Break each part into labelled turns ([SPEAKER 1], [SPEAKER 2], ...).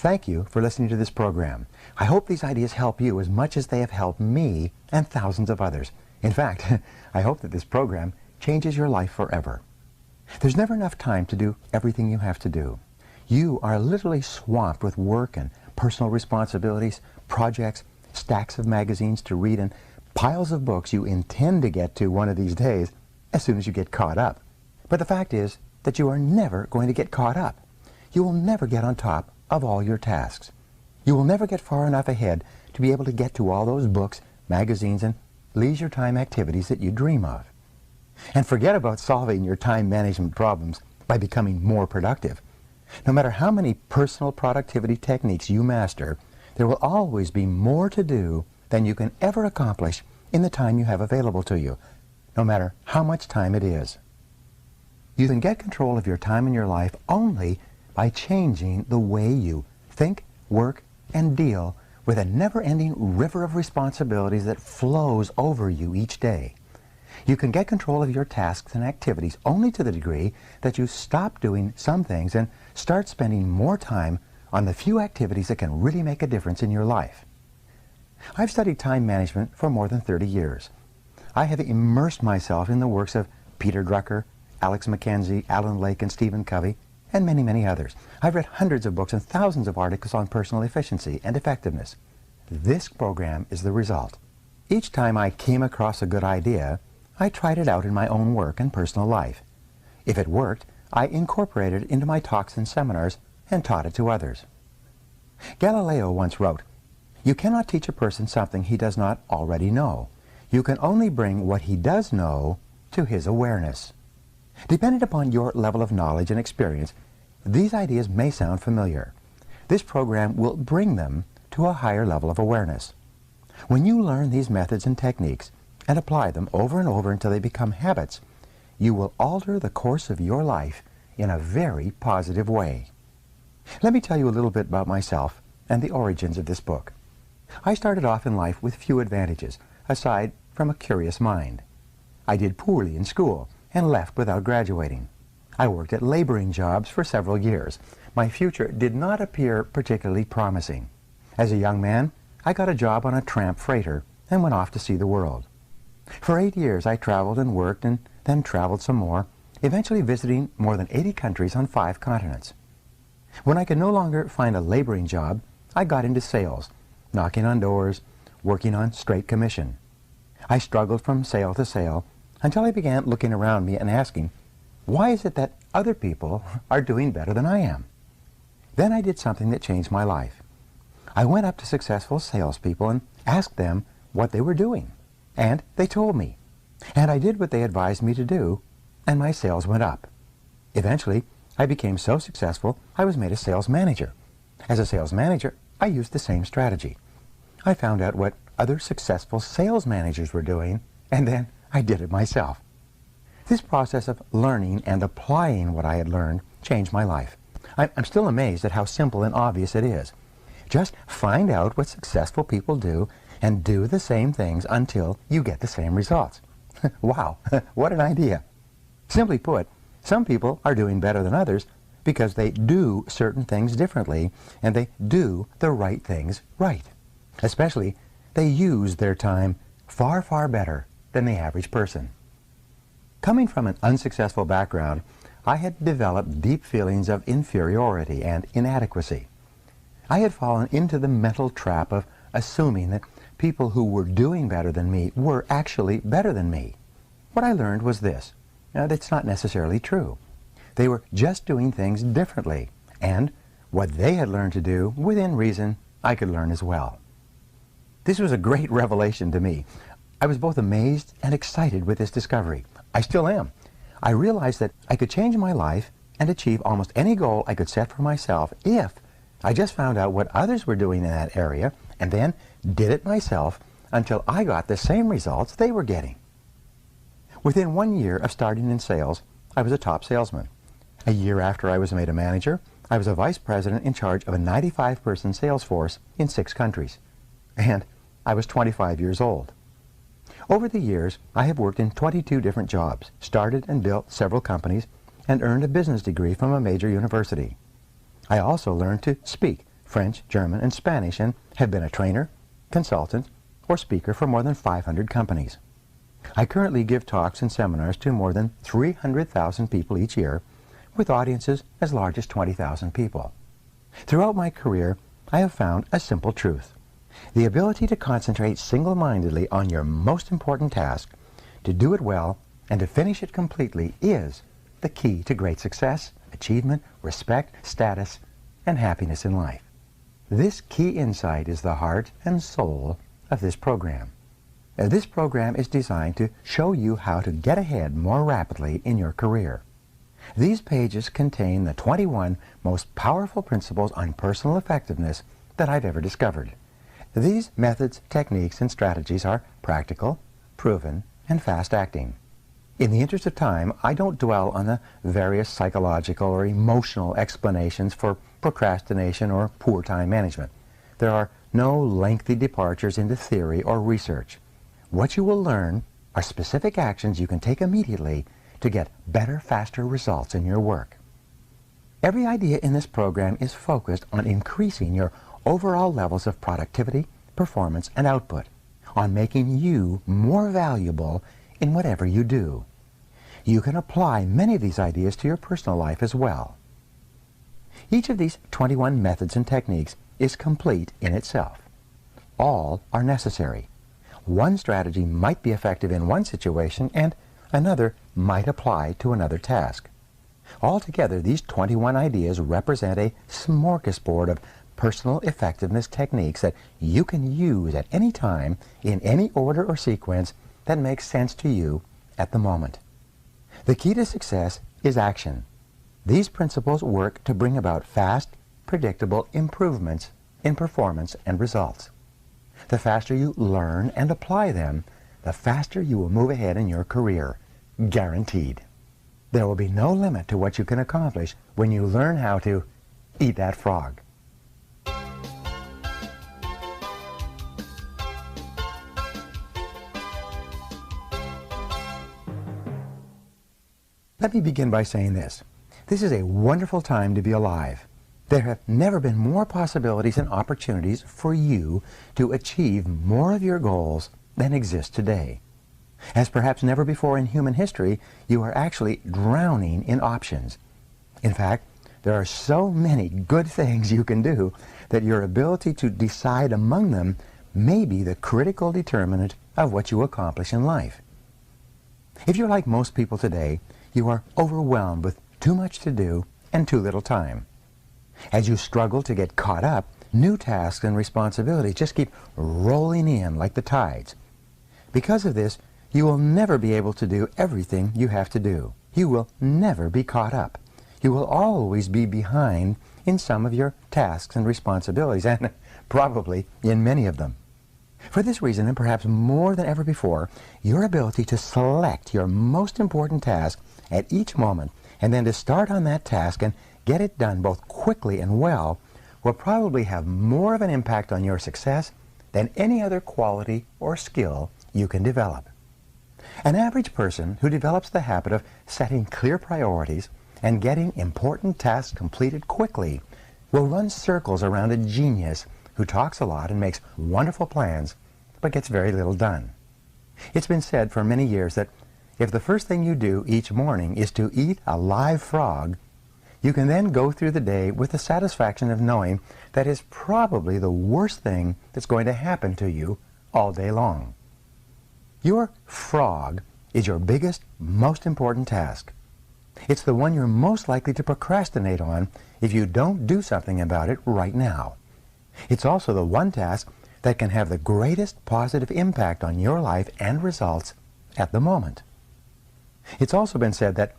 [SPEAKER 1] Thank you for listening to this program. I hope these ideas help you as much as they have helped me and thousands of others. In fact, I hope that this program changes your life forever. There's never enough time to do everything you have to do. You are literally swamped with work and personal responsibilities, projects, stacks of magazines to read, and piles of books you intend to get to one of these days as soon as you get caught up. But the fact is that you are never going to get caught up. You will never get on top of all your tasks. You will never get far enough ahead to be able to get to all those books, magazines, and leisure time activities that you dream of. And forget about solving your time management problems by becoming more productive. No matter how many personal productivity techniques you master, there will always be more to do than you can ever accomplish in the time you have available to you, no matter how much time it is. You can get control of your time in your life only by changing the way you think, work, and deal with a never-ending river of responsibilities that flows over you each day. You can get control of your tasks and activities only to the degree that you stop doing some things and start spending more time on the few activities that can really make a difference in your life. I've studied time management for more than 30 years. I have immersed myself in the works of Peter Drucker, Alex McKenzie, Alan Lake, and Stephen Covey, and many, many others. I've read hundreds of books and thousands of articles on personal efficiency and effectiveness. This program is the result. Each time I came across a good idea, I tried it out in my own work and personal life. If it worked, I incorporated it into my talks and seminars and taught it to others. Galileo once wrote, "You cannot teach a person something he does not already know. You can only bring what he does know to his awareness." Depending upon your level of knowledge and experience, these ideas may sound familiar. This program will bring them to a higher level of awareness. When you learn these methods and techniques and apply them over and over until they become habits, you will alter the course of your life in a very positive way. Let me tell you a little bit about myself and the origins of this book. I started off in life with few advantages, aside from a curious mind. I did poorly in school and left without graduating. I worked at laboring jobs for several years. My future did not appear particularly promising. As a young man, I got a job on a tramp freighter and went off to see the world. For 8 years I traveled and worked and then traveled some more, eventually visiting more than 80 countries on 5 continents. When I could no longer find a laboring job, I got into sales, knocking on doors, working on straight commission. I struggled from sale to sale until I began looking around me and asking, why is it that other people are doing better than I am? Then I did something that changed my life. I went up to successful salespeople and asked them what they were doing. And they told me. And I did what they advised me to do, and my sales went up. Eventually, I became so successful, I was made a sales manager. As a sales manager, I used the same strategy. I found out what other successful sales managers were doing, and then I did it myself. This process of learning and applying what I had learned changed my life. I'm still amazed at how simple and obvious it is. Just find out what successful people do and do the same things until you get the same results. Wow, what an idea. Simply put, some people are doing better than others because they do certain things differently and they do the right things right. Especially, they use their time far, far better than the average person. Coming from an unsuccessful background, I had developed deep feelings of inferiority and inadequacy. I had fallen into the mental trap of assuming that people who were doing better than me were actually better than me. What I learned was this. Now, that's not necessarily true. They were just doing things differently, and what they had learned to do, within reason, I could learn as well. This was a great revelation to me. I was both amazed and excited with this discovery. I still am. I realized that I could change my life and achieve almost any goal I could set for myself if I just found out what others were doing in that area and then did it myself until I got the same results they were getting. Within 1 year of starting in sales, I was a top salesman. A year after I was made a manager, I was a vice president in charge of a 95-person sales force in 6 countries. And I was 25 years old. Over the years, I have worked in 22 different jobs, started and built several companies, and earned a business degree from a major university. I also learned to speak French, German, and Spanish, and have been a trainer, consultant, or speaker for more than 500 companies. I currently give talks and seminars to more than 300,000 people each year, with audiences as large as 20,000 people. Throughout my career, I have found a simple truth. The ability to concentrate single-mindedly on your most important task, to do it well, and to finish it completely is the key to great success, achievement, respect, status, and happiness in life. This key insight is the heart and soul of this program. This program is designed to show you how to get ahead more rapidly in your career. These pages contain the 21 most powerful principles on personal effectiveness that I've ever discovered. These methods, techniques, and strategies are practical, proven, and fast-acting. In the interest of time, I don't dwell on the various psychological or emotional explanations for procrastination or poor time management. There are no lengthy departures into theory or research. What you will learn are specific actions you can take immediately to get better, faster results in your work. Every idea in this program is focused on increasing your overall levels of productivity, performance, and output, on making you more valuable in whatever you do. You can apply many of these ideas to your personal life as well. Each of these 21 methods and techniques is complete in itself. All are necessary. One strategy might be effective in one situation and another might apply to another task. Altogether, these 21 ideas represent a smorgasbord of personal effectiveness techniques that you can use at any time in any order or sequence that makes sense to you at the moment. The key to success is action. These principles work to bring about fast, predictable improvements in performance and results. The faster you learn and apply them, the faster you will move ahead in your career. Guaranteed. There will be no limit to what you can accomplish when you learn how to eat that frog. Let me begin by saying this. This is a wonderful time to be alive. There have never been more possibilities and opportunities for you to achieve more of your goals than exist today. As perhaps never before in human history, you are actually drowning in options. In fact, there are so many good things you can do that your ability to decide among them may be the critical determinant of what you accomplish in life. If you're like most people today, you are overwhelmed with too much to do and too little time. As you struggle to get caught up, new tasks and responsibilities just keep rolling in like the tides. Because of this, you will never be able to do everything you have to do. You will never be caught up. You will always be behind in some of your tasks and responsibilities, and probably in many of them. For this reason, and perhaps more than ever before, your ability to select your most important task at each moment and then to start on that task and get it done both quickly and well will probably have more of an impact on your success than any other quality or skill you can develop. An average person who develops the habit of setting clear priorities and getting important tasks completed quickly will run circles around a genius who talks a lot and makes wonderful plans but gets very little done. It's been said for many years that if the first thing you do each morning is to eat a live frog, you can then go through the day with the satisfaction of knowing that is probably the worst thing that's going to happen to you all day long. Your frog is your biggest, most important task. It's the one you're most likely to procrastinate on if you don't do something about it right now. It's also the one task that can have the greatest positive impact on your life and results at the moment. It's also been said that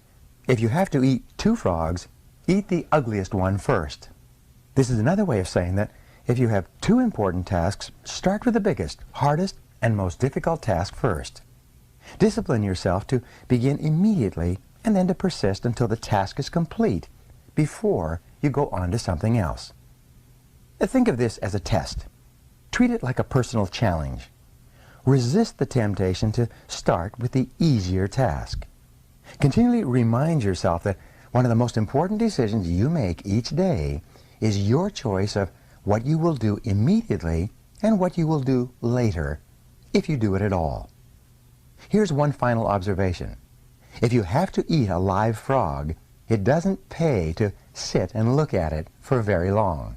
[SPEAKER 1] if you have to eat two frogs, eat the ugliest one first. This is another way of saying that if you have two important tasks, start with the biggest, hardest, and most difficult task first. Discipline yourself to begin immediately and then to persist until the task is complete before you go on to something else. Think of this as a test. Treat it like a personal challenge. Resist the temptation to start with the easier task. Continually remind yourself that one of the most important decisions you make each day is your choice of what you will do immediately and what you will do later, if you do it at all. Here's one final observation. If you have to eat a live frog, it doesn't pay to sit and look at it for very long.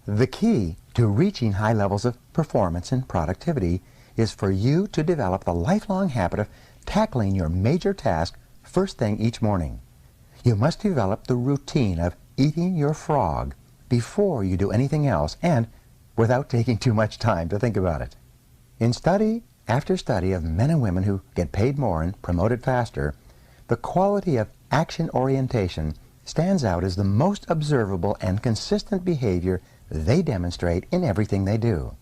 [SPEAKER 1] The key to reaching high levels of performance and productivity is for you to develop the lifelong habit of tackling your major task first thing each morning. You must develop the routine of eating your frog before you do anything else, and without taking too much time to think about it. In study after study of men and women who get paid more and promoted faster, the quality of action orientation stands out as the most observable and consistent behavior they demonstrate in everything they do.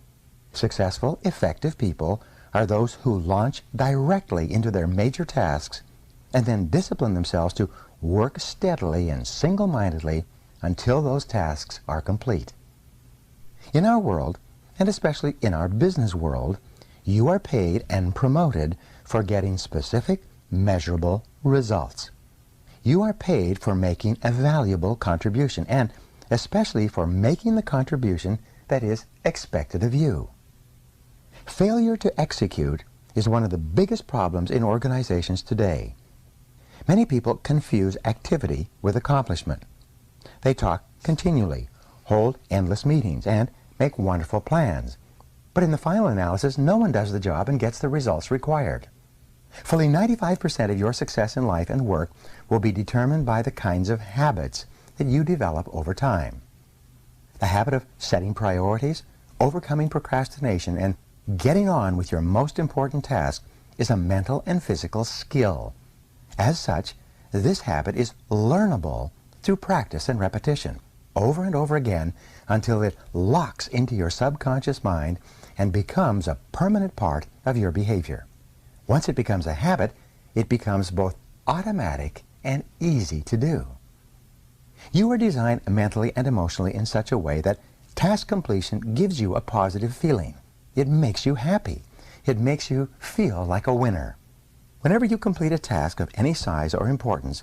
[SPEAKER 1] Successful, effective people are those who launch directly into their major tasks and then discipline themselves to work steadily and single-mindedly until those tasks are complete. In our world, and especially in our business world, you are paid and promoted for getting specific, measurable results. You are paid for making a valuable contribution, and especially for making the contribution that is expected of you. Failure to execute is one of the biggest problems in organizations today. Many people confuse activity with accomplishment. They talk continually, hold endless meetings, and make wonderful plans. But in the final analysis, no one does the job and gets the results required. Fully 95% of your success in life and work will be determined by the kinds of habits that you develop over time. The habit of setting priorities, overcoming procrastination, and getting on with your most important task is a mental and physical skill. As such, this habit is learnable through practice and repetition, over and over again, until it locks into your subconscious mind and becomes a permanent part of your behavior. Once it becomes a habit, it becomes both automatic and easy to do. You are designed mentally and emotionally in such a way that task completion gives you a positive feeling. It makes you happy. It makes you feel like a winner. Whenever you complete a task of any size or importance,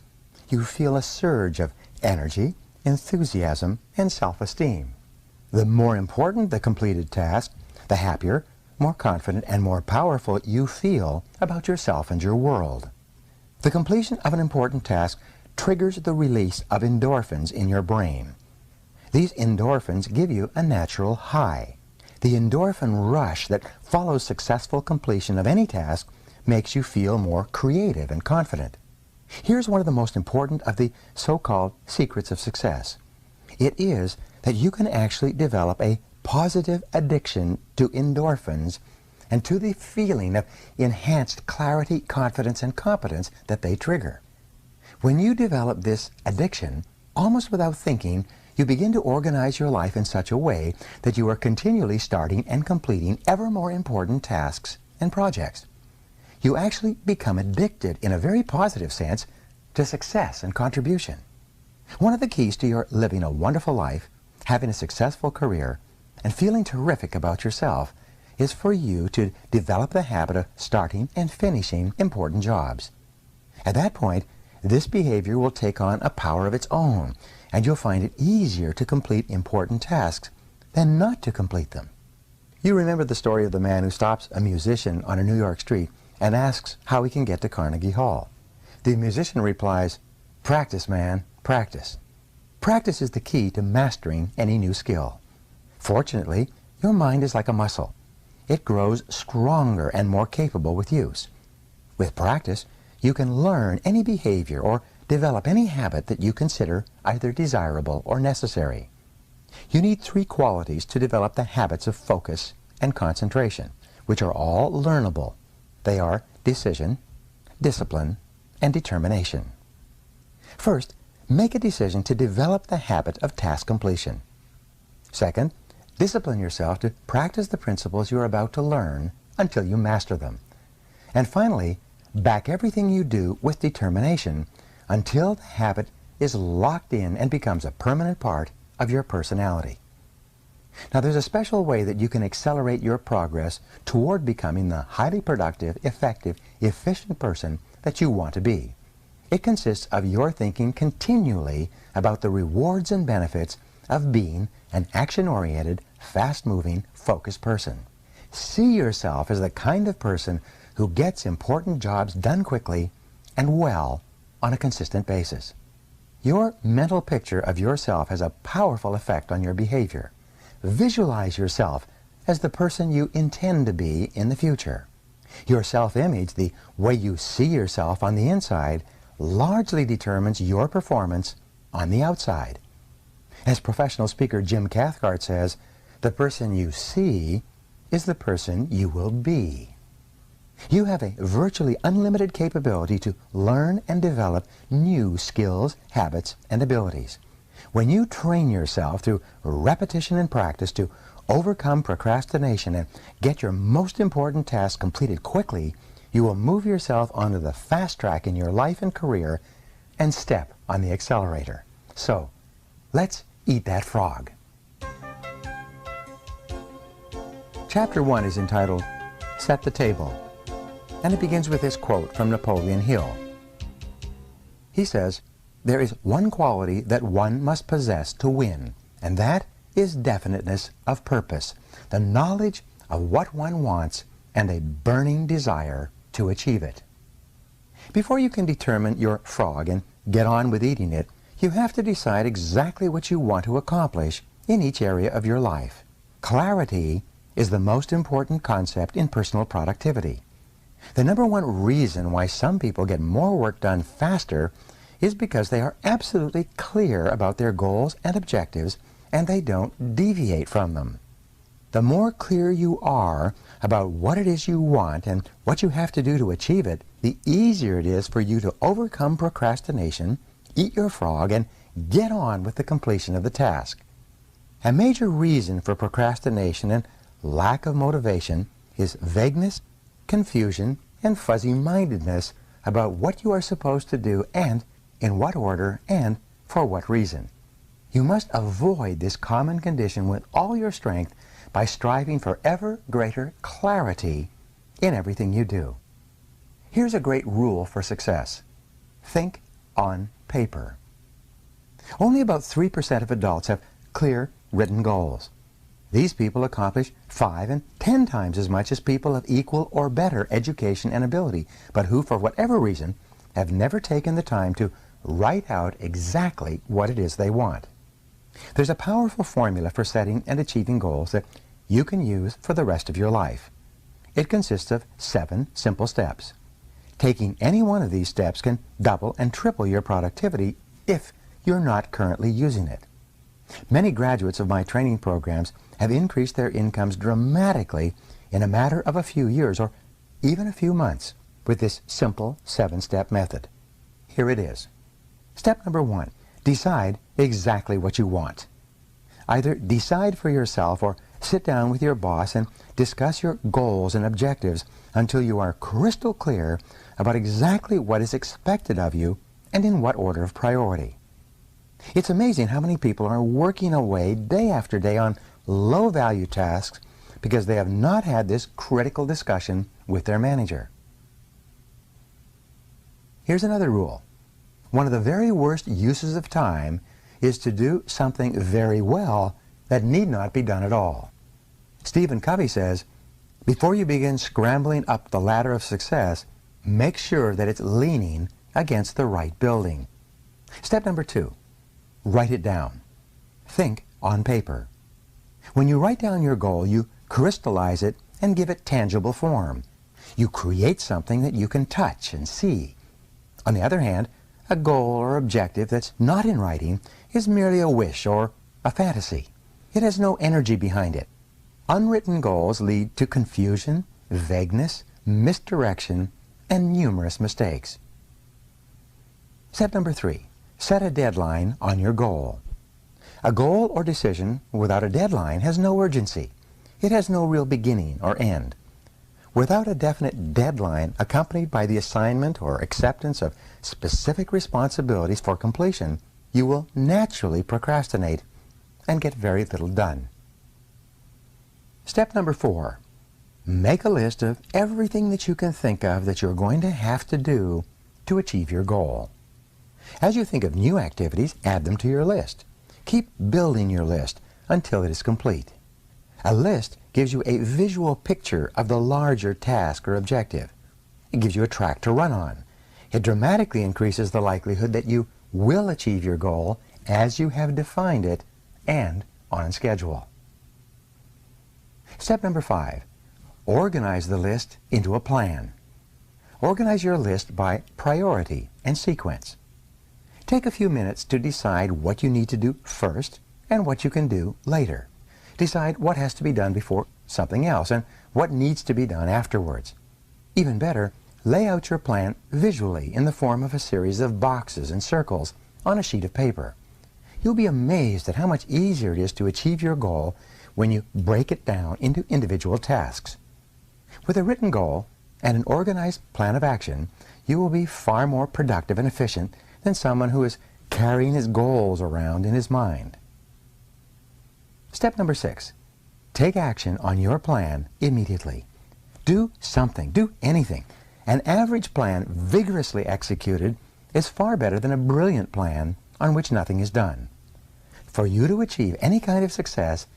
[SPEAKER 1] you feel a surge of energy, enthusiasm, and self-esteem. The more important the completed task, the happier, more confident, and more powerful you feel about yourself and your world. The completion of an important task triggers the release of endorphins in your brain. These endorphins give you a natural high. The endorphin rush that follows successful completion of any task makes you feel more creative and confident. Here's one of the most important of the so-called secrets of success. It is that you can actually develop a positive addiction to endorphins and to the feeling of enhanced clarity, confidence, and competence that they trigger. When you develop this addiction, almost without thinking, you begin to organize your life in such a way that you are continually starting and completing ever more important tasks and projects. You actually become addicted, in a very positive sense, to success and contribution. One of the keys to your living a wonderful life, having a successful career, and feeling terrific about yourself is for you to develop the habit of starting and finishing important jobs. At that point, this behavior will take on a power of its own, and you'll find it easier to complete important tasks than not to complete them. You remember the story of the man who stops a musician on a New York street and asks how he can get to Carnegie Hall. The musician replies, "Practice, man, practice." Practice is the key to mastering any new skill. Fortunately, your mind is like a muscle. It grows stronger and more capable with use. With practice, you can learn any behavior or develop any habit that you consider either desirable or necessary. You need 3 qualities to develop the habits of focus and concentration, which are all learnable. They are decision, discipline, and determination. First, make a decision to develop the habit of task completion. Second, discipline yourself to practice the principles you are about to learn until you master them. And finally, back everything you do with determination until the habit is locked in and becomes a permanent part of your personality. Now, there's a special way that you can accelerate your progress toward becoming the highly productive, effective, efficient person that you want to be. It consists of your thinking continually about the rewards and benefits of being an action-oriented, fast-moving, focused person. See yourself as the kind of person who gets important jobs done quickly and well on a consistent basis. Your mental picture of yourself has a powerful effect on your behavior. Visualize yourself as the person you intend to be in the future. Your self-image, the way you see yourself on the inside, largely determines your performance on the outside. As professional speaker Jim Cathcart says, the person you see is the person you will be. You have a virtually unlimited capability to learn and develop new skills, habits, and abilities. When you train yourself through repetition and practice to overcome procrastination and get your most important tasks completed quickly, you will move yourself onto the fast track in your life and career and step on the accelerator. So, let's eat that frog. Chapter 1 is entitled, Set the Table, and it begins with this quote from Napoleon Hill. He says, "There is one quality that one must possess to win, and that is definiteness of purpose, the knowledge of what one wants, and a burning desire to achieve it." Before you can determine your frog and get on with eating it, you have to decide exactly what you want to accomplish in each area of your life. Clarity is the most important concept in personal productivity. The number one reason why some people get more work done faster is because they are absolutely clear about their goals and objectives, and they don't deviate from them. The more clear you are about what it is you want and what you have to do to achieve it, the easier it is for you to overcome procrastination, eat your frog, and get on with the completion of the task. A major reason for procrastination and lack of motivation is vagueness, confusion, and fuzzy-mindedness about what you are supposed to do and in what order and for what reason. You must avoid this common condition with all your strength by striving for ever greater clarity in everything you do. Here's a great rule for success. Think on paper. Only about 3% of adults have clear written goals. These people accomplish 5 and 10 times as much as people of equal or better education and ability, but who, for whatever reason, have never taken the time to write out exactly what it is they want. There's a powerful formula for setting and achieving goals that you can use for the rest of your life. It consists of 7 simple steps. Taking any one of these steps can double and triple your productivity if you're not currently using it. Many graduates of my training programs have increased their incomes dramatically in a matter of a few years or even a few months with this simple 7-step method. Here it is. Step number 1, decide exactly what you want. Either decide for yourself or sit down with your boss and discuss your goals and objectives until you are crystal clear about exactly what is expected of you and in what order of priority. It's amazing how many people are working away day after day on low-value tasks because they have not had this critical discussion with their manager. Here's another rule. One of the very worst uses of time is to do something very well that need not be done at all. Stephen Covey says, before you begin scrambling up the ladder of success, make sure that it's leaning against the right building. Step number 2, write it down. Think on paper. When you write down your goal, you crystallize it and give it tangible form. You create something that you can touch and see. On the other hand, a goal or objective that's not in writing is merely a wish or a fantasy. It has no energy behind it. Unwritten goals lead to confusion, vagueness, misdirection, and numerous mistakes. Step number 3, set a deadline on your goal. A goal or decision without a deadline has no urgency. It has no real beginning or end. Without a definite deadline accompanied by the assignment or acceptance of specific responsibilities for completion, you will naturally procrastinate and get very little done. Step number 4, make a list of everything that you can think of that you're going to have to do to achieve your goal. As you think of new activities, add them to your list. Keep building your list until it is complete. A list gives you a visual picture of the larger task or objective. It gives you a track to run on. It dramatically increases the likelihood that you will achieve your goal as you have defined it and on schedule. Step number 5. Organize the list into a plan. Organize your list by priority and sequence. Take a few minutes to decide what you need to do first and what you can do later. Decide what has to be done before something else and what needs to be done afterwards. Even better, lay out your plan visually in the form of a series of boxes and circles on a sheet of paper. You'll be amazed at how much easier it is to achieve your goal when you break it down into individual tasks. With a written goal and an organized plan of action, you will be far more productive and efficient than someone who is carrying his goals around in his mind. Step number 6. Take action on your plan immediately. Do something, do anything. An average plan vigorously executed is far better than a brilliant plan on which nothing is done. For you to achieve any kind of success,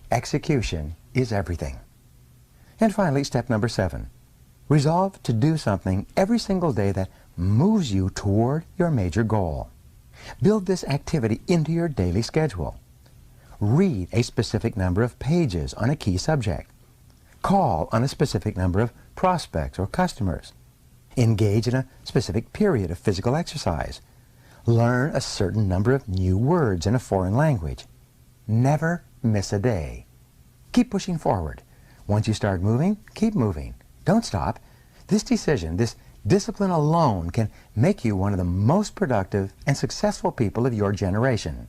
[SPEAKER 1] execution is everything. And finally, step number 7. Resolve to do something every single day that moves you toward your major goal. Build this activity into your daily schedule. Read a specific number of pages on a key subject. Call on a specific number of prospects or customers. Engage in a specific period of physical exercise. Learn a certain number of new words in a foreign language. Never miss a day. Keep pushing forward. Once you start moving, keep moving. Don't stop. This decision, this discipline alone can make you one of the most productive and successful people of your generation.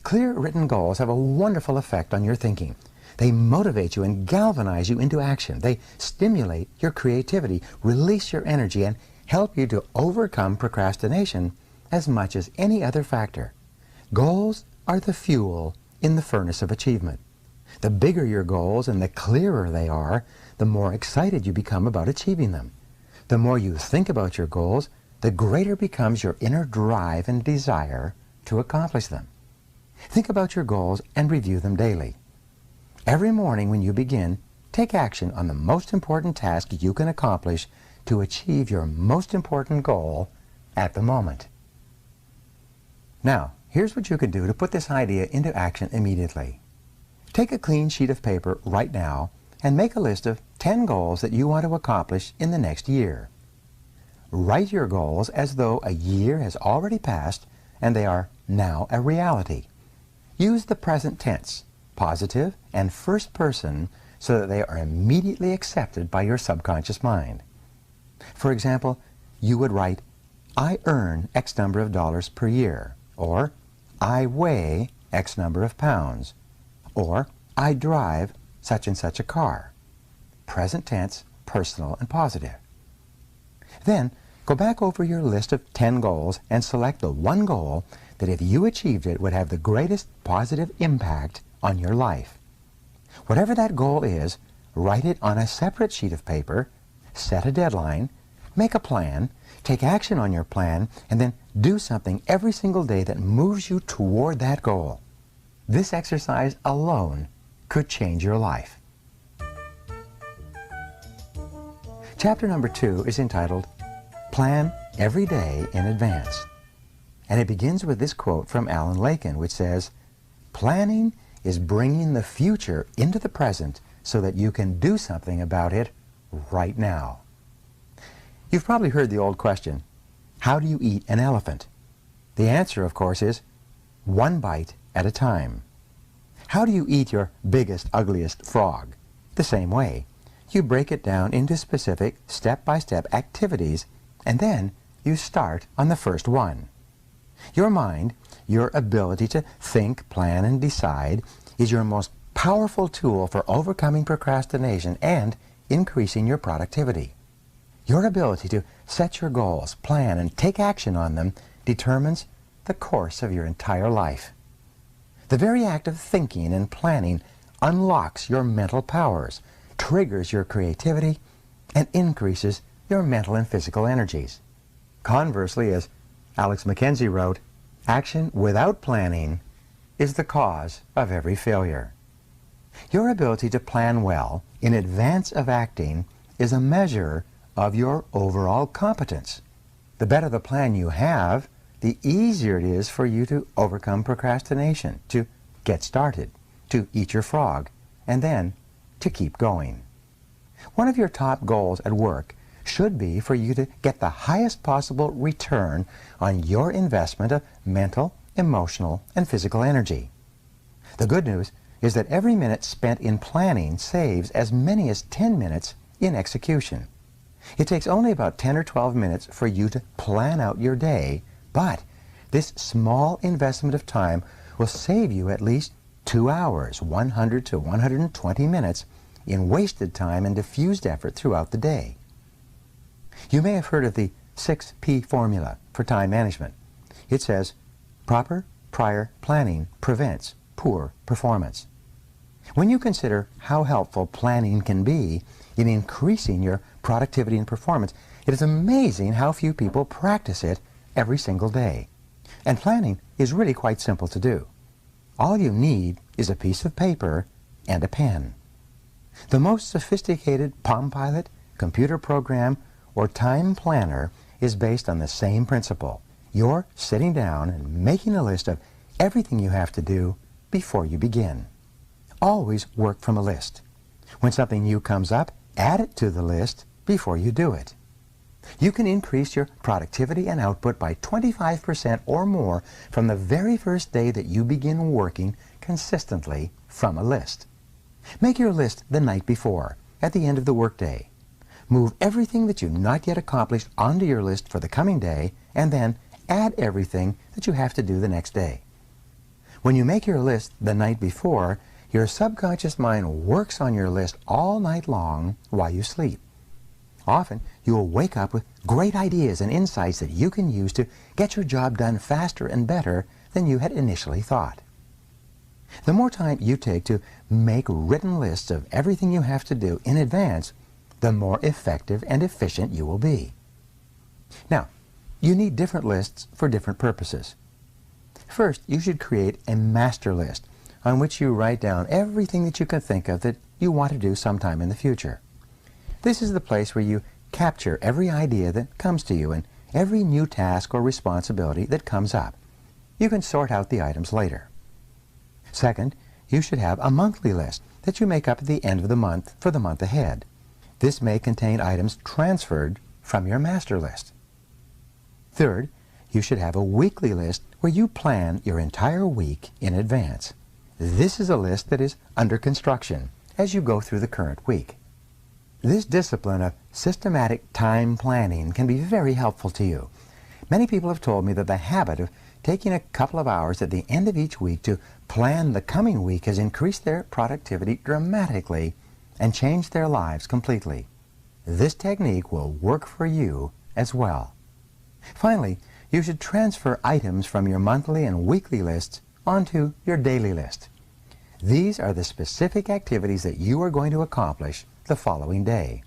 [SPEAKER 1] Clear written goals have a wonderful effect on your thinking. They motivate you and galvanize you into action. They stimulate your creativity, release your energy, and help you to overcome procrastination as much as any other factor. Goals are the fuel in the furnace of achievement. The bigger your goals and the clearer they are, the more excited you become about achieving them. The more you think about your goals, the greater becomes your inner drive and desire to accomplish them. Think about your goals and review them daily. Every morning when you begin, take action on the most important task you can accomplish to achieve your most important goal at the moment. Now, here's what you can do to put this idea into action immediately. Take a clean sheet of paper right now and make a list of 10 goals that you want to accomplish in the next year. Write your goals as though a year has already passed and they are now a reality. Use the present tense, positive and first person, so that they are immediately accepted by your subconscious mind. For example, you would write, I earn X number of dollars per year, or I weigh X number of pounds, or I drive such and such a car. Present tense, personal, and positive. Then, go back over your list of 10 goals and select the one goal that if you achieved it would have the greatest positive impact on your life. Whatever that goal is, write it on a separate sheet of paper, set a deadline, make a plan, take action on your plan, and then do something every single day that moves you toward that goal. This exercise alone could change your life. Chapter number 2 is entitled, Plan Every Day in Advance. And it begins with this quote from Alan Lakin, which says, Planning is bringing the future into the present so that you can do something about it right now. You've probably heard the old question, how do you eat an elephant? The answer, of course, is one bite at a time. How do you eat your biggest, ugliest frog? The same way. You break it down into specific, step-by-step activities, and then you start on the first one. Your mind, your ability to think, plan, and decide, is your most powerful tool for overcoming procrastination and increasing your productivity. Your ability to set your goals, plan, and take action on them determines the course of your entire life. The very act of thinking and planning unlocks your mental powers, triggers your creativity, and increases your mental and physical energies. Conversely, as Alex McKenzie wrote, action without planning is the cause of every failure. Your ability to plan well in advance of acting is a measure of your overall competence. The better the plan you have, the easier it is for you to overcome procrastination, to get started, to eat your frog, and then to keep going. One of your top goals at work should be for you to get the highest possible return on your investment of mental, emotional, and physical energy. The good news is that every minute spent in planning saves as many as 10 minutes in execution. It takes only about 10 or 12 minutes for you to plan out your day, but this small investment of time will save you at least 2 hours, 100 to 120 minutes in wasted time and diffused effort throughout the day. You may have heard of the 6P formula for time management. It says, proper prior planning prevents poor performance. When you consider how helpful planning can be in increasing your productivity and performance, it is amazing how few people practice it every single day. And planning is really quite simple to do. All you need is a piece of paper and a pen. The most sophisticated Palm Pilot, computer program, or time planner is based on the same principle. You're sitting down and making a list of everything you have to do before you begin. Always work from a list. When something new comes up, add it to the list before you do it. You can increase your productivity and output by 25% or more from the very first day that you begin working consistently from a list. Make your list the night before, at the end of the workday. Move everything that you've not yet accomplished onto your list for the coming day, and then add everything that you have to do the next day. When you make your list the night before, your subconscious mind works on your list all night long while you sleep. Often, you will wake up with great ideas and insights that you can use to get your job done faster and better than you had initially thought. The more time you take to make written lists of everything you have to do in advance, the more effective and efficient you will be. Now, you need different lists for different purposes. First, you should create a master list on which you write down everything that you can think of that you want to do sometime in the future. This is the place where you capture every idea that comes to you and every new task or responsibility that comes up. You can sort out the items later. Second, you should have a monthly list that you make up at the end of the month for the month ahead. This may contain items transferred from your master list. Third, you should have a weekly list where you plan your entire week in advance. This is a list that is under construction as you go through the current week. This discipline of systematic time planning can be very helpful to you. Many people have told me that the habit of taking a couple of hours at the end of each week to plan the coming week has increased their productivity dramatically and changed their lives completely. This technique will work for you as well. Finally, you should transfer items from your monthly and weekly lists onto your daily list. These are the specific activities that you are going to accomplish the following day.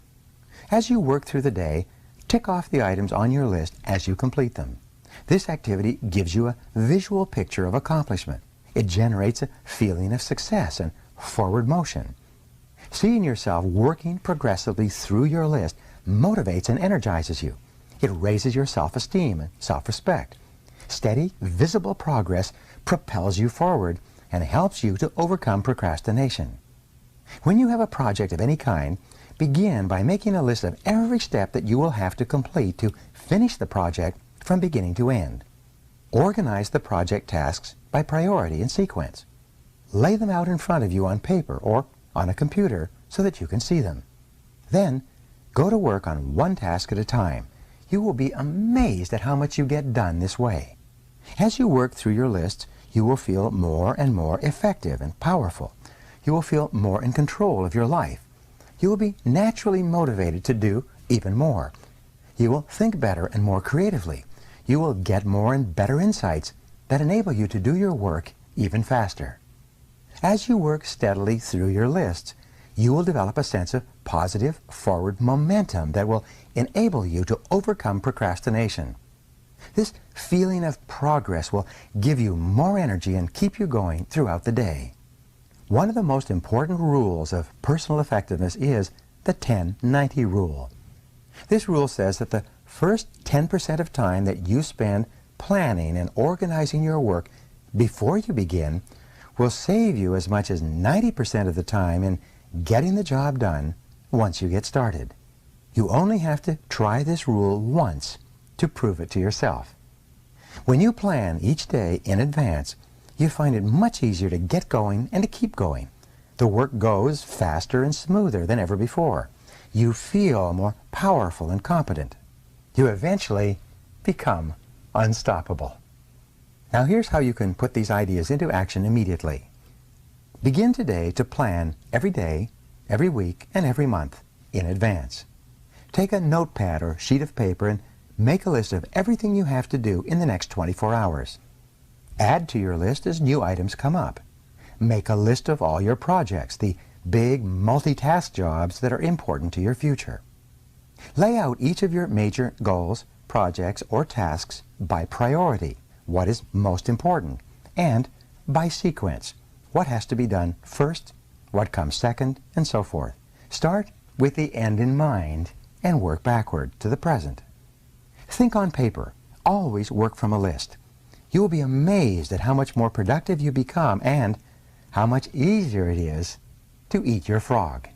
[SPEAKER 1] As you work through the day, tick off the items on your list as you complete them. This activity gives you a visual picture of accomplishment. It generates a feeling of success and forward motion. Seeing yourself working progressively through your list motivates and energizes you. It raises your self-esteem and self-respect. Steady, visible progress propels you forward and helps you to overcome procrastination. When you have a project of any kind, begin by making a list of every step that you will have to complete to finish the project from beginning to end. Organize the project tasks by priority and sequence. Lay them out in front of you on paper or on a computer so that you can see them. Then, go to work on one task at a time. You will be amazed at how much you get done this way. As you work through your lists, you will feel more and more effective and powerful. You will feel more in control of your life. You will be naturally motivated to do even more. You will think better and more creatively. You will get more and better insights that enable you to do your work even faster. As you work steadily through your lists, you will develop a sense of positive forward momentum that will enable you to overcome procrastination. This feeling of progress will give you more energy and keep you going throughout the day. One of the most important rules of personal effectiveness is the 10-90 rule. This rule says that the first 10% of time that you spend planning and organizing your work before you begin will save you as much as 90% of the time in getting the job done once you get started. You only have to try this rule once to prove it to yourself. When you plan each day in advance, you find it much easier to get going and to keep going. The work goes faster and smoother than ever before. You feel more powerful and competent. You eventually become unstoppable. Now here's how you can put these ideas into action immediately. Begin today to plan every day, every week, and every month in advance. Take a notepad or sheet of paper and make a list of everything you have to do in the next 24 hours. Add to your list as new items come up. Make a list of all your projects, the big multitask jobs that are important to your future. Lay out each of your major goals, projects, or tasks by priority, what is most important, and by sequence, what has to be done first, what comes second, and so forth. Start with the end in mind and work backward to the present. Think on paper. Always work from a list. You will be amazed at how much more productive you become and how much easier it is to eat your frog.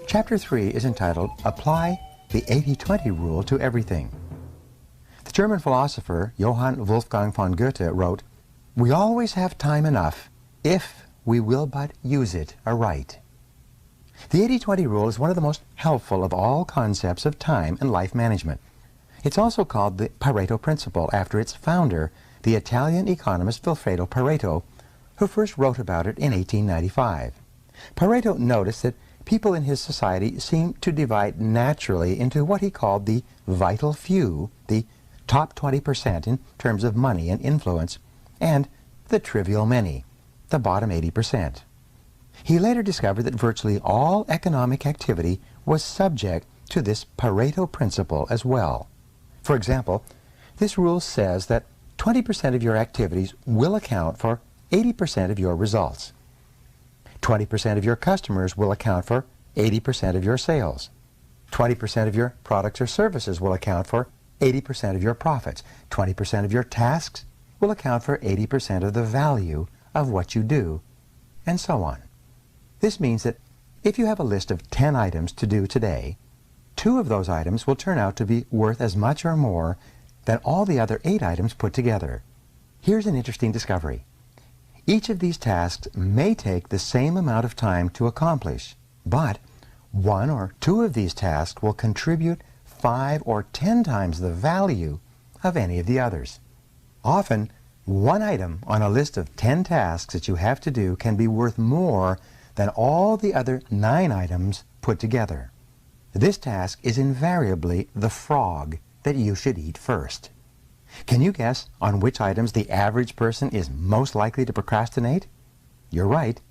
[SPEAKER 1] Chapter 3 is entitled, Apply the 80-20 Rule to Everything. The German philosopher Johann Wolfgang von Goethe wrote, "We always have time enough if we will but use it aright." The 80-20 rule is one of the most helpful of all concepts of time and life management. It's also called the Pareto principle after its founder, the Italian economist Vilfredo Pareto, who first wrote about it in 1895. Pareto noticed that people in his society seemed to divide naturally into what he called the vital few, the top 20% in terms of money and influence, and the trivial many, the bottom 80%. He later discovered that virtually all economic activity was subject to this Pareto principle as well. For example, this rule says that 20% of your activities will account for 80% of your results. 20% of your customers will account for 80% of your sales. 20% of your products or services will account for 80% of your profits. 20% of your tasks will account for 80% of the value of what you do, and so on. This means that if you have a list of 10 items to do today, 2 of those items will turn out to be worth as much or more than all the other 8 items put together. Here's an interesting discovery. Each of these tasks may take the same amount of time to accomplish, but 1 or 2 of these tasks will contribute 5 or 10 times the value of any of the others. Often, one item on a list of 10 tasks that you have to do can be worth more than all the other 9 items put together. This task is invariably the frog that you should eat first. Can you guess on which items the average person is most likely to procrastinate? You're right.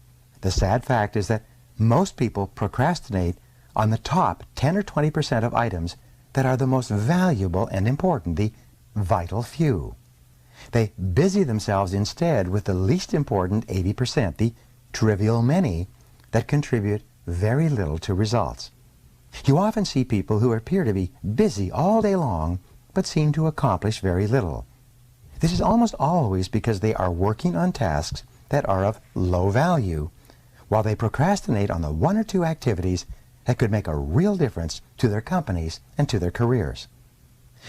[SPEAKER 1] The sad fact is that most people procrastinate on the top 10 or 20% of items that are the most valuable and important, the vital few. They busy themselves instead with the least important 80%, the trivial many, that contribute very little to results. You often see people who appear to be busy all day long but seem to accomplish very little. This is almost always because they are working on tasks that are of low value, while they procrastinate on the 1 or 2 activities that could make a real difference to their companies and to their careers.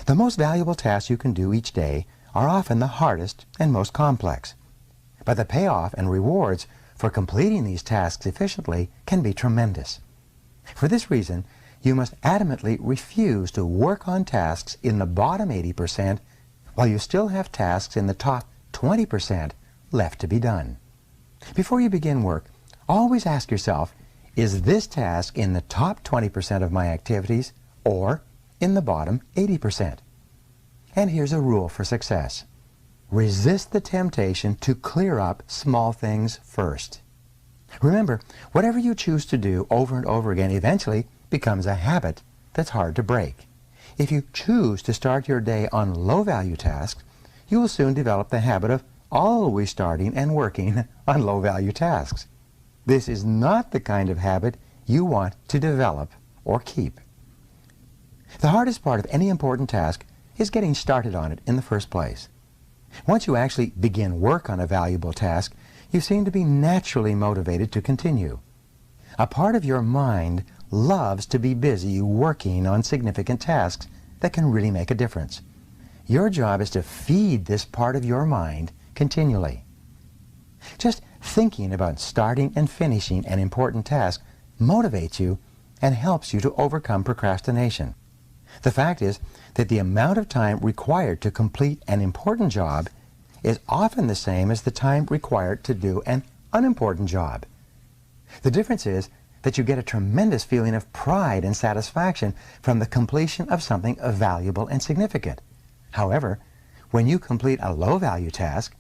[SPEAKER 1] The most valuable tasks you can do each day are often the hardest and most complex, but the payoff and rewards for completing these tasks efficiently can be tremendous. For this reason, you must adamantly refuse to work on tasks in the bottom 80% while you still have tasks in the top 20% left to be done. Before you begin work, always ask yourself, is this task in the top 20% of my activities or in the bottom 80%? And here's a rule for success. Resist the temptation to clear up small things first. Remember, whatever you choose to do over and over again eventually becomes a habit that's hard to break. If you choose to start your day on low-value tasks, you will soon develop the habit of always starting and working on low-value tasks. This is not the kind of habit you want to develop or keep. The hardest part of any important task is getting started on it in the first place. Once you actually begin work on a valuable task, you seem to be naturally motivated to continue. A part of your mind loves to be busy working on significant tasks that can really make a difference. Your job is to feed this part of your mind continually. Just thinking about starting and finishing an important task motivates you and helps you to overcome procrastination. The fact is that the amount of time required to complete an important job is often the same as the time required to do an unimportant job. The difference is that you get a tremendous feeling of pride and satisfaction from the completion of something valuable and significant. However, when you complete a low-value task,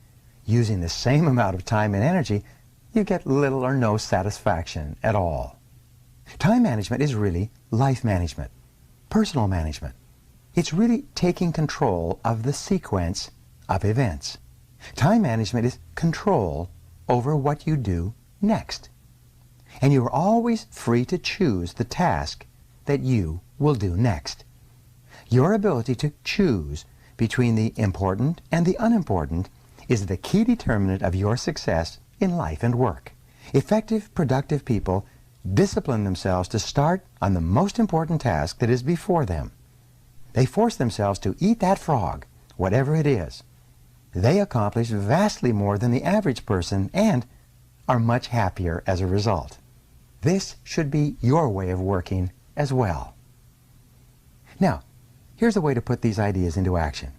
[SPEAKER 1] using the same amount of time and energy, you get little or no satisfaction at all. Time management is really life management, personal management. It's really taking control of the sequence of events. Time management is control over what you do next. And you are always free to choose the task that you will do next. Your ability to choose between the important and the unimportant is the key determinant of your success in life and work. Effective, productive people discipline themselves to start on the most important task that is before them. They force themselves to eat that frog, whatever it is. They accomplish vastly more than the average person and are much happier as a result. This should be your way of working as well. Now, here's a way to put these ideas into action.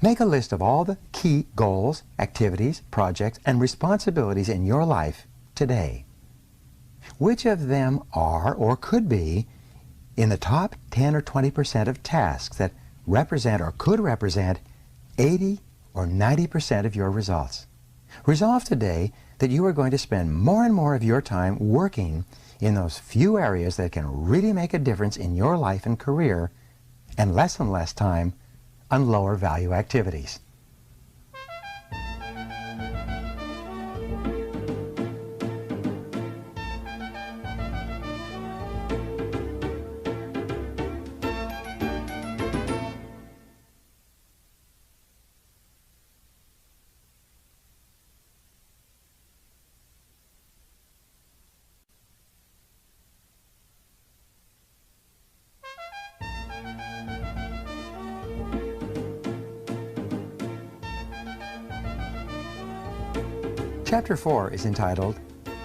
[SPEAKER 1] Make a list of all the key goals, activities, projects, and responsibilities in your life today. Which of them are or could be in the top 10 or 20% of tasks that represent or could represent 80 or 90% of your results? Resolve today that you are going to spend more and more of your time working in those few areas that can really make a difference in your life and career, and less time on lower value activities. Chapter 4 is entitled,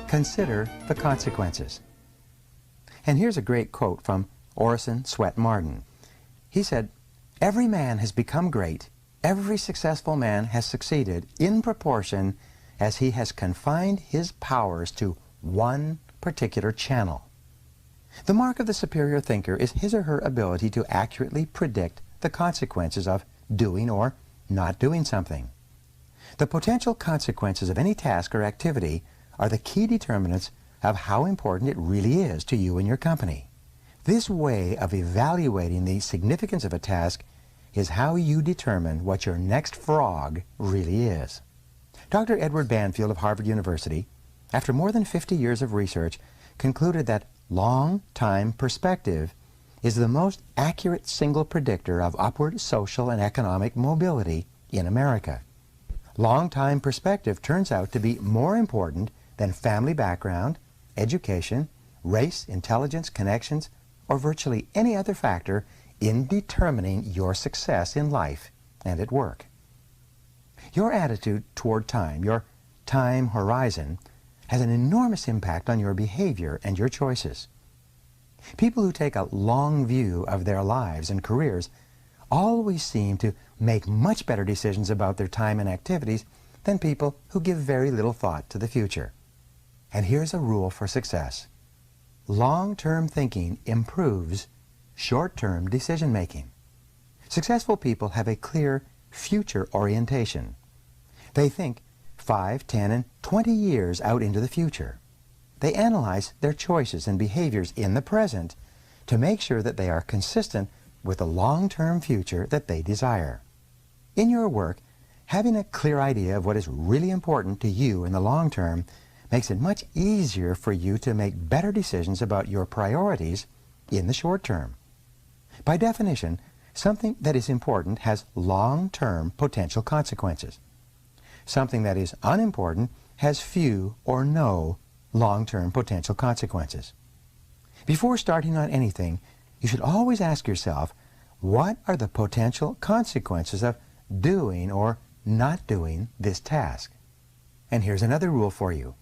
[SPEAKER 1] Consider the Consequences. And here's a great quote from Orison Swett Marden. He said, "Every man has become great, every successful man has succeeded in proportion as he has confined his powers to one particular channel. The mark of the superior thinker is his or her ability to accurately predict the consequences of doing or not doing something. The potential consequences of any task or activity are the key determinants of how important it really is to you and your company. This way of evaluating the significance of a task is how you determine what your next frog really is." Dr. Edward Banfield of Harvard University, after more than 50 years of research, concluded that long-time perspective is the most accurate single predictor of upward social and economic mobility in America. Long-time perspective turns out to be more important than family background, education, race, intelligence, connections, or virtually any other factor in determining your success in life and at work. Your attitude toward time, your time horizon, has an enormous impact on your behavior and your choices. People who take a long view of their lives and careers always seem to make much better decisions about their time and activities than people who give very little thought to the future. And here's a rule for success. Long-term thinking improves short-term decision-making. Successful people have a clear future orientation. They think 5, 10, and 20 years out into the future. They analyze their choices and behaviors in the present to make sure that they are consistent with the long-term future that they desire. In your work, having a clear idea of what is really important to you in the long term makes it much easier for you to make better decisions about your priorities in the short term. By definition, something that is important has long-term potential consequences. Something that is unimportant has few or no long-term potential consequences. Before starting on anything, you should always ask yourself, what are the potential consequences of doing or not doing this task? And here's another rule for you.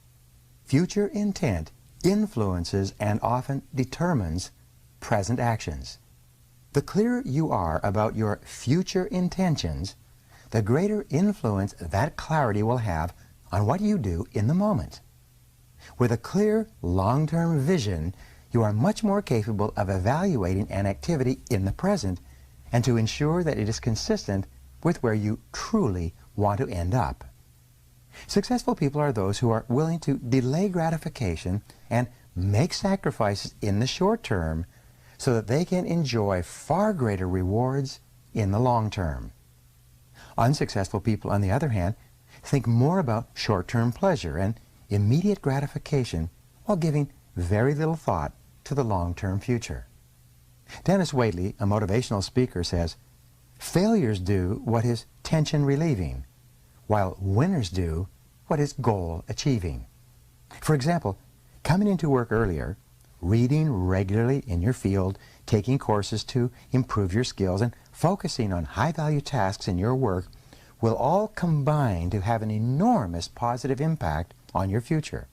[SPEAKER 1] Future intent influences and often determines present actions. The clearer you are about your future intentions, the greater influence that clarity will have on what you do in the moment. With a clear, long-term vision, you are much more capable of evaluating an activity in the present and to ensure that it is consistent with where you truly want to end up. Successful people are those who are willing to delay gratification and make sacrifices in the short term so that they can enjoy far greater rewards in the long term. Unsuccessful people, on the other hand, think more about short-term pleasure and immediate gratification while giving very little thought to the long-term future. Dennis Waitley, a motivational speaker, says, "Failures do what is tension relieving, while winners do what is goal achieving." For example, coming into work earlier, reading regularly in your field, taking courses to improve your skills, and focusing on high-value tasks in your work will all combine to have an enormous positive impact on your future.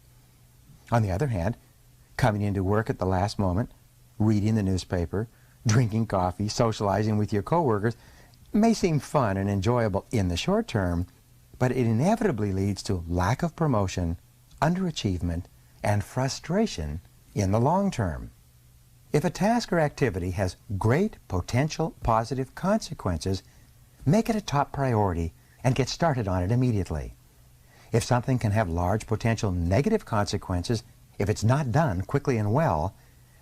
[SPEAKER 1] On the other hand, coming into work at the last moment, reading the newspaper, drinking coffee, socializing with your coworkers may seem fun and enjoyable in the short term, but it inevitably leads to lack of promotion, underachievement, and frustration in the long term. If a task or activity has great potential positive consequences, make it a top priority and get started on it immediately. If something can have large potential negative consequences, if it's not done quickly and well,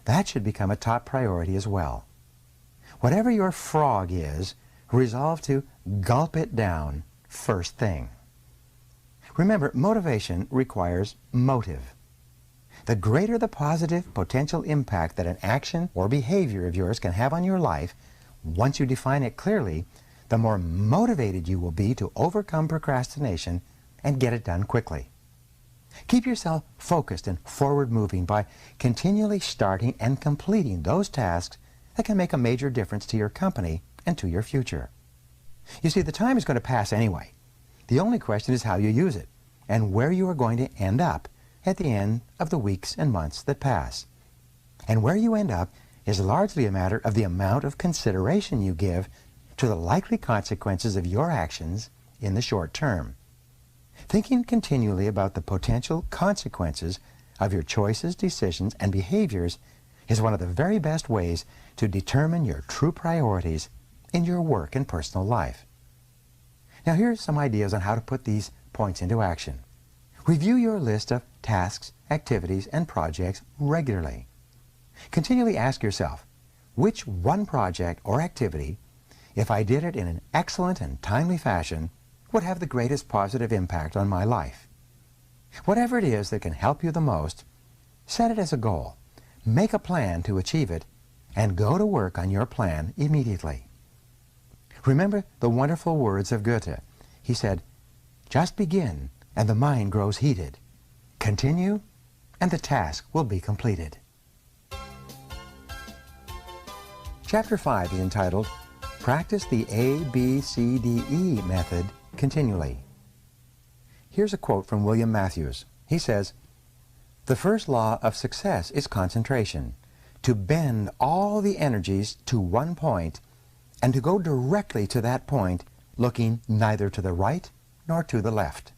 [SPEAKER 1] that should become a top priority as well. Whatever your frog is, resolve to gulp it down first thing. Remember, motivation requires motive. The greater the positive potential impact that an action or behavior of yours can have on your life, once you define it clearly, the more motivated you will be to overcome procrastination and get it done quickly. Keep yourself focused and forward-moving by continually starting and completing those tasks that can make a major difference to your company and to your future. You see, the time is going to pass anyway. The only question is how you use it and where you are going to end up at the end of the weeks and months that pass. And where you end up is largely a matter of the amount of consideration you give to the likely consequences of your actions in the short term. Thinking continually about the potential consequences of your choices, decisions, and behaviors is one of the very best ways to determine your true priorities in your work and personal life. Now, here's some ideas on how to put these points into action. Review your list of tasks, activities, and projects regularly. Continually ask yourself, which one project or activity, if I did it in an excellent and timely fashion, would have the greatest positive impact on my life? Whatever it is that can help you the most, set it as a goal, make a plan to achieve it, and go to work on your plan immediately. Remember the wonderful words of Goethe. He said, "Just begin, and the mind grows heated. Continue, and the task will be completed." Chapter 5 is entitled, Practice the ABCDE Method Continually. Here's a quote from William Matthews. He says, "The first law of success is concentration, to bend all the energies to one point and to go directly to that point, looking neither to the right nor to the left.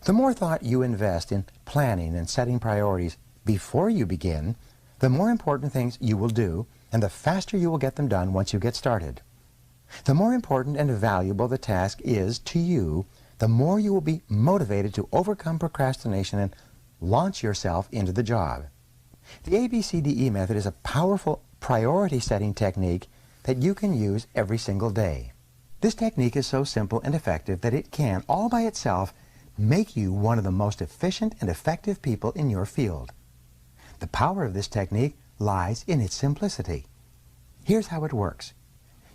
[SPEAKER 1] The more thought you invest in planning and setting priorities before you begin, the more important things you will do and the faster you will get them done once you get started. The more important and valuable the task is to you, the more you will be motivated to overcome procrastination and launch yourself into the job. The ABCDE method is a powerful priority setting technique that you can use every single day. This technique is so simple and effective that it can, all by itself, make you one of the most efficient and effective people in your field. The power of this technique lies in its simplicity. Here's how it works.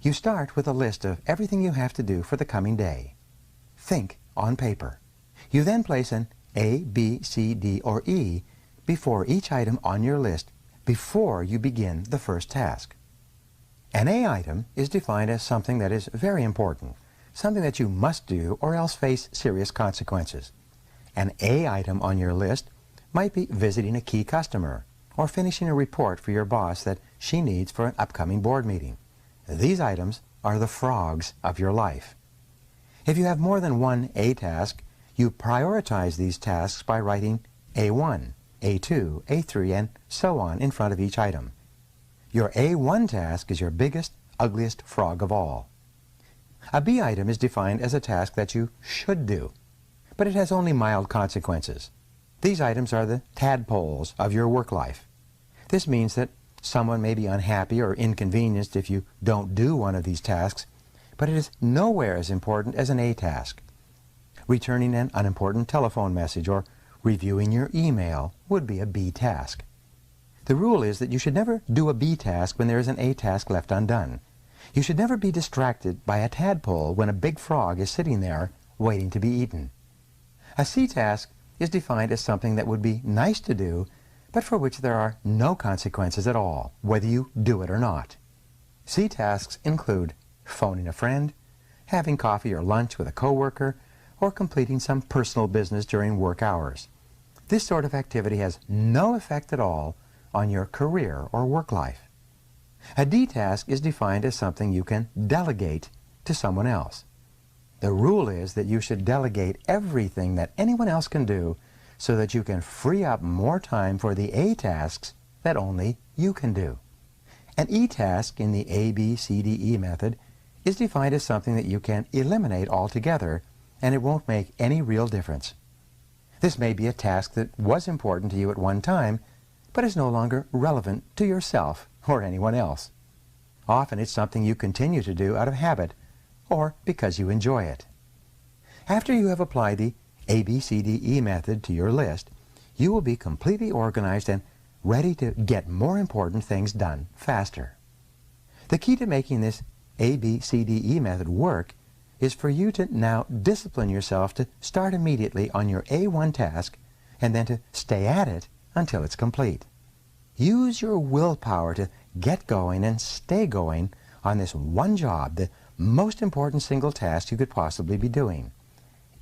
[SPEAKER 1] You start with a list of everything you have to do for the coming day. Think on paper. You then place an A, B, C, D, or E before each item on your list before you begin the first task. An A item is defined as something that is very important, something that you must do or else face serious consequences. An A item on your list might be visiting a key customer or finishing a report for your boss that she needs for an upcoming board meeting. These items are the frogs of your life. If you have more than one A task, you prioritize these tasks by writing A1, A2, A3, and so on in front of each item. Your A1 task is your biggest, ugliest frog of all. A B item is defined as a task that you should do, but it has only mild consequences. These items are the tadpoles of your work life. This means that someone may be unhappy or inconvenienced if you don't do one of these tasks, but it is nowhere as important as an A task. Returning an unimportant telephone message or reviewing your email would be a B task. The rule is that you should never do a B task when there is an A task left undone. You should never be distracted by a tadpole when a big frog is sitting there waiting to be eaten. A C task is defined as something that would be nice to do, but for which there are no consequences at all, whether you do it or not. C tasks include phoning a friend, having coffee or lunch with a coworker, or completing some personal business during work hours. This sort of activity has no effect at all on your career or work life. A D task is defined as something you can delegate to someone else. The rule is that you should delegate everything that anyone else can do so that you can free up more time for the A tasks that only you can do. An E task in the A, B, C, D, E method is defined as something that you can eliminate altogether and it won't make any real difference. This may be a task that was important to you at one time, but is no longer relevant to yourself or anyone else. Often it's something you continue to do out of habit or because you enjoy it. After you have applied the ABCDE method to your list, you will be completely organized and ready to get more important things done faster. The key to making this ABCDE method work is for you to now discipline yourself to start immediately on your A1 task and then to stay at it until it's complete. Use your willpower to get going and stay going on this one job, the most important single task you could possibly be doing.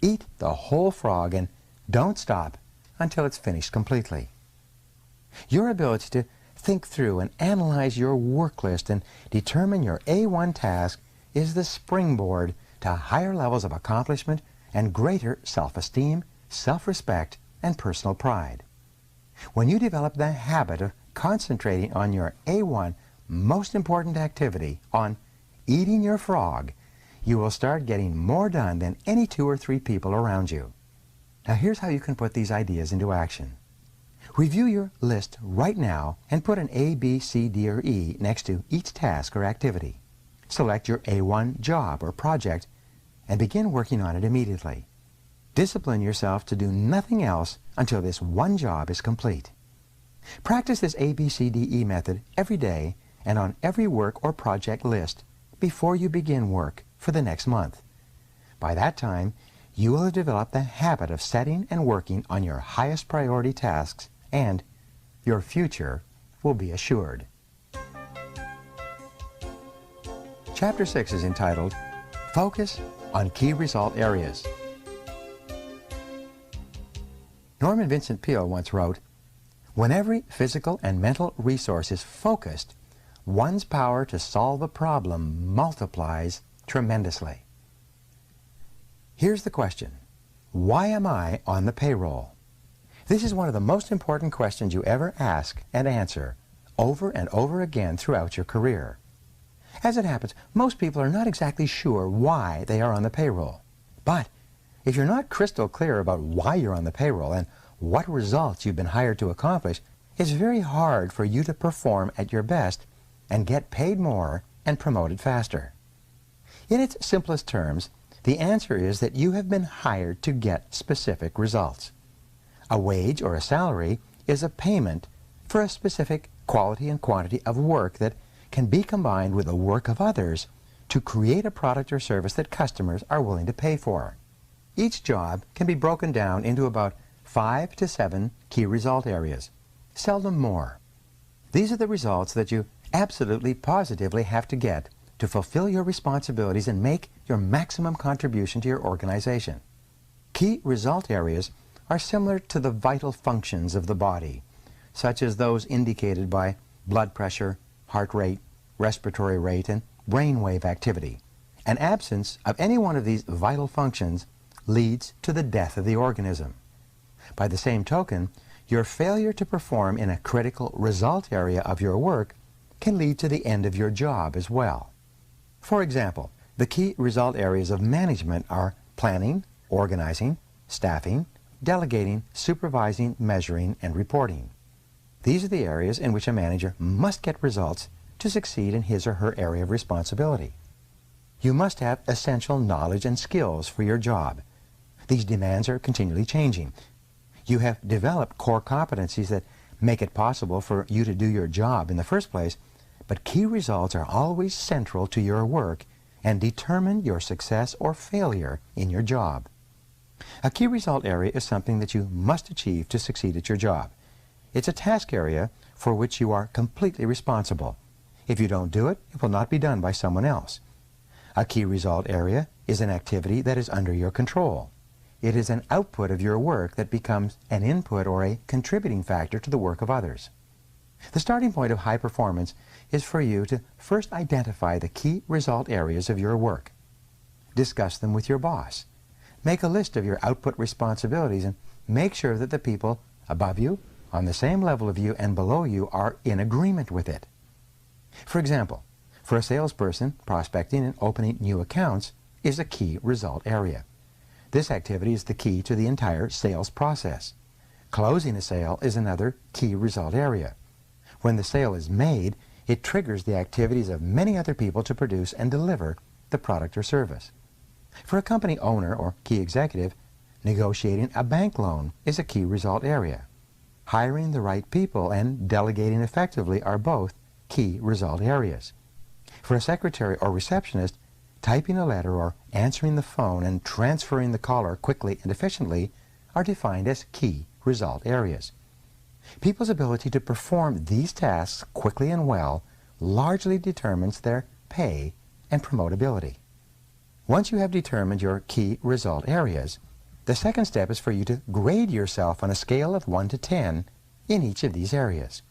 [SPEAKER 1] Eat the whole frog and don't stop until it's finished completely. Your ability to think through and analyze your work list and determine your A1 task is the springboard to higher levels of accomplishment and greater self-esteem, self-respect, and personal pride. When you develop the habit of concentrating on your A1 most important activity, on eating your frog, you will start getting more done than any 2 or 3 people around you. Now here's how you can put these ideas into action. Review your list right now and put an A, B, C, D, or E next to each task or activity. Select your A1 job or project and begin working on it immediately. Discipline yourself to do nothing else until this one job is complete. Practice this ABCDE method every day and on every work or project list before you begin work for the next month. By that time, you will have developed the habit of setting and working on your highest priority tasks, and your future will be assured. Chapter 6 is entitled, Focus on Key Result Areas. Norman Vincent Peale once wrote, "When every physical and mental resource is focused, one's power to solve a problem multiplies tremendously." Here's the question. Why am I on the payroll? This is one of the most important questions you ever ask and answer over and over again throughout your career. As it happens, most people are not exactly sure why they are on the payroll. But if you're not crystal clear about why you're on the payroll and what results you've been hired to accomplish, it's very hard for you to perform at your best and get paid more and promoted faster? In its simplest terms, the answer is that you have been hired to get specific results. A wage or a salary is a payment for a specific quality and quantity of work that can be combined with the work of others to create a product or service that customers are willing to pay for. Each job can be broken down into about 5 to 7 key result areas, seldom more. These are the results that you absolutely positively have to get to fulfill your responsibilities and make your maximum contribution to your organization. Key result areas are similar to the vital functions of the body, such as those indicated by blood pressure, heart rate, respiratory rate, and brainwave activity. An absence of any one of these vital functions leads to the death of the organism. By the same token, your failure to perform in a critical result area of your work can lead to the end of your job as well. For example, the key result areas of management are planning, organizing, staffing, delegating, supervising, measuring, and reporting. These are the areas in which a manager must get results to succeed in his or her area of responsibility. You must have essential knowledge and skills for your job. These demands are continually changing. You have developed core competencies that make it possible for you to do your job in the first place, but key results are always central to your work and determine your success or failure in your job. A key result area is something that you must achieve to succeed at your job. It's a task area for which you are completely responsible. If you don't do it, it will not be done by someone else. A key result area is an activity that is under your control. It is an output of your work that becomes an input or a contributing factor to the work of others. The starting point of high performance is for you to first identify the key result areas of your work. Discuss them with your boss. Make a list of your output responsibilities and make sure that the people above you, on the same level of you, and below you are in agreement with it. For example, for a salesperson, prospecting and opening new accounts is a key result area. This activity is the key to the entire sales process. Closing a sale is another key result area. When the sale is made, it triggers the activities of many other people to produce and deliver the product or service. For a company owner or key executive, negotiating a bank loan is a key result area. Hiring the right people and delegating effectively are both key result areas. For a secretary or receptionist, typing a letter or answering the phone and transferring the caller quickly and efficiently are defined as key result areas. People's ability to perform these tasks quickly and well largely determines their pay and promotability. Once you have determined your key result areas, the second step is for you to grade yourself on a scale of 1 to 10 in each of these areas.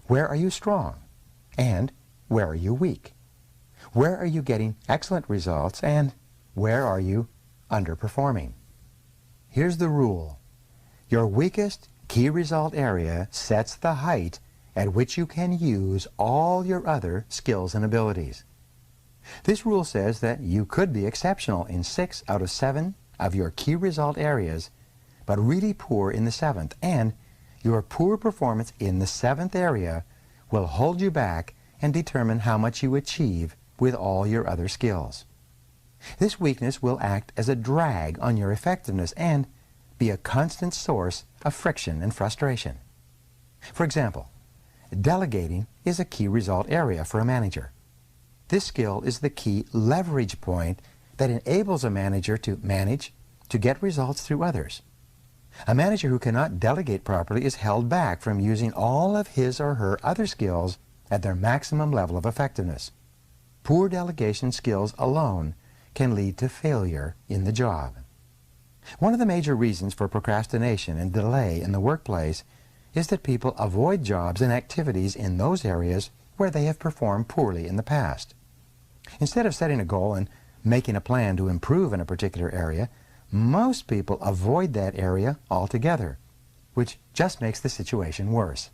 [SPEAKER 1] Where are you strong? And where are you weak? Where are you getting excellent results? And where are you underperforming? Here's the rule. Your weakest key result area sets the height at which you can use all your other skills and abilities. This rule says that you could be exceptional in 6 out of 7 of your key result areas, but really poor in the 7th, and your poor performance in the 7th area will hold you back and determine how much you achieve with all your other skills. This weakness will act as a drag on your effectiveness and be a constant source of friction and frustration. For example, delegating is a key result area for a manager. This skill is the key leverage point that enables a manager to manage, to get results through others. A manager who cannot delegate properly is held back from using all of his or her other skills at their maximum level of effectiveness. Poor delegation skills alone can lead to failure in the job. One of the major reasons for procrastination and delay in the workplace is that people avoid jobs and activities in those areas where they have performed poorly in the past. Instead of setting a goal and making a plan to improve in a particular area, most people avoid that area altogether, which just makes the situation worse.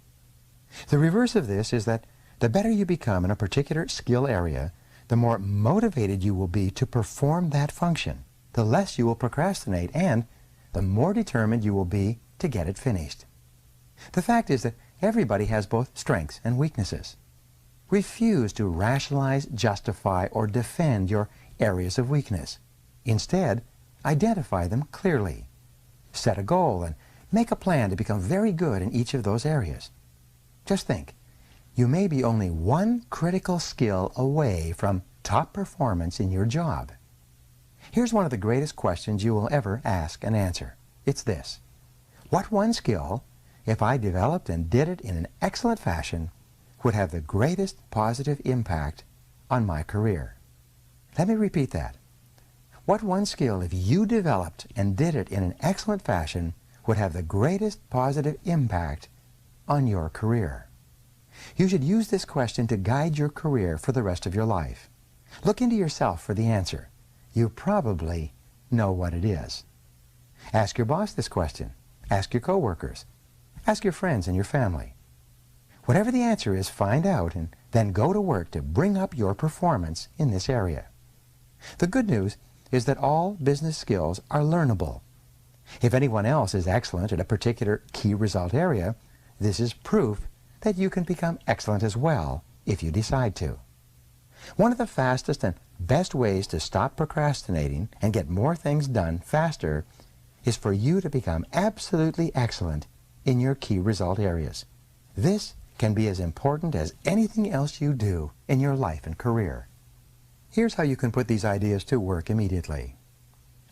[SPEAKER 1] The reverse of this is that the better you become in a particular skill area, the more motivated you will be to perform that function, the less you will procrastinate, and the more determined you will be to get it finished. The fact is that everybody has both strengths and weaknesses. Refuse to rationalize, justify, or defend your areas of weakness. Instead, identify them clearly. Set a goal and make a plan to become very good in each of those areas. Just think, you may be only one critical skill away from top performance in your job. Here's one of the greatest questions you will ever ask and answer. It's this: what one skill, if I developed and did it in an excellent fashion, would have the greatest positive impact on my career? Let me repeat that. What one skill, if you developed and did it in an excellent fashion, would have the greatest positive impact on your career? You should use this question to guide your career for the rest of your life. Look into yourself for the answer. You probably know what it is. Ask your boss this question. Ask your coworkers. Ask your friends and your family. Whatever the answer is, find out and then go to work to bring up your performance in this area. The good news is that all business skills are learnable. If anyone else is excellent at a particular key result area, this is proof that you can become excellent as well if you decide to. One of the fastest and best ways to stop procrastinating and get more things done faster is for you to become absolutely excellent in your key result areas. This can be as important as anything else you do in your life and career. Here's how you can put these ideas to work immediately.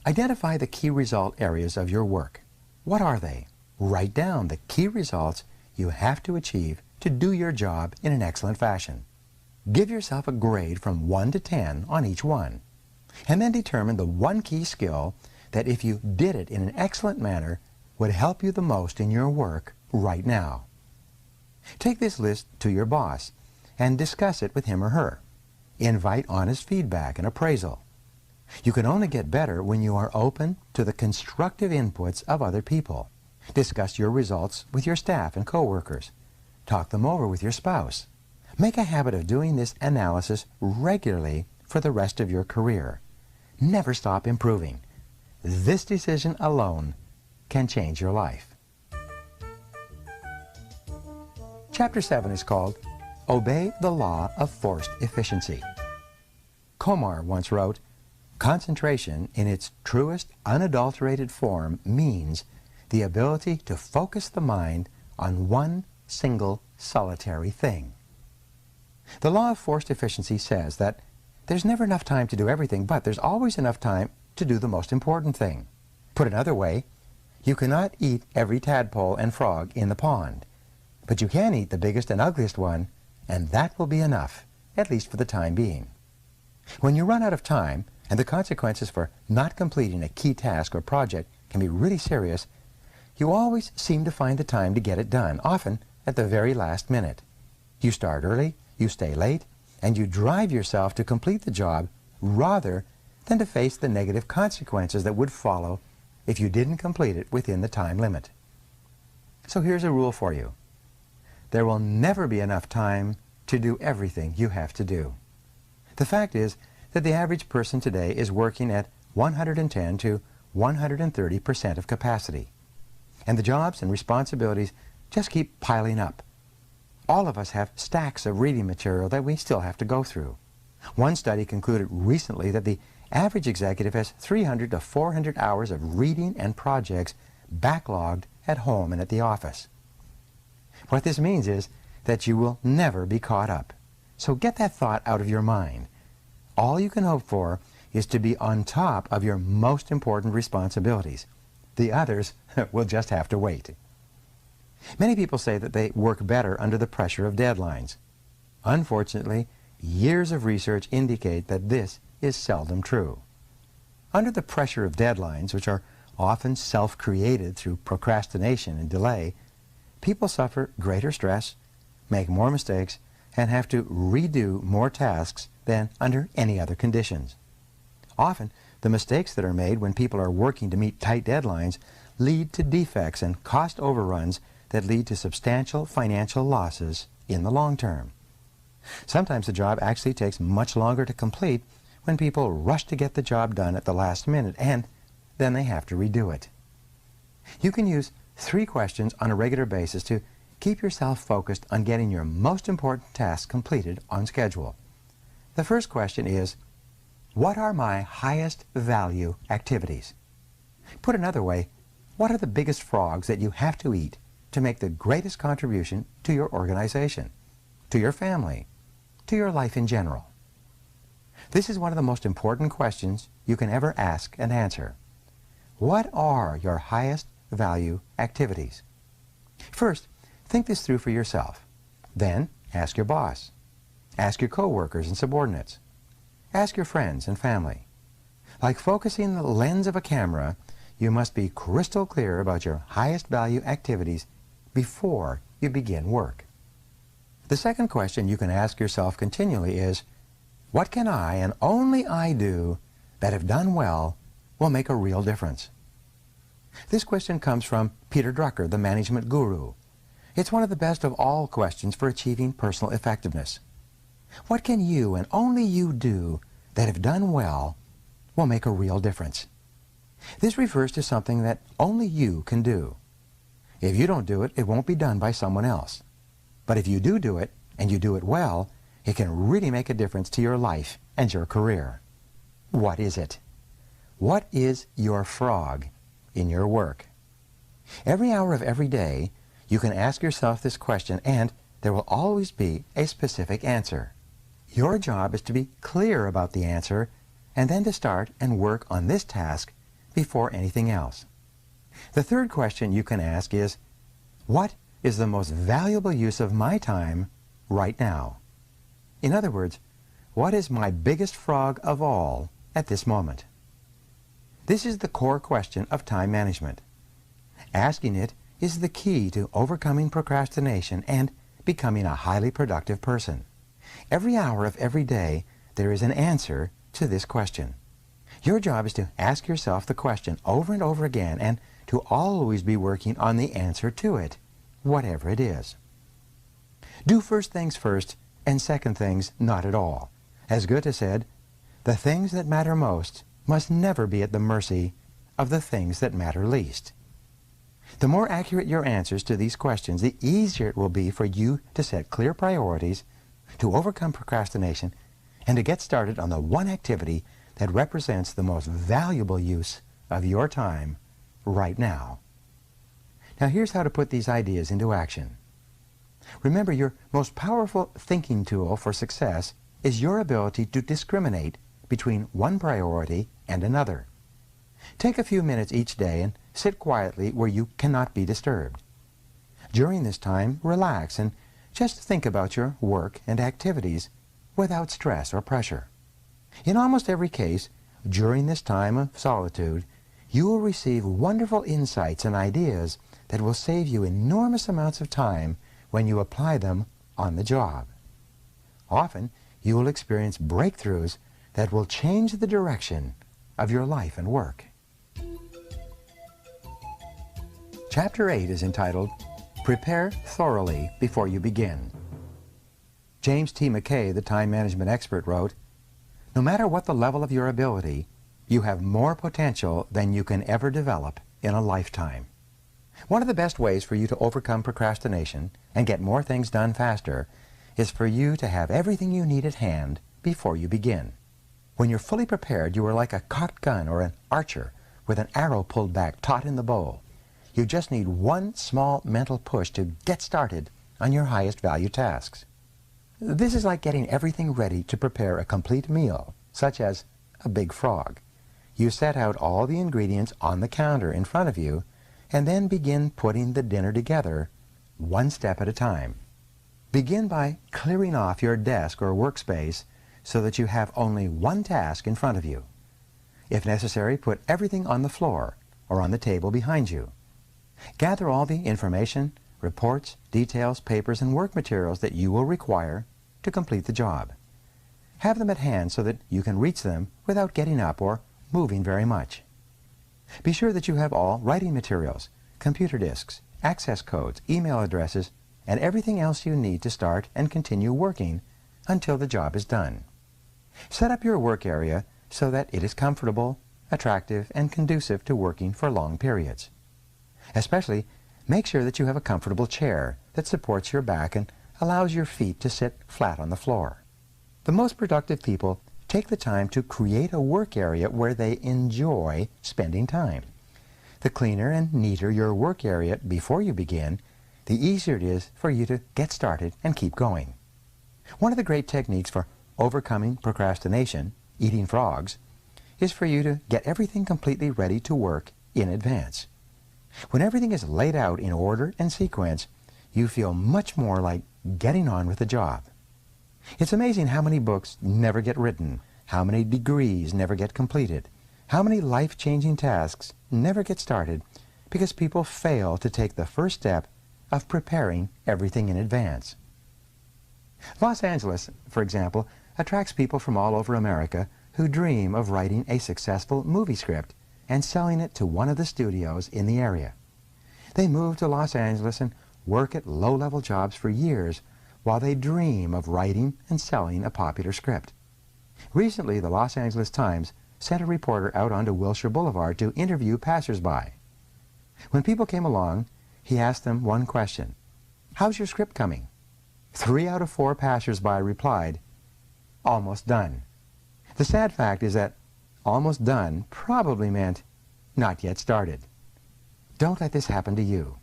[SPEAKER 1] Identify the key result areas of your work. What are they? Write down the key results you have to achieve to do your job in an excellent fashion. Give yourself a grade from 1 to 10 on each one, and then determine the one key skill that, if you did it in an excellent manner, would help you the most in your work right now. Take this list to your boss and discuss it with him or her. Invite honest feedback and appraisal. You can only get better when you are open to the constructive inputs of other people. Discuss your results with your staff and coworkers. Talk them over with your spouse. Make a habit of doing this analysis regularly for the rest of your career. Never stop improving. This decision alone can change your life. Chapter 7 is called Obey the Law of Forced Efficiency. Komar once wrote, "Concentration in its truest, unadulterated form means the ability to focus the mind on one single solitary thing." The law of forced efficiency says that there's never enough time to do everything, but there's always enough time to do the most important thing. Put another way, you cannot eat every tadpole and frog in the pond, but you can eat the biggest and ugliest one, and that will be enough, at least for the time being. When you run out of time, and the consequences for not completing a key task or project can be really serious, you always seem to find the time to get it done, often at the very last minute. You start early, you stay late, and you drive yourself to complete the job rather than to face the negative consequences that would follow if you didn't complete it within the time limit. So here's a rule for you. There will never be enough time to do everything you have to do. The fact is that the average person today is working at 110 to 130% of capacity. And the jobs and responsibilities just keep piling up. All of us have stacks of reading material that we still have to go through. One study concluded recently that the average executive has 300 to 400 hours of reading and projects backlogged at home and at the office. What this means is that you will never be caught up. So get that thought out of your mind. All you can hope for is to be on top of your most important responsibilities. The others will just have to wait. Many people say that they work better under the pressure of deadlines. Unfortunately, years of research indicate that this is seldom true. Under the pressure of deadlines, which are often self-created through procrastination and delay, people suffer greater stress, make more mistakes, and have to redo more tasks than under any other conditions. Often, the mistakes that are made when people are working to meet tight deadlines lead to defects and cost overruns that lead to substantial financial losses in the long term. Sometimes the job actually takes much longer to complete when people rush to get the job done at the last minute, and then they have to redo it. You can use 3 questions on a regular basis to keep yourself focused on getting your most important tasks completed on schedule. The first question is, what are my highest value activities? Put another way, what are the biggest frogs that you have to eat to make the greatest contribution to your organization, to your family, to your life in general? This is one of the most important questions you can ever ask and answer. What are your highest value activities? First, think this through for yourself. Then, ask your boss. Ask your coworkers and subordinates. Ask your friends and family. Like focusing the lens of a camera, you must be crystal clear about your highest value activities before you begin work. The second question you can ask yourself continually is, what can I and only I do that, if done well, will make a real difference? This question comes from Peter Drucker, the management guru. It's one of the best of all questions for achieving personal effectiveness. What can you and only you do that, if done well, will make a real difference? This refers to something that only you can do. If you don't do it, it won't be done by someone else. But if you do it, and you do it well, it can really make a difference to your life and your career. What is it? What is your frog in your work? Every hour of every day, you can ask yourself this question, and there will always be a specific answer. Your job is to be clear about the answer, and then to start and work on this task before anything else. The third question you can ask is, what is the most valuable use of my time right now? In other words, what is my biggest frog of all at this moment? This is the core question of time management. Asking it is the key to overcoming procrastination and becoming a highly productive person. Every hour of every day, there is an answer to this question. Your job is to ask yourself the question over and over again and to always be working on the answer to it, whatever it is. Do first things first and second things not at all. As Goethe said, the things that matter most must never be at the mercy of the things that matter least. The more accurate your answers to these questions, the easier it will be for you to set clear priorities, to overcome procrastination, and to get started on the one activity that represents the most valuable use of your time right now. Now here's how to put these ideas into action. Remember, your most powerful thinking tool for success is your ability to discriminate between one priority and another. Take a few minutes each day and sit quietly where you cannot be disturbed. During this time, relax and just think about your work and activities without stress or pressure. In almost every case, during this time of solitude, you will receive wonderful insights and ideas that will save you enormous amounts of time when you apply them on the job. Often, you will experience breakthroughs that will change the direction of your life and work. Chapter 8 is entitled, Prepare Thoroughly Before You Begin. James T. McKay, the time management expert, wrote, "No matter what the level of your ability, you have more potential than you can ever develop in a lifetime." One of the best ways for you to overcome procrastination and get more things done faster is for you to have everything you need at hand before you begin. When you're fully prepared, you are like a cocked gun or an archer with an arrow pulled back taut in the bow. You just need one small mental push to get started on your highest value tasks. This is like getting everything ready to prepare a complete meal, such as a big frog. You set out all the ingredients on the counter in front of you and then begin putting the dinner together one step at a time. Begin by clearing off your desk or workspace so that you have only one task in front of you. If necessary, put everything on the floor or on the table behind you. Gather all the information, reports, details, papers, and work materials that you will require to complete the job. Have them at hand so that you can reach them without getting up or moving very much. Be sure that you have all writing materials, computer disks, access codes, email addresses, and everything else you need to start and continue working until the job is done. Set up your work area so that it is comfortable, attractive, and conducive to working for long periods. Especially, make sure that you have a comfortable chair that supports your back and allows your feet to sit flat on the floor. The most productive people take the time to create a work area where they enjoy spending time. The cleaner and neater your work area before you begin, the easier it is for you to get started and keep going. One of the great techniques for overcoming procrastination, eating frogs, is for you to get everything completely ready to work in advance. When everything is laid out in order and sequence, you feel much more like getting on with the job. It's amazing how many books never get written, how many degrees never get completed, how many life-changing tasks never get started because people fail to take the first step of preparing everything in advance. Los Angeles, for example, attracts people from all over America who dream of writing a successful movie script and selling it to one of the studios in the area. They move to Los Angeles and work at low-level jobs for years while they dream of writing and selling a popular script. Recently, the Los Angeles Times sent a reporter out onto Wilshire Boulevard to interview passersby. When people came along, he asked them one question: "How's your script coming?" 3 out of 4 passersby replied, "Almost done." The sad fact is that almost done probably meant not yet started. Don't let this happen to you.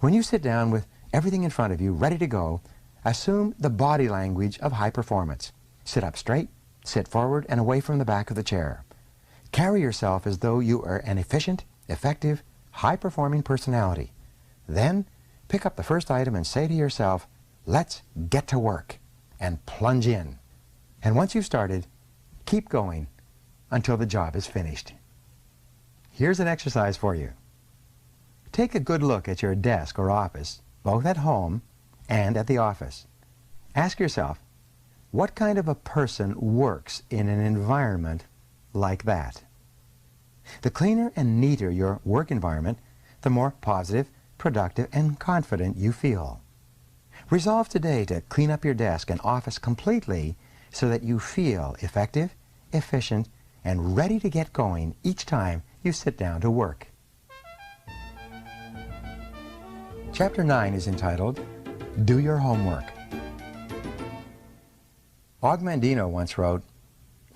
[SPEAKER 1] When you sit down with everything in front of you ready to go, assume the body language of high performance. Sit up straight, sit forward and away from the back of the chair. Carry yourself as though you are an efficient, effective, high-performing personality. Then pick up the first item and say to yourself, "Let's get to work," and plunge in. And once you've started, keep going until the job is finished. Here's an exercise for you. Take a good look at your desk or office, both at home and at the office. Ask yourself, what kind of a person works in an environment like that? The cleaner and neater your work environment, the more positive, productive, and confident you feel. Resolve today to clean up your desk and office completely so that you feel effective, efficient, and ready to get going each time you sit down to work. Chapter 9 is entitled, Do Your Homework. Og Mandino once wrote,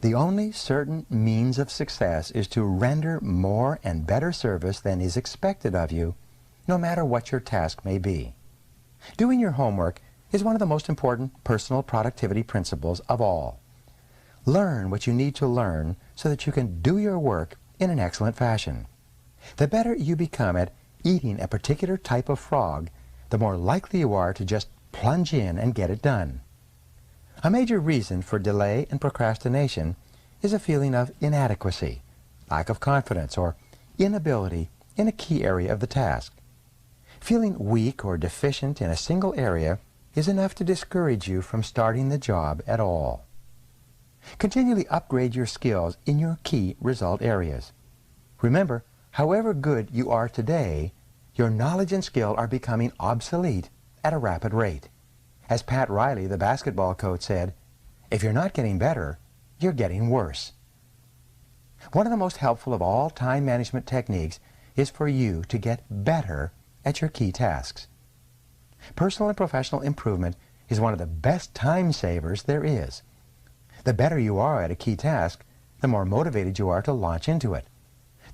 [SPEAKER 1] "The only certain means of success is to render more and better service than is expected of you, no matter what your task may be." Doing your homework is one of the most important personal productivity principles of all. Learn what you need to learn so that you can do your work in an excellent fashion. The better you become at eating a particular type of frog, the more likely you are to just plunge in and get it done. A major reason for delay and procrastination is a feeling of inadequacy, lack of confidence, or inability in a key area of the task. Feeling weak or deficient in a single area is enough to discourage you from starting the job at all. Continually upgrade your skills in your key result areas. Remember, however good you are today, your knowledge and skill are becoming obsolete at a rapid rate. As Pat Riley, the basketball coach, said, "If you're not getting better, you're getting worse." One of the most helpful of all time management techniques is for you to get better at your key tasks. Personal and professional improvement is one of the best time savers there is. The better you are at a key task, the more motivated you are to launch into it.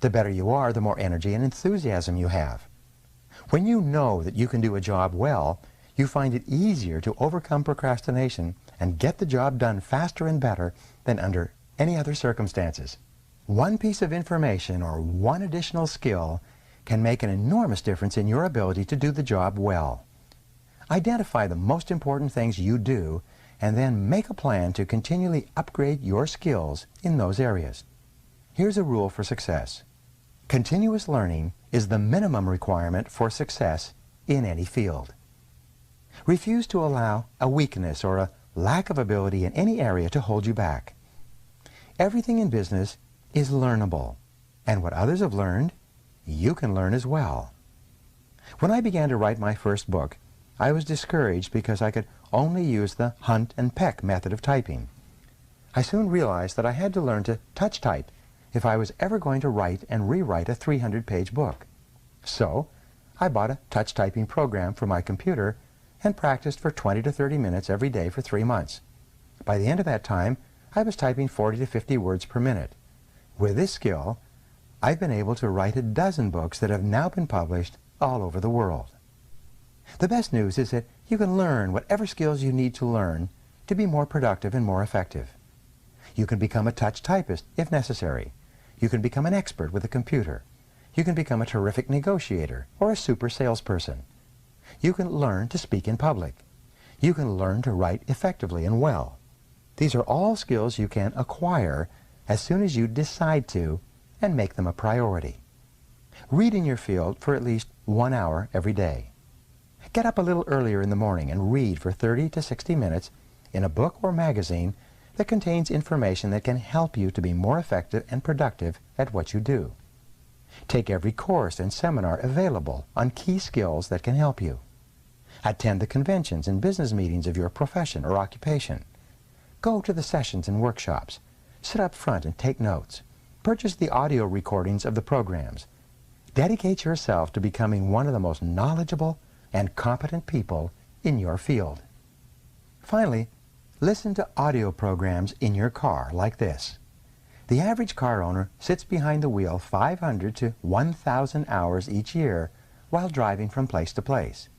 [SPEAKER 1] The better you are, the more energy and enthusiasm you have. When you know that you can do a job well, you find it easier to overcome procrastination and get the job done faster and better than under any other circumstances. One piece of information or one additional skill can make an enormous difference in your ability to do the job well. Identify the most important things you do and then make a plan to continually upgrade your skills in those areas. Here's a rule for success. Continuous learning is the minimum requirement for success in any field. Refuse to allow a weakness or a lack of ability in any area to hold you back. Everything in business is learnable, and what others have learned, you can learn as well. When I began to write my first book, I was discouraged because I could only use the hunt and peck method of typing. I soon realized that I had to learn to touch type if I was ever going to write and rewrite a 300-page book. So, I bought a touch typing program for my computer and practiced for 20 to 30 minutes every day for 3 months. By the end of that time, I was typing 40 to 50 words per minute. With this skill, I've been able to write a dozen books that have now been published all over the world. The best news is that you can learn whatever skills you need to learn to be more productive and more effective. You can become a touch typist if necessary. You can become an expert with a computer. You can become a terrific negotiator or a super salesperson. You can learn to speak in public. You can learn to write effectively and well. These are all skills you can acquire as soon as you decide to and make them a priority. Read in your field for at least 1 hour every day. Get up a little earlier in the morning and read for 30 to 60 minutes in a book or magazine that contains information that can help you to be more effective and productive at what you do. Take every course and seminar available on key skills that can help you. Attend the conventions and business meetings of your profession or occupation. Go to the sessions and workshops. Sit up front and take notes. Purchase the audio recordings of the programs. Dedicate yourself to becoming one of the most knowledgeable and competent people in your field. Finally, listen to audio programs in your car like this. The average car owner sits behind the wheel 500 to 1,000 hours each year while driving from place to place.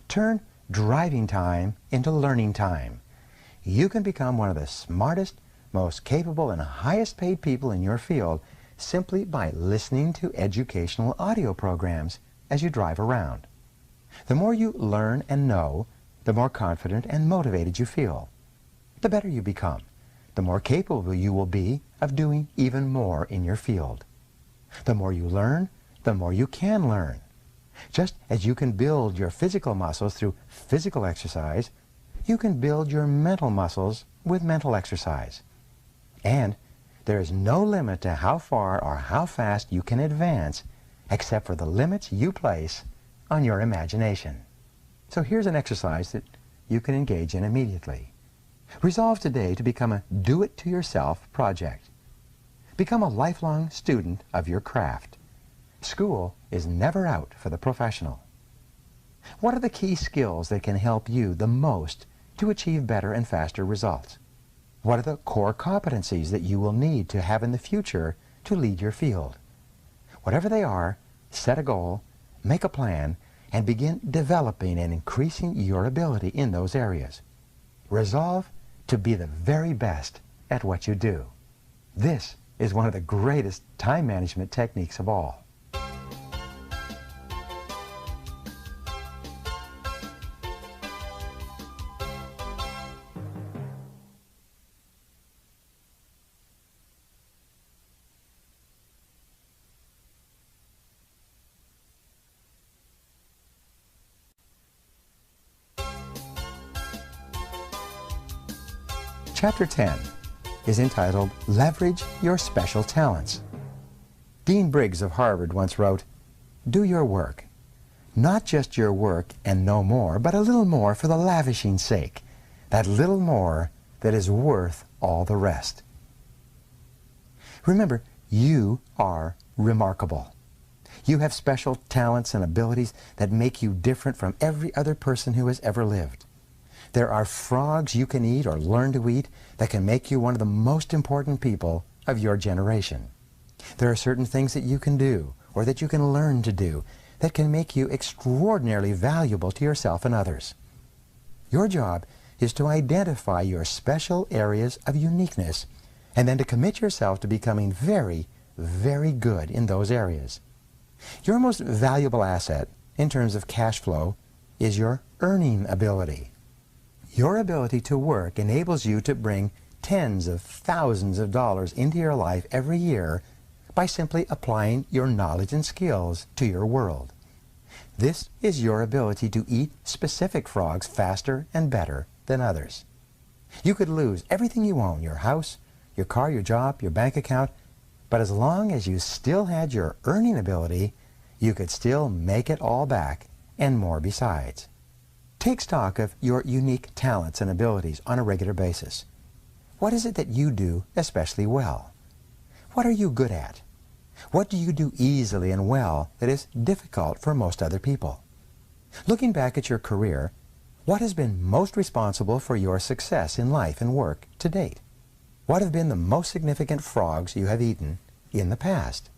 [SPEAKER 1] Turn driving time into learning time. You can become one of the smartest, most capable, and highest paid people in your field simply by listening to educational audio programs as you drive around. The more you learn and know, the more confident and motivated you feel. The better you become, the more capable you will be of doing even more in your field. The more you learn, the more you can learn. Just as you can build your physical muscles through physical exercise, you can build your mental muscles with mental exercise. And there is no limit to how far or how fast you can advance except for the limits you place on your imagination. So here's an exercise that you can engage in immediately. Resolve today to become a do-it-to-yourself project. Become a lifelong student of your craft. School is never out for the professional. What are the key skills that can help you the most to achieve better and faster results? What are the core competencies that you will need to have in the future to lead your field? Whatever they are, set a goal, make a plan, and begin developing and increasing your ability in those areas. Resolve to be the very best at what you do. This is one of the greatest time management techniques of all. Chapter 10 is entitled Leverage Your Special Talents. Dean Briggs of Harvard once wrote, "Do your work, not just your work and no more, but a little more for the lavishing sake, that little more that is worth all the rest." Remember, you are remarkable. You have special talents and abilities that make you different from every other person who has ever lived. There are frogs you can eat or learn to eat that can make you one of the most important people of your generation. There are certain things that you can do or that you can learn to do that can make you extraordinarily valuable to yourself and others. Your job is to identify your special areas of uniqueness and then to commit yourself to becoming very, very good in those areas. Your most valuable asset in terms of cash flow is your earning ability. Your ability to work enables you to bring tens of thousands of dollars into your life every year by simply applying your knowledge and skills to your world. This is your ability to eat specific frogs faster and better than others. You could lose everything you own, your house, your car, your job, your bank account, but as long as you still had your earning ability, you could still make it all back and more besides. Take stock of your unique talents and abilities on a regular basis. What is it that you do especially well? What are you good at? What do you do easily and well that is difficult for most other people? Looking back at your career, what has been most responsible for your success in life and work to date? What have been the most significant frogs you have eaten in the past?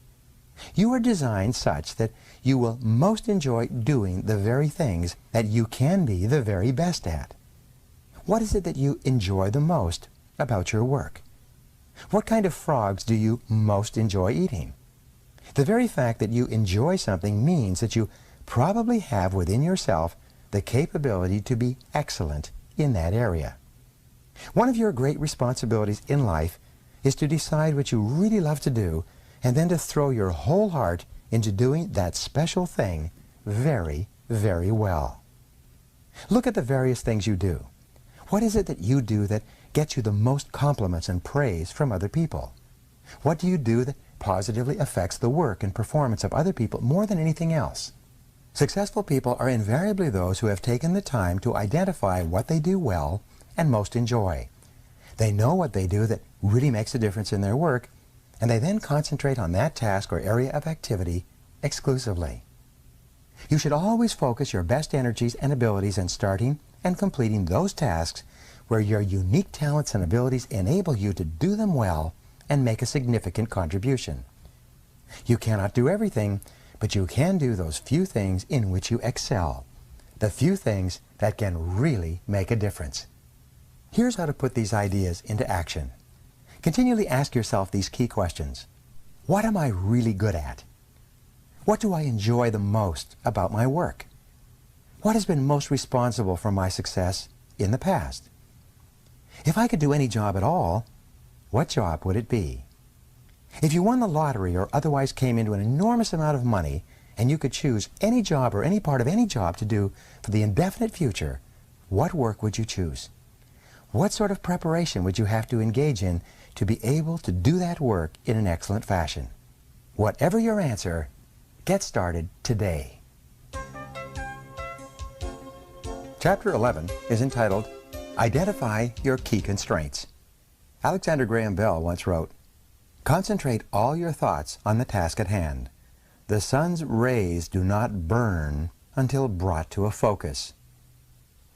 [SPEAKER 1] You are designed such that you will most enjoy doing the very things that you can be the very best at. What is it that you enjoy the most about your work? What kind of frogs do you most enjoy eating? The very fact that you enjoy something means that you probably have within yourself the capability to be excellent in that area. One of your great responsibilities in life is to decide what you really love to do and then to throw your whole heart into doing that special thing very, very well. Look at the various things you do. What is it that you do that gets you the most compliments and praise from other people? What do you do that positively affects the work and performance of other people more than anything else? Successful people are invariably those who have taken the time to identify what they do well and most enjoy. They know what they do that really makes a difference in their work, and they then concentrate on that task or area of activity exclusively. You should always focus your best energies and abilities in starting and completing those tasks where your unique talents and abilities enable you to do them well and make a significant contribution. You cannot do everything, but you can do those few things in which you excel, the few things that can really make a difference. Here's how to put these ideas into action. Continually ask yourself these key questions. What am I really good at? What do I enjoy the most about my work? What has been most responsible for my success in the past? If I could do any job at all, what job would it be? If you won the lottery or otherwise came into an enormous amount of money and you could choose any job or any part of any job to do for the indefinite future, what work would you choose? What sort of preparation would you have to engage in to be able to do that work in an excellent fashion? Whatever your answer, get started today. Chapter 11 is entitled, Identify Your Key Constraints. Alexander Graham Bell once wrote, "Concentrate all your thoughts on the task at hand. The sun's rays do not burn until brought to a focus."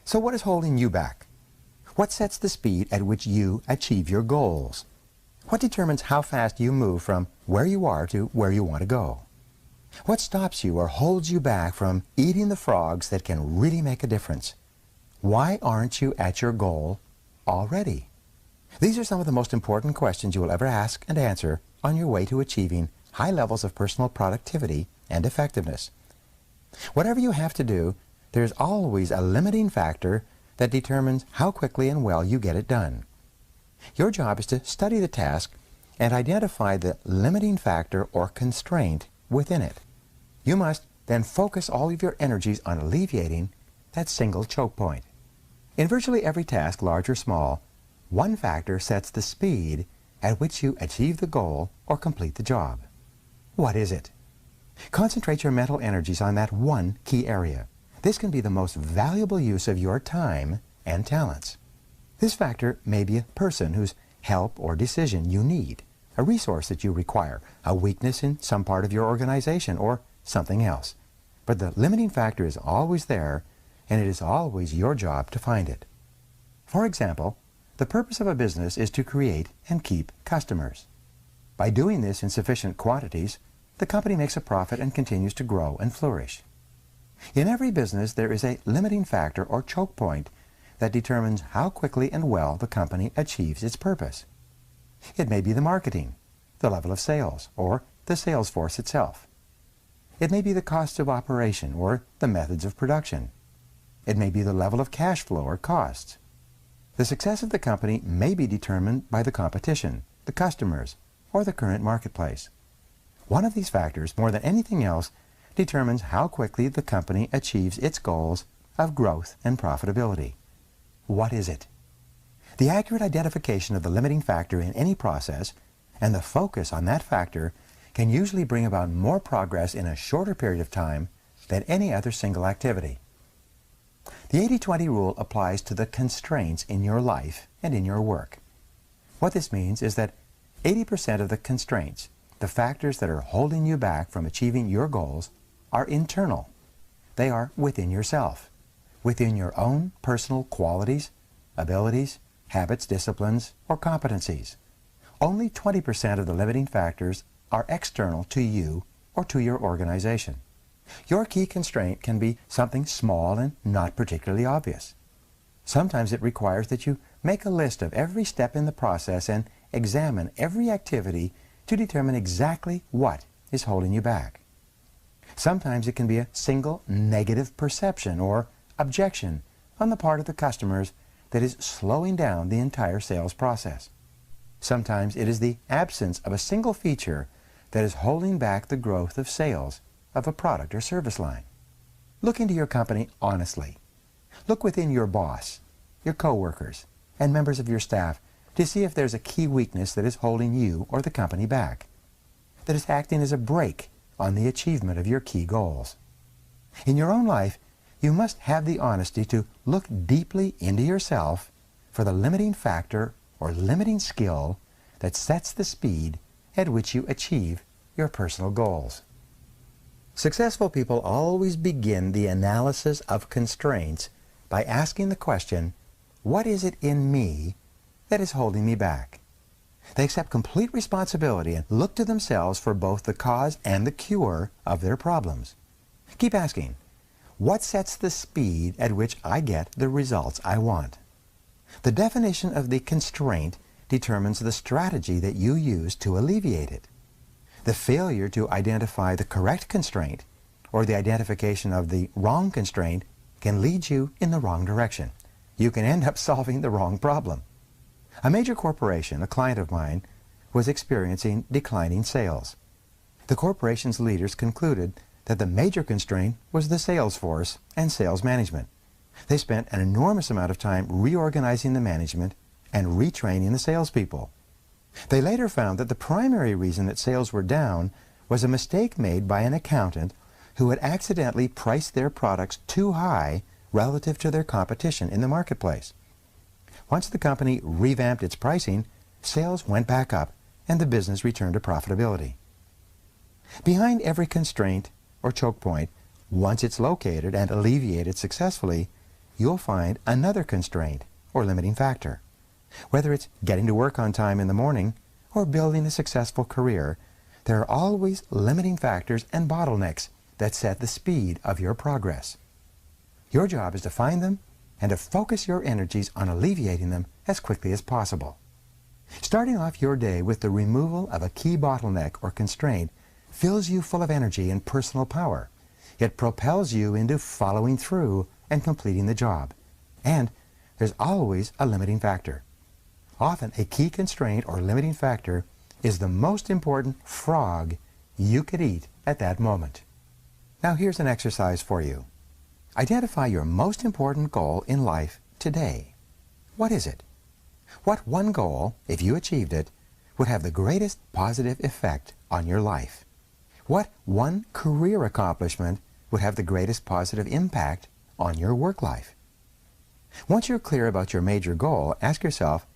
[SPEAKER 1] So what is holding you back? What sets the speed at which you achieve your goals? What determines how fast you move from where you are to where you want to go? What stops you or holds you back from eating the frogs that can really make a difference? Why aren't you at your goal already? These are some of the most important questions you will ever ask and answer on your way to achieving high levels of personal productivity and effectiveness. Whatever you have to do, there's always a limiting factor that determines how quickly and well you get it done. Your job is to study the task and identify the limiting factor or constraint within it. You must then focus all of your energies on alleviating that single choke point. In virtually every task, large or small, one factor sets the speed at which you achieve the goal or complete the job. What is it? Concentrate your mental energies on that one key area. This can be the most valuable use of your time and talents. This factor may be a person whose help or decision you need, a resource that you require, a weakness in some part of your organization, or something else. But the limiting factor is always there, and it is always your job to find it. For example, the purpose of a business is to create and keep customers. By doing this in sufficient quantities, the company makes a profit and continues to grow and flourish. In every business, there is a limiting factor or choke point that determines how quickly and well the company achieves its purpose. It may be the marketing, the level of sales, or the sales force itself. It may be the cost of operation or the methods of production. It may be the level of cash flow or costs. The success of the company may be determined by the competition, the customers, or the current marketplace. One of these factors, more than anything else, determines how quickly the company achieves its goals of growth and profitability. What is it? The accurate identification of the limiting factor in any process and the focus on that factor can usually bring about more progress in a shorter period of time than any other single activity. The 80-20 rule applies to the constraints in your life and in your work. What this means is that 80% of the constraints, the factors that are holding you back from achieving your goals are internal. They are within yourself, within your own personal qualities, abilities, habits, disciplines, or competencies. Only 20% of the limiting factors are external to you or to your organization. Your key constraint can be something small and not particularly obvious. Sometimes it requires that you make a list of every step in the process and examine every activity to determine exactly what is holding you back. Sometimes it can be a single negative perception or objection on the part of the customers that is slowing down the entire sales process. Sometimes it is the absence of a single feature that is holding back the growth of sales of a product or service line. Look into your company honestly. Look within your boss, your coworkers, and members of your staff to see if there's a key weakness that is holding you or the company back, that is acting as a brake on the achievement of your key goals. In your own life, you must have the honesty to look deeply into yourself for the limiting factor or limiting skill that sets the speed at which you achieve your personal goals. Successful people always begin the analysis of constraints by asking the question, what is it in me that is holding me back? They accept complete responsibility and look to themselves for both the cause and the cure of their problems. Keep asking, what sets the speed at which I get the results I want? The definition of the constraint determines the strategy that you use to alleviate it. The failure to identify the correct constraint or the identification of the wrong constraint can lead you in the wrong direction. You can end up solving the wrong problem. A major corporation, a client of mine, was experiencing declining sales. The corporation's leaders concluded that the major constraint was the sales force and sales management. They spent an enormous amount of time reorganizing the management and retraining the salespeople. They later found that the primary reason that sales were down was a mistake made by an accountant who had accidentally priced their products too high relative to their competition in the marketplace. Once the company revamped its pricing, sales went back up and the business returned to profitability. Behind every constraint or choke point, once it's located and alleviated successfully, you'll find another constraint or limiting factor. Whether it's getting to work on time in the morning or building a successful career, there are always limiting factors and bottlenecks that set the speed of your progress. Your job is to find them and to focus your energies on alleviating them as quickly as possible. Starting off your day with the removal of a key bottleneck or constraint fills you full of energy and personal power. It propels you into following through and completing the job. And there's always a limiting factor. Often a key constraint or limiting factor is the most important frog you could eat at that moment. Now here's an exercise for you. Identify your most important goal in life today. What is it? What one goal, if you achieved it, would have the greatest positive effect on your life? What one career accomplishment would have the greatest positive impact on your work life? Once you're clear about your major goal, ask yourself,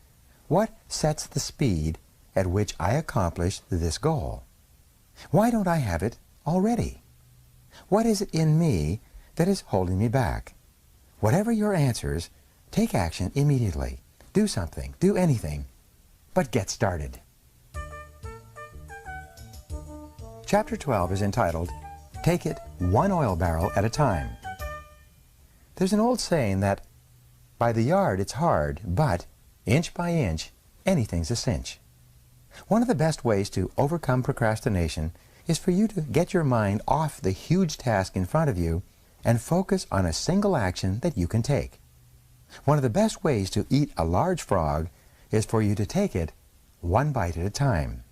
[SPEAKER 1] what sets the speed at which I accomplish this goal? Why don't I have it already? What is it in me that is holding me back? Whatever your answers, take action immediately. Do something, do anything, but get started. Chapter 12 is entitled, Take It One Oil Barrel at a Time. There's an old saying that, by the yard it's hard, but inch by inch, anything's a cinch. One of the best ways to overcome procrastination is for you to get your mind off the huge task in front of you and focus on a single action that you can take. One of the best ways to eat a large frog is for you to take it one bite at a time.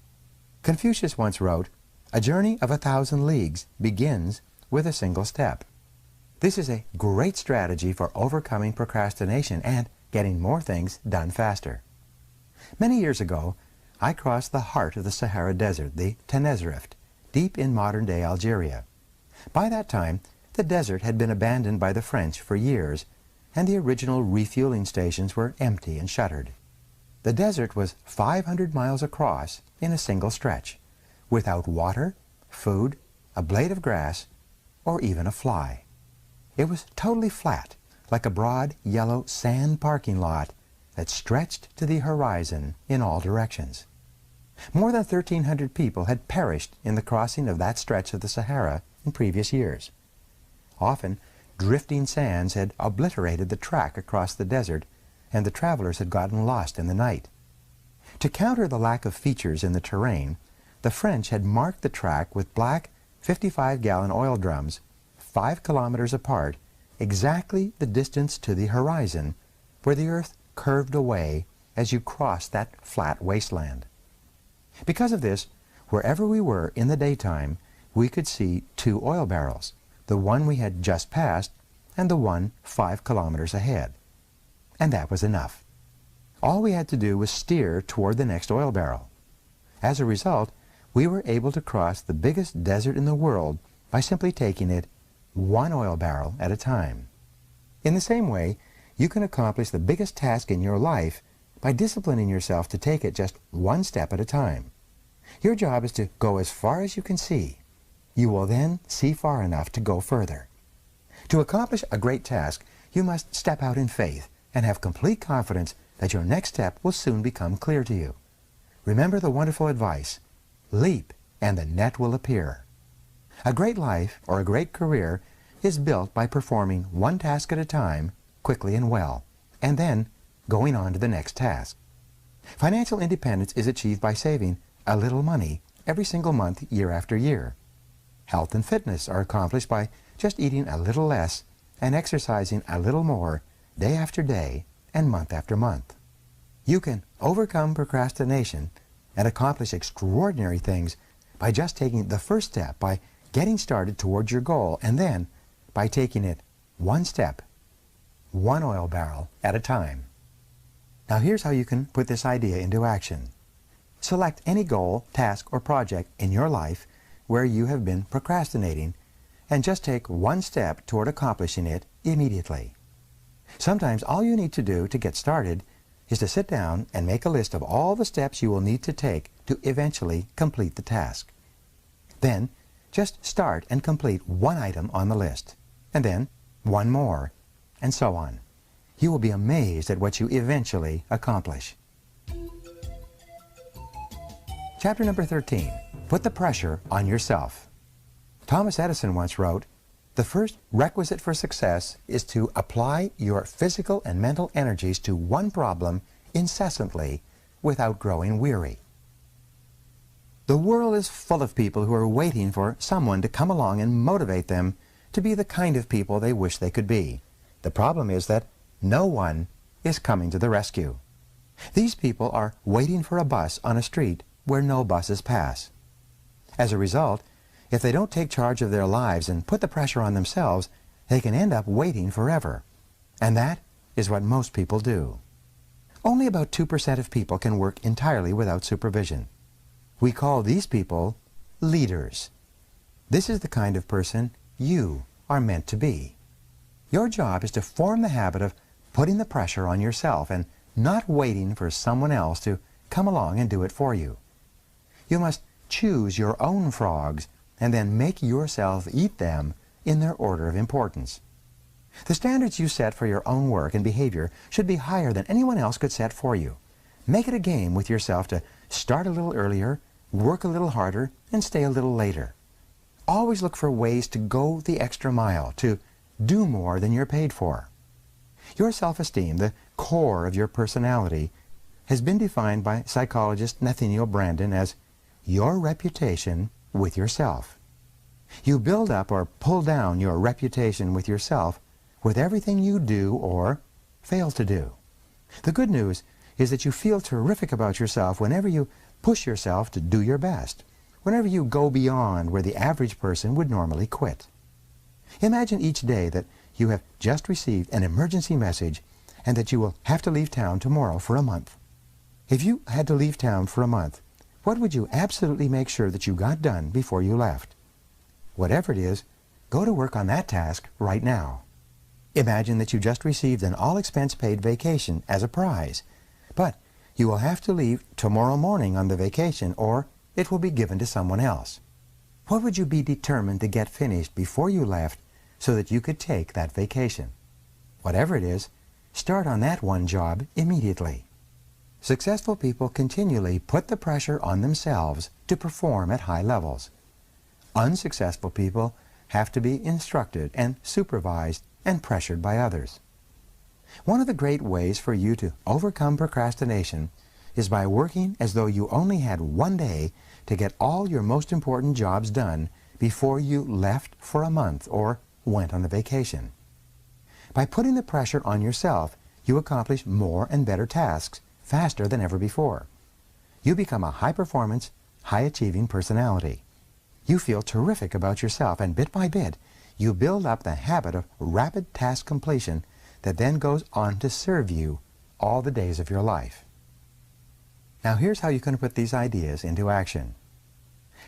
[SPEAKER 1] Confucius once wrote, "A journey of 1,000 leagues begins with a single step." This is a great strategy for overcoming procrastination and getting more things done faster. Many years ago, I crossed the heart of the Sahara Desert, the Tenerife, deep in modern-day Algeria. By that time, the desert had been abandoned by the French for years, and the original refueling stations were empty and shuttered. The desert was 500 miles across in a single stretch, without water, food, a blade of grass, or even a fly. It was totally flat, like a broad yellow sand parking lot that stretched to the horizon in all directions. More than 1,300 people had perished in the crossing of that stretch of the Sahara in previous years. Often, drifting sands had obliterated the track across the desert, and the travelers had gotten lost in the night. To counter the lack of features in the terrain, the French had marked the track with black 55-gallon oil drums 5 kilometers apart, exactly the distance to the horizon, where the earth curved away as you crossed that flat wasteland. Because of this, wherever we were in the daytime, we could see 2 oil barrels, the one we had just passed and the one 5 kilometers ahead. And that was enough. All we had to do was steer toward the next oil barrel. As a result, we were able to cross the biggest desert in the world by simply taking it 1 oil barrel at a time. In the same way, you can accomplish the biggest task in your life by disciplining yourself to take it just 1 step at a time. Your job is to go as far as you can see. You will then see far enough to go further. To accomplish a great task, you must step out in faith and have complete confidence that your next step will soon become clear to you. Remember the wonderful advice, leap and the net will appear. A great life or a great career is built by performing 1 task at a time, quickly and well, and then going on to the next task. Financial independence is achieved by saving a little money every single month, year after year. Health and fitness are accomplished by just eating a little less and exercising a little more day after day and month after month. You can overcome procrastination and accomplish extraordinary things by just taking the first step, by getting started towards your goal, and then by taking it 1 step, 1 oil barrel at a time. Now here's how you can put this idea into action. Select any goal, task, or project in your life where you have been procrastinating and just take 1 step toward accomplishing it immediately. Sometimes all you need to do to get started is to sit down and make a list of all the steps you will need to take to eventually complete the task. Then, just start and complete 1 item on the list, and then 1 more, and so on. You will be amazed at what you eventually accomplish. Chapter number 13, Put the Pressure on Yourself. Thomas Edison once wrote, "The first requisite for success is to apply your physical and mental energies to one problem incessantly without growing weary." The world is full of people who are waiting for someone to come along and motivate them to be the kind of people they wish they could be. The problem is that no one is coming to the rescue. These people are waiting for a bus on a street where no buses pass. As a result, if they don't take charge of their lives and put the pressure on themselves, they can end up waiting forever. And that is what most people do. Only about 2% of people can work entirely without supervision. We call these people leaders. This is the kind of person you are meant to be. Your job is to form the habit of putting the pressure on yourself and not waiting for someone else to come along and do it for you. You must choose your own frogs and then make yourself eat them in their order of importance. The standards you set for your own work and behavior should be higher than anyone else could set for you. Make it a game with yourself to start a little earlier, work a little harder, and stay a little later. Always look for ways to go the extra mile, to do more than you're paid for. Your self-esteem, the core of your personality, has been defined by psychologist Nathaniel Branden as your reputation with yourself. You build up or pull down your reputation with yourself with everything you do or fail to do. The good news is that you feel terrific about yourself whenever you push yourself to do your best, whenever you go beyond where the average person would normally quit. Imagine each day that you have just received an emergency message and that you will have to leave town tomorrow for a month. If you had to leave town for a month, what would you absolutely make sure that you got done before you left? Whatever it is, go to work on that task right now. Imagine that you just received an all-expense-paid vacation as a prize, but you will have to leave tomorrow morning on the vacation or it will be given to someone else. What would you be determined to get finished before you left so that you could take that vacation? Whatever it is, start on that one job immediately. Successful people continually put the pressure on themselves to perform at high levels. Unsuccessful people have to be instructed and supervised and pressured by others. One of the great ways for you to overcome procrastination is by working as though you only had one day to get all your most important jobs done before you left for a month or went on a vacation. By putting the pressure on yourself, you accomplish more and better tasks faster than ever before. You become a high-performance, high-achieving personality. You feel terrific about yourself, and bit by bit, you build up the habit of rapid task completion that then goes on to serve you all the days of your life. Now here's how you can put these ideas into action.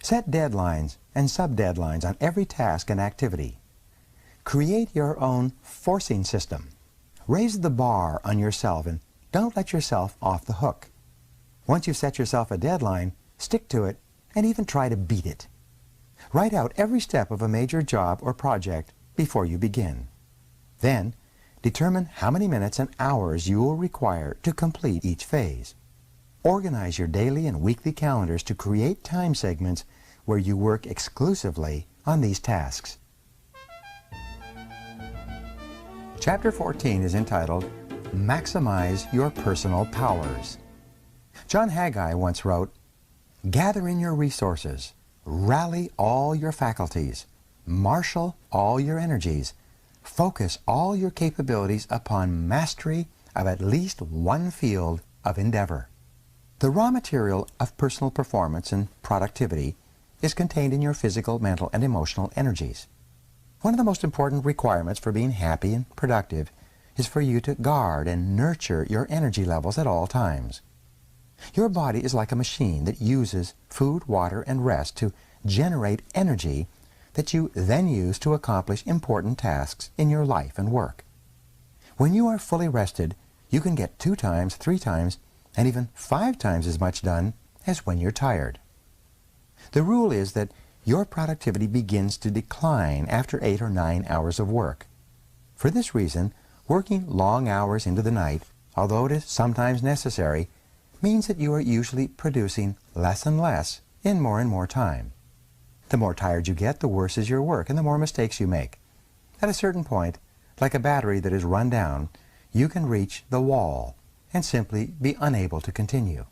[SPEAKER 1] Set deadlines and sub-deadlines on every task and activity. Create your own forcing system. Raise the bar on yourself and don't let yourself off the hook. Once you've set yourself a deadline, stick to it and even try to beat it. Write out every step of a major job or project before you begin. Then, determine how many minutes and hours you will require to complete each phase. Organize your daily and weekly calendars to create time segments where you work exclusively on these tasks. Chapter 14 is entitled, Maximize Your Personal Powers. John Haggai once wrote, "Gather in your resources, rally all your faculties, marshal all your energies, focus all your capabilities upon mastery of at least one field of endeavor." The raw material of personal performance and productivity is contained in your physical, mental, and emotional energies. One of the most important requirements for being happy and productive is for you to guard and nurture your energy levels at all times. Your body is like a machine that uses food, water, and rest to generate energy that you then use to accomplish important tasks in your life and work. When you are fully rested, you can get 2 times, 3 times, and even 5 times as much done as when you're tired. The rule is that your productivity begins to decline after 8 or 9 hours of work. For this reason, working long hours into the night, although it is sometimes necessary, means that you are usually producing less and less in more and more time. The more tired you get, the worse is your work and the more mistakes you make. At a certain point, like a battery that is run down, you can reach the wall and simply be unable to continue.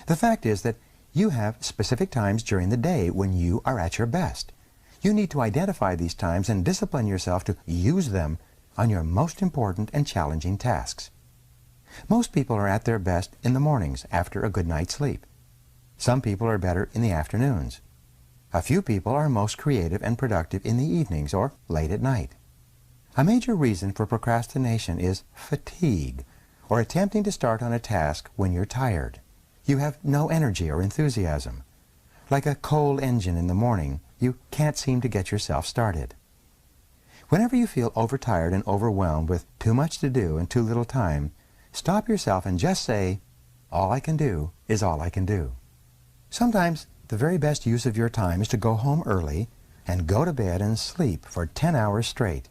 [SPEAKER 1] The fact is that you have specific times during the day when you are at your best. You need to identify these times and discipline yourself to use them on your most important and challenging tasks. Most people are at their best in the mornings after a good night's sleep. Some people are better in the afternoons. A few people are most creative and productive in the evenings or late at night. A major reason for procrastination is fatigue, or attempting to start on a task when you're tired. You have no energy or enthusiasm. Like a coal engine in the morning, you can't seem to get yourself started. Whenever you feel overtired and overwhelmed with too much to do and too little time, stop yourself and just say, "All I can do is all I can do." Sometimes the very best use of your time is to go home early and go to bed and sleep for 10 hours straight.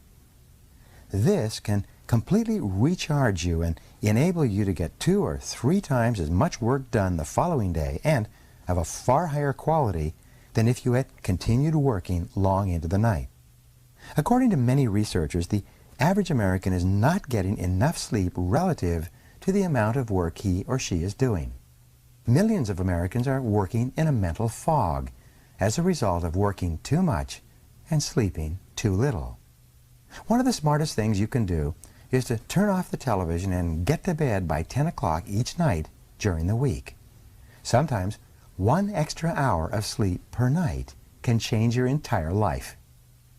[SPEAKER 1] This can completely recharge you and enable you to get 2 or 3 times as much work done the following day and of a far higher quality than if you had continued working long into the night. According to many researchers, the average American is not getting enough sleep relative to the amount of work he or she is doing. Millions of Americans are working in a mental fog as a result of working too much and sleeping too little. One of the smartest things you can do is to turn off the television and get to bed by 10 o'clock each night during the week. Sometimes 1 extra hour of sleep per night can change your entire life.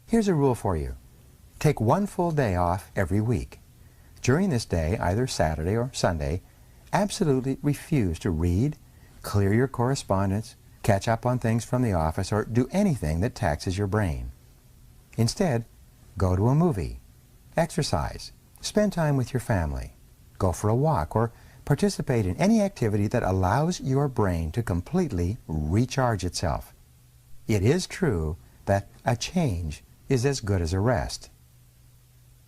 [SPEAKER 1] Here's a rule for you. Take 1 full day off every week. During this day, either Saturday or Sunday, absolutely refuse to read, clear your correspondence, catch up on things from the office, or do anything that taxes your brain. Instead, go to a movie, exercise, spend time with your family, go for a walk, or participate in any activity that allows your brain to completely recharge itself. It is true that a change is as good as a rest.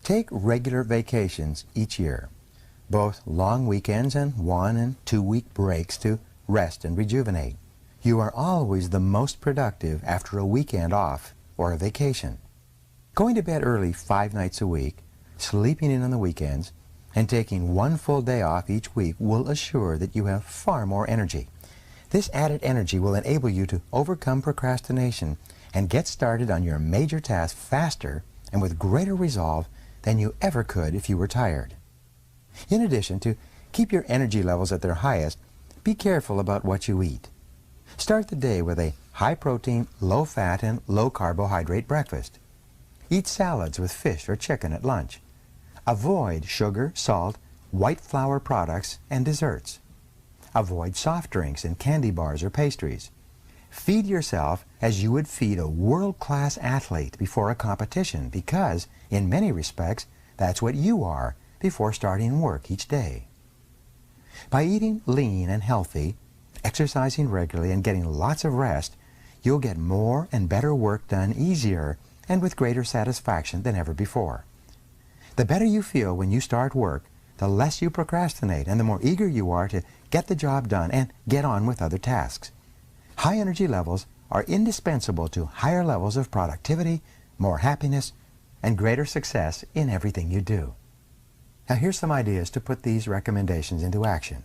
[SPEAKER 1] Take regular vacations each year, both long weekends and 1- and 2-week breaks to rest and rejuvenate. You are always the most productive after a weekend off or a vacation. Going to bed early 5 nights a week, sleeping in on the weekends, and taking 1 full day off each week will assure that you have far more energy. This added energy will enable you to overcome procrastination and get started on your major task faster and with greater resolve than you ever could if you were tired. In addition, to keep your energy levels at their highest, be careful about what you eat. Start the day with a high-protein, low-fat, and low-carbohydrate breakfast. Eat salads with fish or chicken at lunch. Avoid sugar, salt, white flour products, and desserts. Avoid soft drinks and candy bars or pastries. Feed yourself as you would feed a world-class athlete before a competition because, in many respects, that's what you are before starting work each day. By eating lean and healthy, exercising regularly, and getting lots of rest, you'll get more and better work done easier and with greater satisfaction than ever before. The better you feel when you start work, the less you procrastinate and the more eager you are to get the job done and get on with other tasks. High energy levels are indispensable to higher levels of productivity, more happiness, and greater success in everything you do. Now here's some ideas to put these recommendations into action.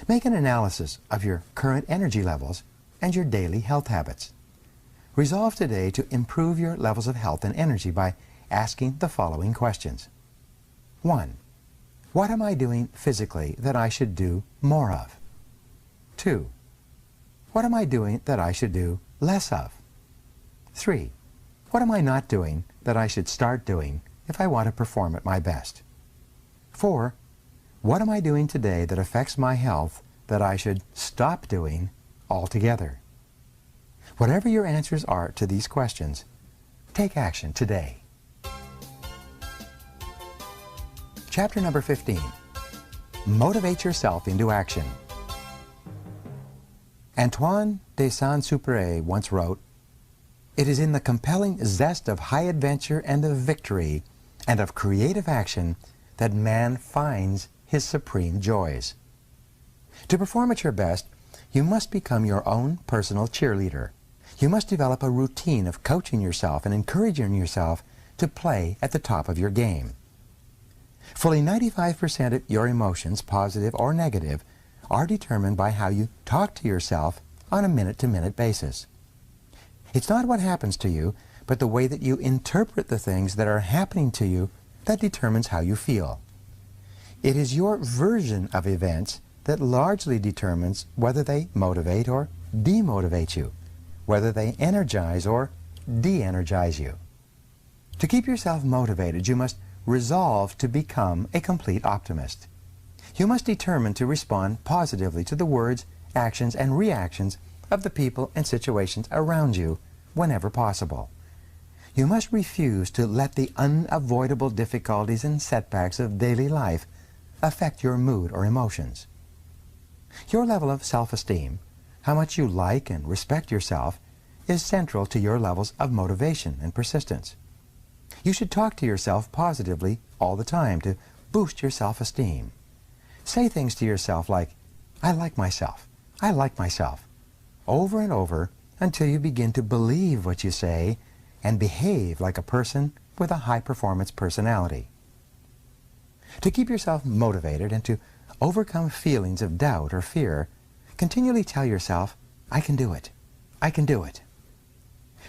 [SPEAKER 1] Make an analysis of your current energy levels and your daily health habits. Resolve today to improve your levels of health and energy by asking the following questions. 1. What am I doing physically that I should do more of? 2. What am I doing that I should do less of? 3. What am I not doing that I should start doing if I want to perform at my best? 4. What am I doing today that affects my health that I should stop doing altogether? Whatever your answers are to these questions, take action today. Chapter number 15. Motivate yourself into action. Antoine de Saint-Exupéry once wrote, "It is in the compelling zest of high adventure and of victory and of creative action that man finds his supreme joys." To perform at your best, you must become your own personal cheerleader. You must develop a routine of coaching yourself and encouraging yourself to play at the top of your game. Fully 95% of your emotions, positive or negative, are determined by how you talk to yourself on a minute-to-minute basis. It's not what happens to you, but the way that you interpret the things that are happening to you that determines how you feel. It is your version of events that largely determines whether they motivate or demotivate you, whether they energize or de-energize you. To keep yourself motivated, you must resolve to become a complete optimist. You must determine to respond positively to the words, actions, and reactions of the people and situations around you whenever possible. You must refuse to let the unavoidable difficulties and setbacks of daily life affect your mood or emotions. Your level of self-esteem, how much you like and respect yourself, is central to your levels of motivation and persistence. You should talk to yourself positively all the time to boost your self-esteem. Say things to yourself like, "I like myself, I like myself," over and over until you begin to believe what you say and behave like a person with a high-performance personality. To keep yourself motivated and to overcome feelings of doubt or fear, continually tell yourself, "I can do it, I can do it."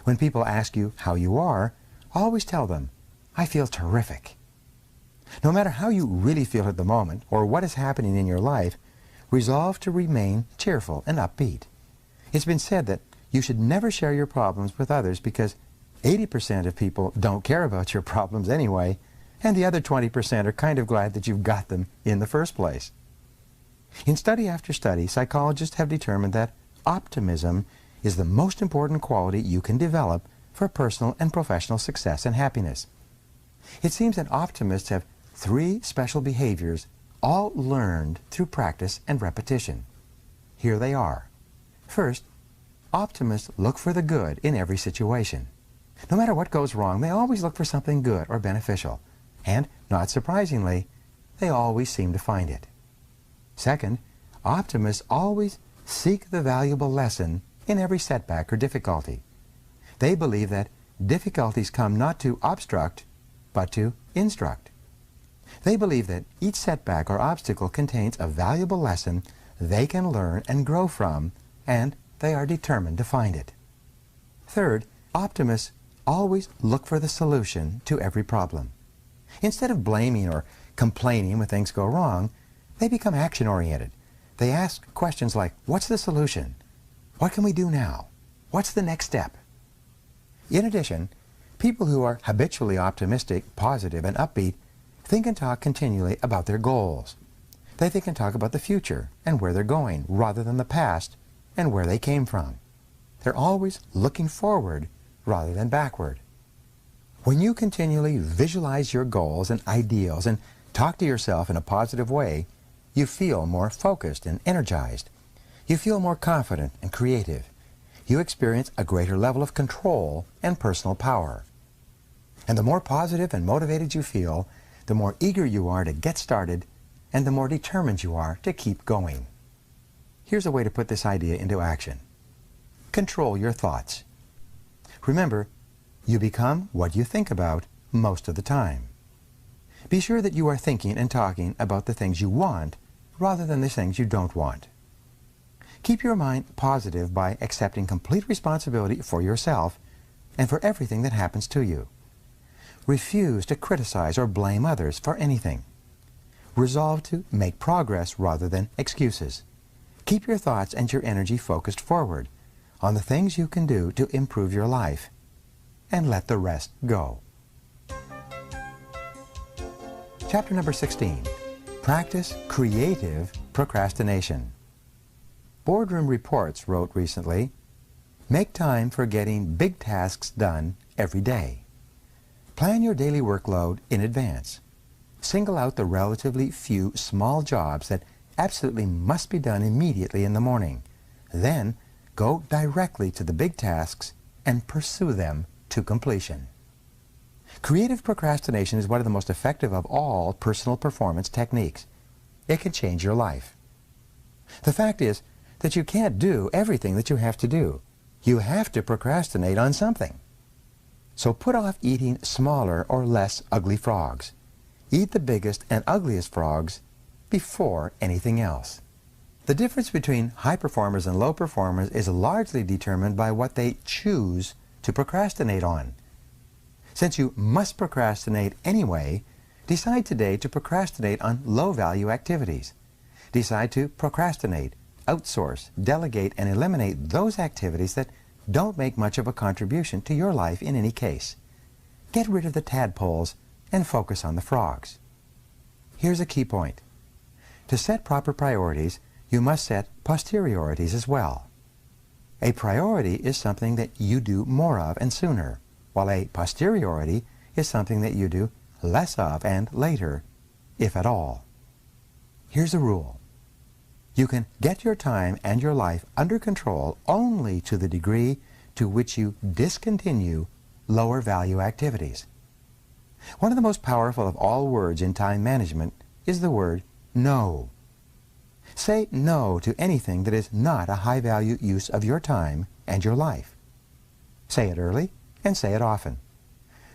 [SPEAKER 1] When people ask you how you are, always tell them, "I feel terrific." No matter how you really feel at the moment or what is happening in your life, resolve to remain cheerful and upbeat. It's been said that you should never share your problems with others because 80% of people don't care about your problems anyway, and the other 20% are kind of glad that you've got them in the first place. In study after study, psychologists have determined that optimism is the most important quality you can develop for personal and professional success and happiness. It seems that optimists have 3 special behaviors all learned through practice and repetition. Here they are. First, optimists look for the good in every situation. No matter what goes wrong, they always look for something good or beneficial. And, not surprisingly, they always seem to find it. Second, optimists always seek the valuable lesson in every setback or difficulty. They believe that difficulties come not to obstruct, but to instruct. They believe that each setback or obstacle contains a valuable lesson they can learn and grow from, and they are determined to find it. Third, optimists always look for the solution to every problem. Instead of blaming or complaining when things go wrong, they become action-oriented. They ask questions like, what's the solution? What can we do now? What's the next step? In addition, people who are habitually optimistic, positive, and upbeat think and talk continually about their goals. They think and talk about the future and where they're going, rather than the past and where they came from. They're always looking forward rather than backward. When you continually visualize your goals and ideals and talk to yourself in a positive way, you feel more focused and energized. You feel more confident and creative. You experience a greater level of control and personal power. And the more positive and motivated you feel, the more eager you are to get started, and the more determined you are to keep going. Here's a way to put this idea into action. Control your thoughts. Remember, you become what you think about most of the time. Be sure that you are thinking and talking about the things you want rather than the things you don't want. Keep your mind positive by accepting complete responsibility for yourself and for everything that happens to you. Refuse to criticize or blame others for anything. Resolve to make progress rather than excuses. Keep your thoughts and your energy focused forward on the things you can do to improve your life, and let the rest go. Chapter number 16. Practice creative procrastination. Boardroom Reports wrote recently, make time for getting big tasks done every day. Plan your daily workload in advance. Single out the relatively few small jobs that absolutely must be done immediately in the morning. Then go directly to the big tasks and pursue them to completion. Creative procrastination is one of the most effective of all personal performance techniques. It can change your life. The fact is that you can't do everything that you have to do. You have to procrastinate on something. So put off eating smaller or less ugly frogs. Eat the biggest and ugliest frogs before anything else. The difference between high performers and low performers is largely determined by what they choose to procrastinate on. Since you must procrastinate anyway, decide today to procrastinate on low-value activities. Decide to procrastinate, outsource, delegate, and eliminate those activities that don't make much of a contribution to your life in any case. Get rid of the tadpoles and focus on the frogs. Here's a key point. To set proper priorities, you must set posteriorities as well. A priority is something that you do more of and sooner, while a posteriority is something that you do less of and later, if at all. Here's a rule. You can get your time and your life under control only to the degree to which you discontinue lower value activities. One of the most powerful of all words in time management is the word no. Say no to anything that is not a high-value use of your time and your life. Say it early and say it often.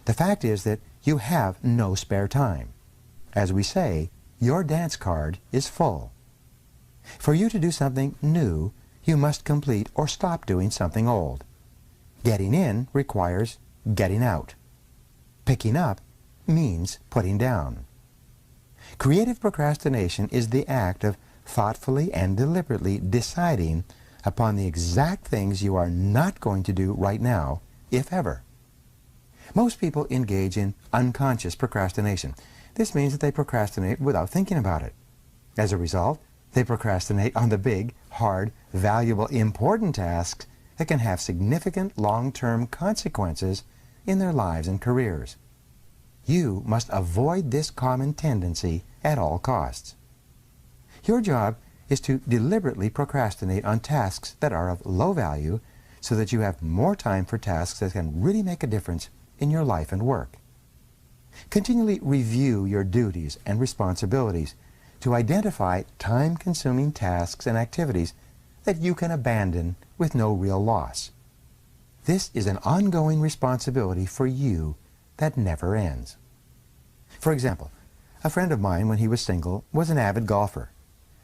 [SPEAKER 1] The fact is that you have no spare time. As we say, your dance card is full. For you to do something new, you must complete or stop doing something old. Getting in requires getting out. Picking up means putting down. Creative procrastination is the act of thoughtfully and deliberately deciding upon the exact things you are not going to do right now, if ever. Most people engage in unconscious procrastination. This means that they procrastinate without thinking about it. As a result, they procrastinate on the big, hard, valuable, important tasks that can have significant long-term consequences in their lives and careers. You must avoid this common tendency at all costs. Your job is to deliberately procrastinate on tasks that are of low value so that you have more time for tasks that can really make a difference in your life and work. Continually review your duties and responsibilities to identify time-consuming tasks and activities that you can abandon with no real loss. This is an ongoing responsibility for you that never ends. For example, a friend of mine, when he was single, was an avid golfer.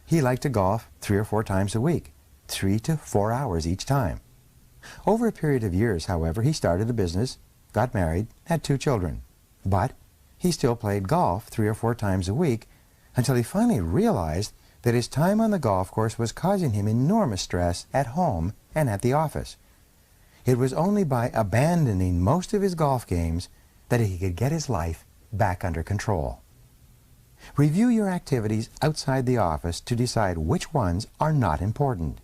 [SPEAKER 1] He liked to golf 3 or 4 times a week, 3 to 4 hours each time. Over a period of years, however, he started a business, got married, had 2 children. But he still played golf 3 or 4 times a week until he finally realized that his time on the golf course was causing him enormous stress at home and at the office. It was only by abandoning most of his golf games that he could get his life back under control. Review your activities outside the office to decide which ones are not important.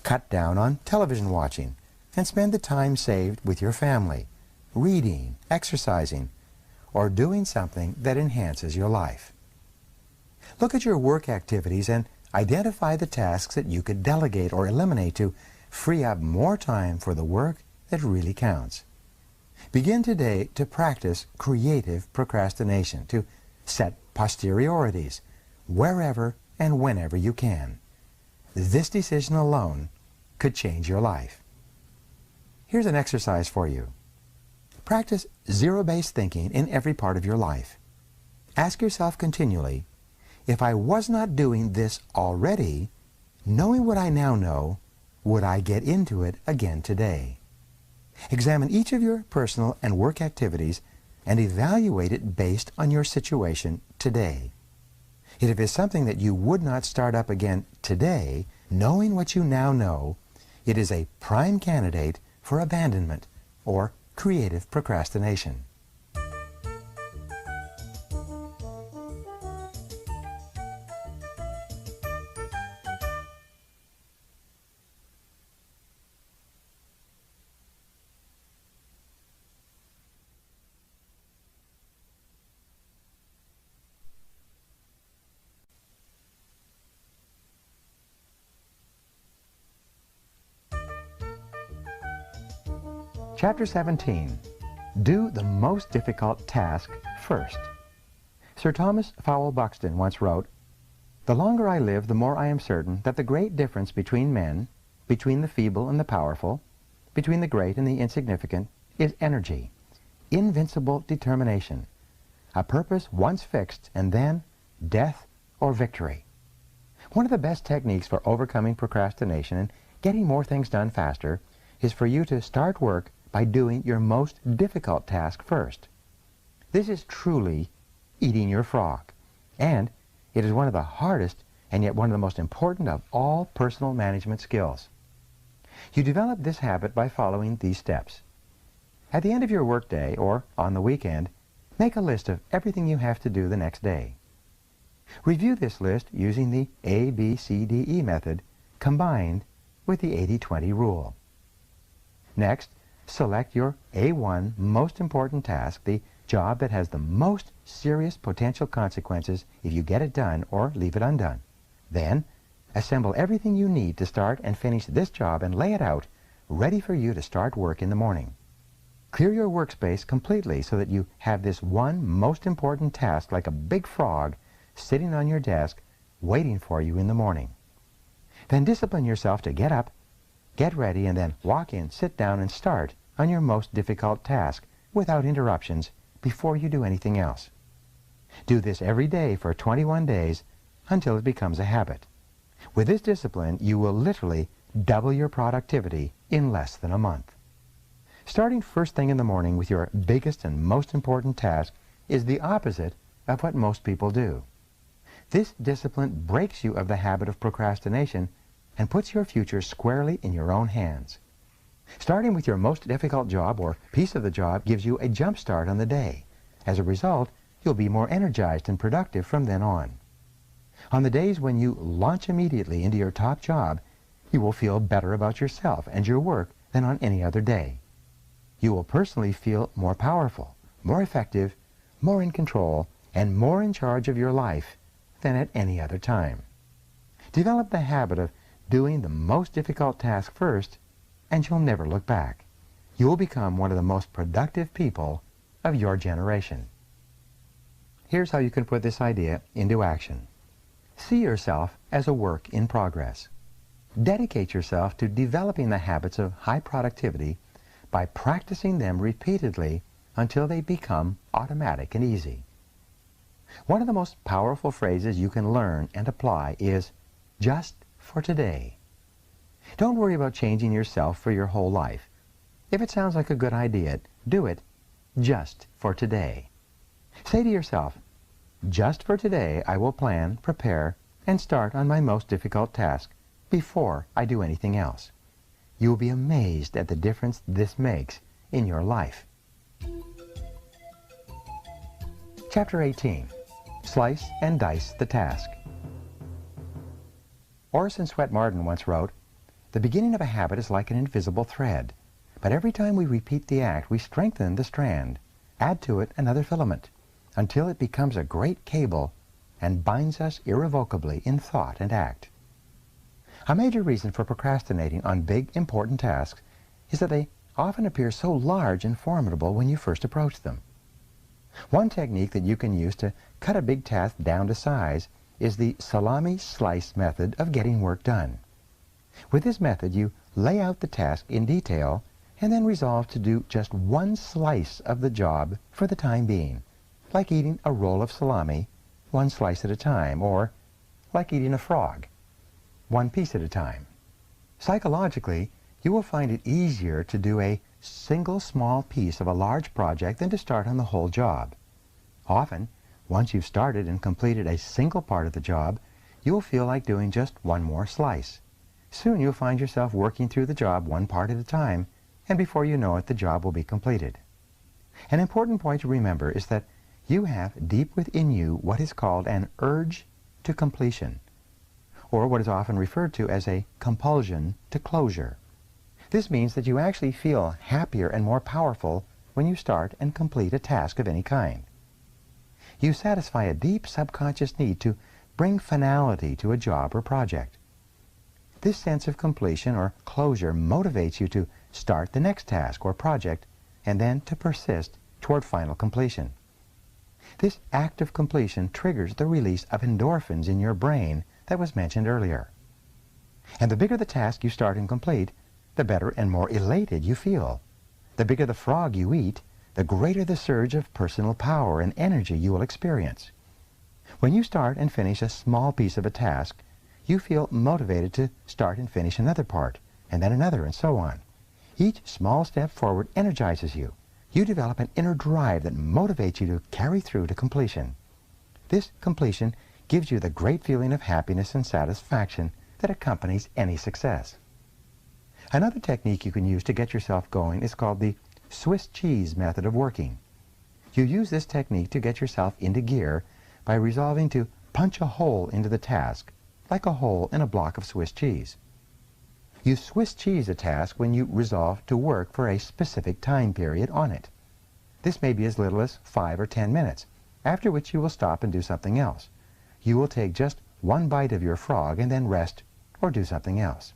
[SPEAKER 1] Cut down on television watching and spend the time saved with your family, reading, exercising, or doing something that enhances your life. Look at your work activities and identify the tasks that you could delegate or eliminate to free up more time for the work that really counts. Begin today to practice creative procrastination, to set posteriorities wherever and whenever you can. This decision alone could change your life. Here's an exercise for you. Practice zero-based thinking in every part of your life. Ask yourself continually, if I was not doing this already, knowing what I now know, would I get into it again today? Examine each of your personal and work activities and evaluate it based on your situation today. If it is something that you would not start up again today, knowing what you now know, it is a prime candidate for abandonment or creative procrastination. Chapter 17. Do the most difficult task first. Sir Thomas Fowell Buxton once wrote, "The longer I live, the more I am certain that the great difference between men, between the feeble and the powerful, between the great and the insignificant, is energy, invincible determination, a purpose once fixed, and then death or victory." One of the best techniques for overcoming procrastination and getting more things done faster is for you to start work by doing your most difficult task first. This is truly eating your frog, and it is one of the hardest and yet one of the most important of all personal management skills. You develop this habit by following these steps. At the end of your workday or on the weekend, make a list of everything you have to do the next day. Review this list using the ABCDE method combined with the 80-20 rule. Next, select your A1 most important task, the job that has the most serious potential consequences if you get it done or leave it undone. Then, assemble everything you need to start and finish this job and lay it out, ready for you to start work in the morning. Clear your workspace completely so that you have this one most important task like a big frog sitting on your desk waiting for you in the morning. Then discipline yourself to get up, get ready, and then walk in, sit down, and start on your most difficult task without interruptions before you do anything else. Do this every day for 21 days until it becomes a habit. With this discipline, you will literally double your productivity in less than a month. Starting first thing in the morning with your biggest and most important task is the opposite of what most people do. This discipline breaks you of the habit of procrastination and puts your future squarely in your own hands. Starting with your most difficult job or piece of the job gives you a jump start on the day. As a result, you'll be more energized and productive from then on. On the days when you launch immediately into your top job, you will feel better about yourself and your work than on any other day. You will personally feel more powerful, more effective, more in control, and more in charge of your life than at any other time. Develop the habit of doing the most difficult task first, and you'll never look back. You will become one of the most productive people of your generation. Here's how you can put this idea into action. See yourself as a work in progress. Dedicate yourself to developing the habits of high productivity by practicing them repeatedly until they become automatic and easy. One of the most powerful phrases you can learn and apply is just for today. Don't worry about changing yourself for your whole life. If it sounds like a good idea, do it just for today. Say to yourself, just for today I will plan, prepare, and start on my most difficult task before I do anything else. You will be amazed at the difference this makes in your life. Chapter 18. Slice and dice the task. Orison Swett Marden once wrote, "The beginning of a habit is like an invisible thread, but every time we repeat the act, we strengthen the strand, add to it another filament, until it becomes a great cable and binds us irrevocably in thought and act." A major reason for procrastinating on big, important tasks is that they often appear so large and formidable when you first approach them. One technique that you can use to cut a big task down to size is the salami slice method of getting work done. With this method, you lay out the task in detail and then resolve to do just one slice of the job for the time being, like eating a roll of salami, one slice at a time, or like eating a frog, one piece at a time. Psychologically, you will find it easier to do a single small piece of a large project than to start on the whole job. Often, once you've started and completed a single part of the job, you will feel like doing just one more slice. Soon you'll find yourself working through the job one part at a time, and before you know it, the job will be completed. An important point to remember is that you have deep within you what is called an urge to completion, or what is often referred to as a compulsion to closure. This means that you actually feel happier and more powerful when you start and complete a task of any kind. You satisfy a deep subconscious need to bring finality to a job or project. This sense of completion or closure motivates you to start the next task or project and then to persist toward final completion. This act of completion triggers the release of endorphins in your brain that was mentioned earlier. And the bigger the task you start and complete, the better and more elated you feel. The bigger the frog you eat, the greater the surge of personal power and energy you will experience. When you start and finish a small piece of a task, you feel motivated to start and finish another part, and then another, and so on. Each small step forward energizes you. You develop an inner drive that motivates you to carry through to completion. This completion gives you the great feeling of happiness and satisfaction that accompanies any success. Another technique you can use to get yourself going is called the Swiss cheese method of working. You use this technique to get yourself into gear by resolving to punch a hole into the task, like a hole in a block of Swiss cheese. You Swiss cheese a task when you resolve to work for a specific time period on it. This may be as little as 5 or 10 minutes, after which you will stop and do something else. You will take just one bite of your frog and then rest or do something else.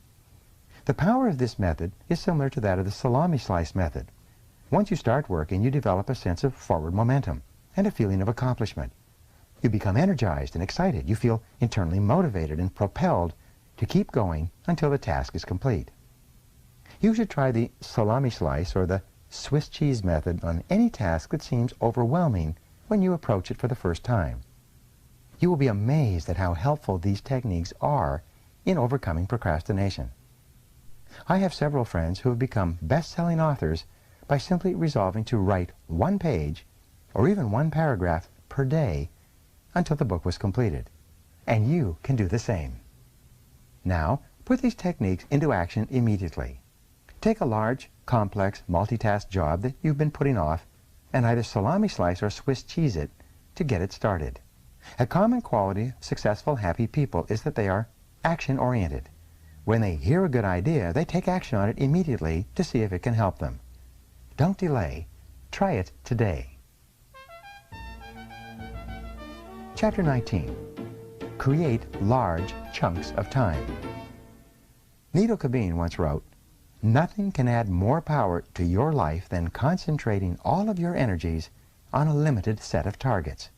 [SPEAKER 1] The power of this method is similar to that of the salami slice method. Once you start working, you develop a sense of forward momentum and a feeling of accomplishment. You become energized and excited. You feel internally motivated and propelled to keep going until the task is complete. You should try the salami slice or the Swiss cheese method on any task that seems overwhelming when you approach it for the first time. You will be amazed at how helpful these techniques are in overcoming procrastination. I have several friends who have become best-selling authors by simply resolving to write one page or even one paragraph per day until the book was completed. And you can do the same. Now, put these techniques into action immediately. Take a large, complex, multitask job that you've been putting off and either salami slice or Swiss cheese it to get it started. A common quality of successful, happy people is that they are action-oriented. When they hear a good idea, they take action on it immediately to see if it can help them. Don't delay. Try it today. Chapter 19. create large chunks of time. Needle Cabine once wrote, "Nothing can add more power to your life than concentrating all of your energies on a limited set of targets."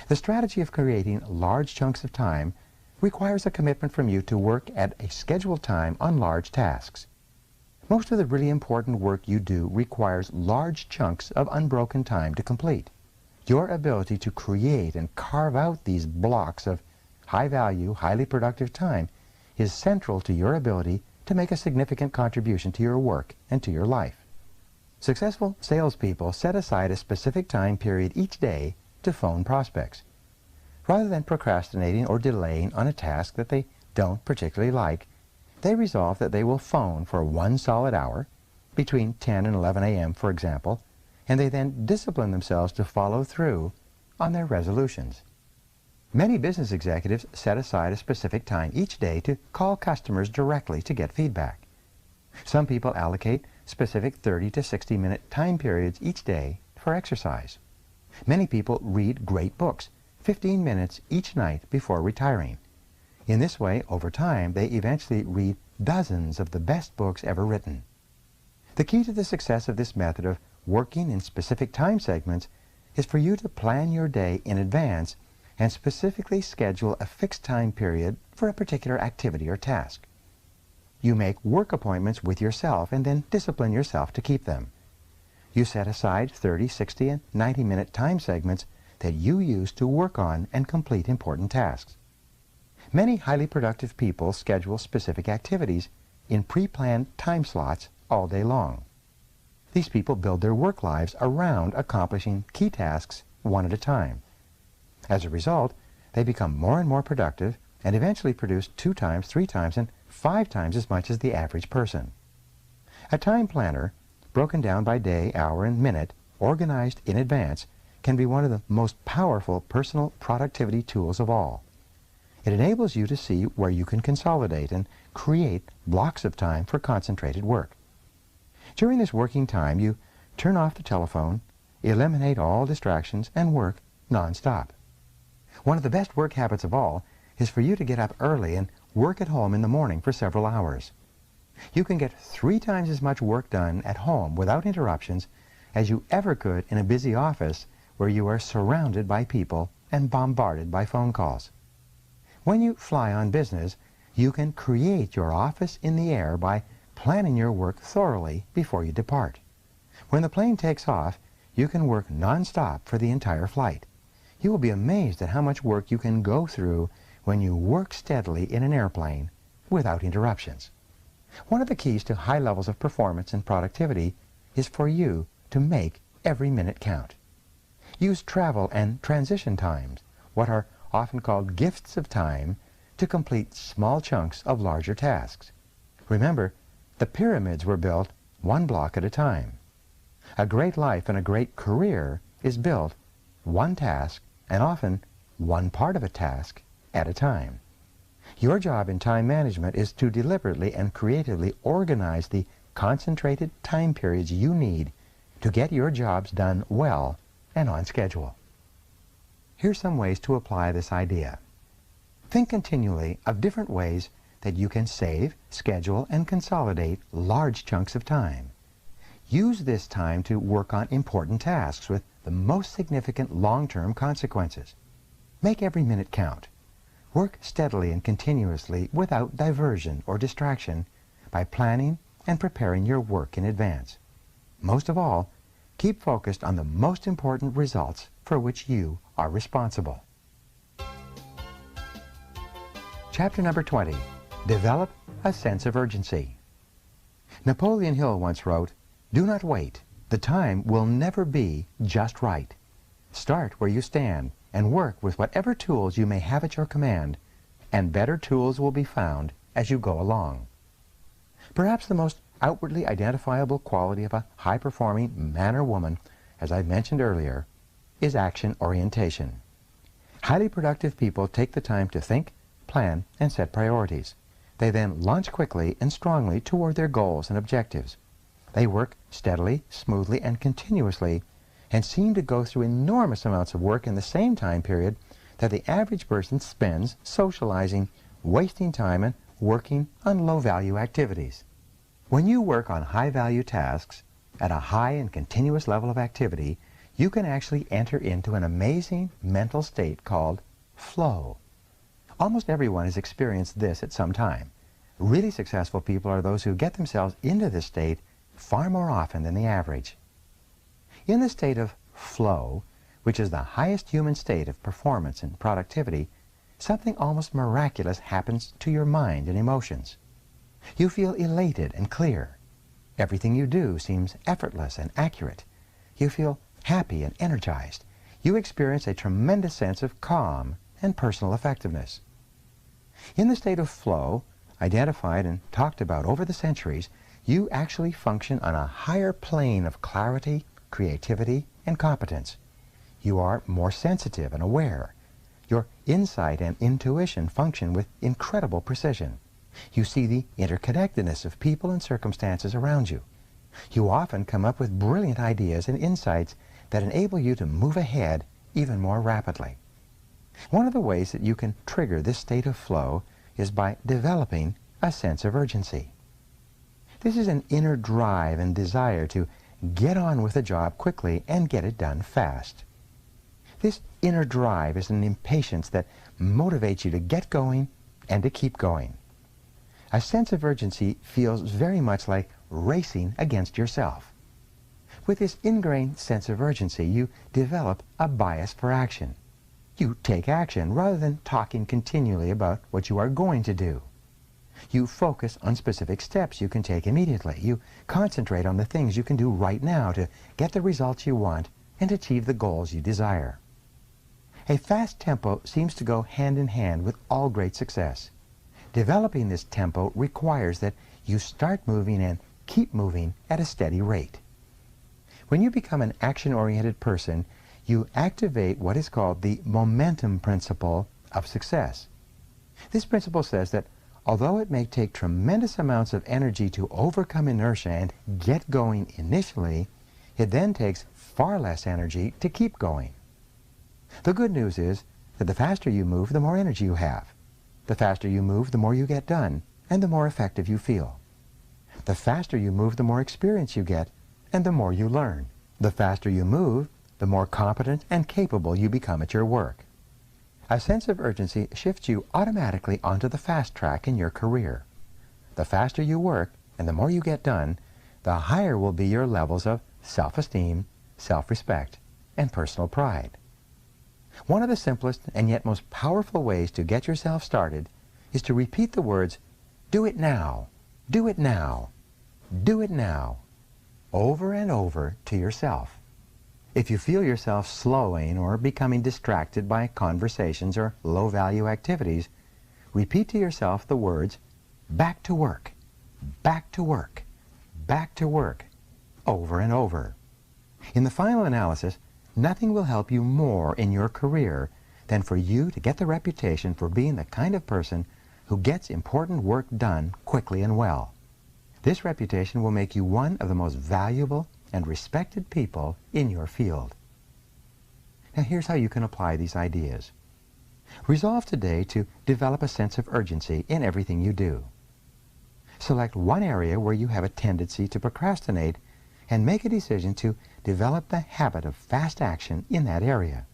[SPEAKER 1] The strategy of creating large chunks of time requires a commitment from you to work at a scheduled time on large tasks. Most of the really important work you do requires large chunks of unbroken time to complete. Your ability to create and carve out these blocks of high-value, highly productive time is central to your ability to make a significant contribution to your work and to your life. Successful salespeople set aside a specific time period each day to phone prospects. Rather than procrastinating or delaying on a task that they don't particularly like, they resolve that they will phone for 1 solid hour, between 10 and 11 a.m. for example, and they then discipline themselves to follow through on their resolutions. Many business executives set aside a specific time each day to call customers directly to get feedback. Some people allocate specific 30 to 60-minute time periods each day for exercise. Many people read great books, 15 minutes each night before retiring. In this way, over time, they eventually read dozens of the best books ever written. The key to the success of this method of working in specific time segments is for you to plan your day in advance and specifically schedule a fixed time period for a particular activity or task. You make work appointments with yourself and then discipline yourself to keep them. You set aside 30, 60, and 90-minute time segments that you use to work on and complete important tasks. Many highly productive people schedule specific activities in pre-planned time slots all day long. These people build their work lives around accomplishing key tasks one at a time. As a result, they become more and more productive and eventually produce 2 times, 3 times, and 5 times as much as the average person. A time planner, broken down by day, hour, and minute, organized in advance, can be one of the most powerful personal productivity tools of all. It enables you to see where you can consolidate and create blocks of time for concentrated work. During this working time, you turn off the telephone, eliminate all distractions, and work non-stop. One of the best work habits of all is for you to get up early and work at home in the morning for several hours. You can get 3 times as much work done at home without interruptions as you ever could in a busy office where you are surrounded by people and bombarded by phone calls. When you fly on business, you can create your office in the air by planning your work thoroughly before you depart. When the plane takes off, you can work non-stop for the entire flight. You will be amazed at how much work you can go through when you work steadily in an airplane without interruptions. One of the keys to high levels of performance and productivity is for you to make every minute count. Use travel and transition times, what are often called gifts of time, to complete small chunks of larger tasks. Remember, the pyramids were built 1 block at a time. A great life and a great career is built 1 task, and often 1 part of a task, at a time. Your job in time management is to deliberately and creatively organize the concentrated time periods you need to get your jobs done well and on schedule. Here's some ways to apply this idea. Think continually of different ways that you can save, schedule, and consolidate large chunks of time. Use this time to work on important tasks with the most significant long-term consequences. Make every minute count. Work steadily and continuously without diversion or distraction by planning and preparing your work in advance. Most of all, keep focused on the most important results for which you are responsible. Chapter number 20. Develop a sense of urgency. Napoleon Hill once wrote, "Do not wait. The time will never be just right. Start where you stand and work with whatever tools you may have at your command, and better tools will be found as you go along." Perhaps the most outwardly identifiable quality of a high-performing man or woman, as I mentioned earlier, is action orientation. Highly productive people take the time to think, plan, and set priorities. They then launch quickly and strongly toward their goals and objectives. They work steadily, smoothly, and continuously, and seem to go through enormous amounts of work in the same time period that the average person spends socializing, wasting time, and working on low-value activities. When you work on high-value tasks at a high and continuous level of activity, you can actually enter into an amazing mental state called flow. Almost everyone has experienced this at some time. Really successful people are those who get themselves into this state far more often than the average. In the state of flow, which is the highest human state of performance and productivity, something almost miraculous happens to your mind and emotions. You feel elated and clear. Everything you do seems effortless and accurate. You feel happy and energized. You experience a tremendous sense of calm and personal effectiveness. In the state of flow, identified and talked about over the centuries, you actually function on a higher plane of clarity, creativity, and competence. You are more sensitive and aware. Your insight and intuition function with incredible precision. You see the interconnectedness of people and circumstances around you. You often come up with brilliant ideas and insights that enable you to move ahead even more rapidly. One of the ways that you can trigger this state of flow is by developing a sense of urgency. This is an inner drive and desire to get on with a job quickly and get it done fast. This inner drive is an impatience that motivates you to get going and to keep going. A sense of urgency feels very much like racing against yourself. With this ingrained sense of urgency, you develop a bias for action. You take action rather than talking continually about what you are going to do. You focus on specific steps you can take immediately. You concentrate on the things you can do right now to get the results you want and achieve the goals you desire. A fast tempo seems to go hand in hand with all great success. Developing this tempo requires that you start moving and keep moving at a steady rate. When you become an action-oriented person, you activate what is called the momentum principle of success. This principle says that although it may take tremendous amounts of energy to overcome inertia and get going initially, it then takes far less energy to keep going. The good news is that the faster you move, the more energy you have. The faster you move, the more you get done, and the more effective you feel. The faster you move, the more experience you get, and the more you learn. The faster you move, the more competent and capable you become at your work. A sense of urgency shifts you automatically onto the fast track in your career. The faster you work, and the more you get done, the higher will be your levels of self-esteem, self-respect, and personal pride. One of the simplest and yet most powerful ways to get yourself started is to repeat the words, "Do it now, do it now, do it now," over and over to yourself. If you feel yourself slowing or becoming distracted by conversations or low-value activities, repeat to yourself the words, "Back to work, back to work, back to work," over and over. In the final analysis, nothing will help you more in your career than for you to get the reputation for being the kind of person who gets important work done quickly and well. This reputation will make you one of the most valuable and respected people in your field. Now here's how you can apply these ideas. Resolve today to develop a sense of urgency in everything you do. Select one area where you have a tendency to procrastinate and make a decision to develop the habit of fast action in that area.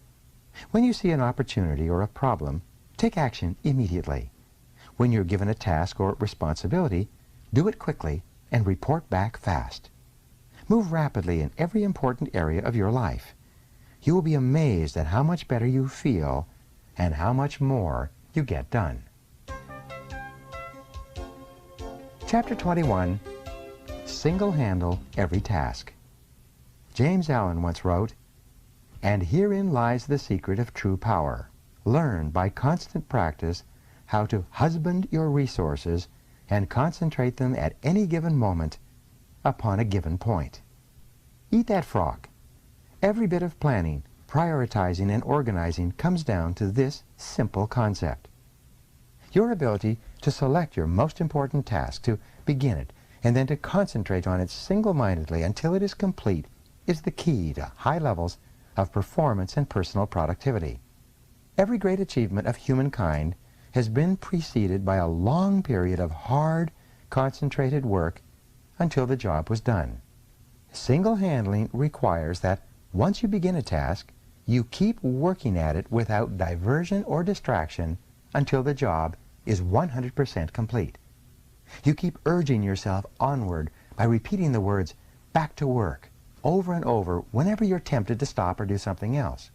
[SPEAKER 1] When you see an opportunity or a problem, take action immediately. When you're given a task or responsibility, do it quickly and report back fast. Move rapidly in every important area of your life. You will be amazed at how much better you feel and how much more you get done. Chapter 21, Single-Handle Every Task. James Allen once wrote, "And herein lies the secret of true power. Learn by constant practice how to husband your resources and concentrate them at any given moment upon a given point." Eat that frog. Every bit of planning, prioritizing, and organizing comes down to this simple concept. Your ability to select your most important task, to begin it, and then to concentrate on it single-mindedly until it is complete is the key to high levels of performance and personal productivity. Every great achievement of humankind has been preceded by a long period of hard, concentrated work until the job was done. Single-handling requires that once you begin a task, you keep working at it without diversion or distraction until the job is 100% complete. You keep urging yourself onward by repeating the words, "back to work," over and over whenever you're tempted to stop or do something else.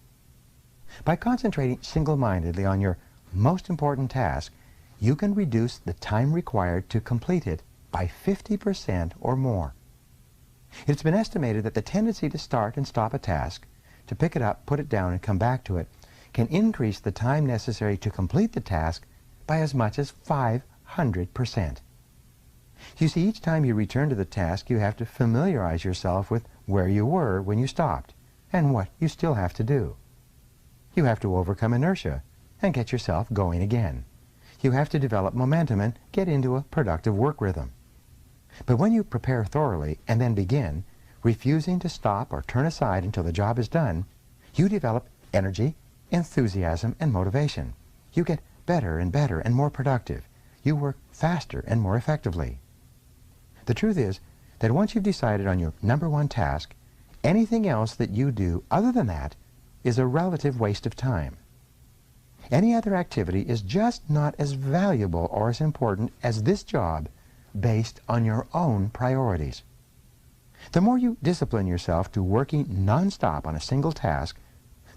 [SPEAKER 1] By concentrating single-mindedly on your most important task, you can reduce the time required to complete it by 50% or more. It's been estimated that the tendency to start and stop a task, to pick it up, put it down, and come back to it, can increase the time necessary to complete the task by as much as 500%. You see, each time you return to the task, you have to familiarize yourself with where you were when you stopped and what you still have to do. You have to overcome inertia and get yourself going again. You have to develop momentum and get into a productive work rhythm. But when you prepare thoroughly and then begin, refusing to stop or turn aside until the job is done, you develop energy, enthusiasm, and motivation. You get better and more productive. You work faster and more effectively. The truth is that once you've decided on your number one task, anything else that you do other than that is a relative waste of time. Any other activity is just not as valuable or as important as this job based on your own priorities. The more you discipline yourself to working non-stop on a single task,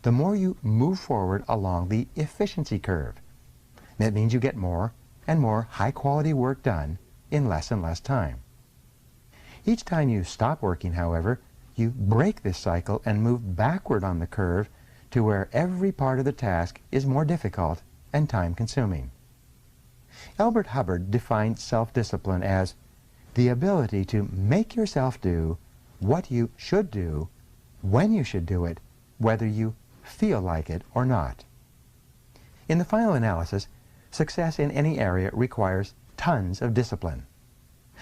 [SPEAKER 1] the more you move forward along the efficiency curve. That means you get more and more high-quality work done in less and less time. Each time you stop working, however, you break this cycle and move backward on the curve to where every part of the task is more difficult and time-consuming. Albert Hubbard defined self-discipline as the ability to make yourself do what you should do, when you should do it, whether you feel like it or not. In the final analysis, success in any area requires tons of discipline.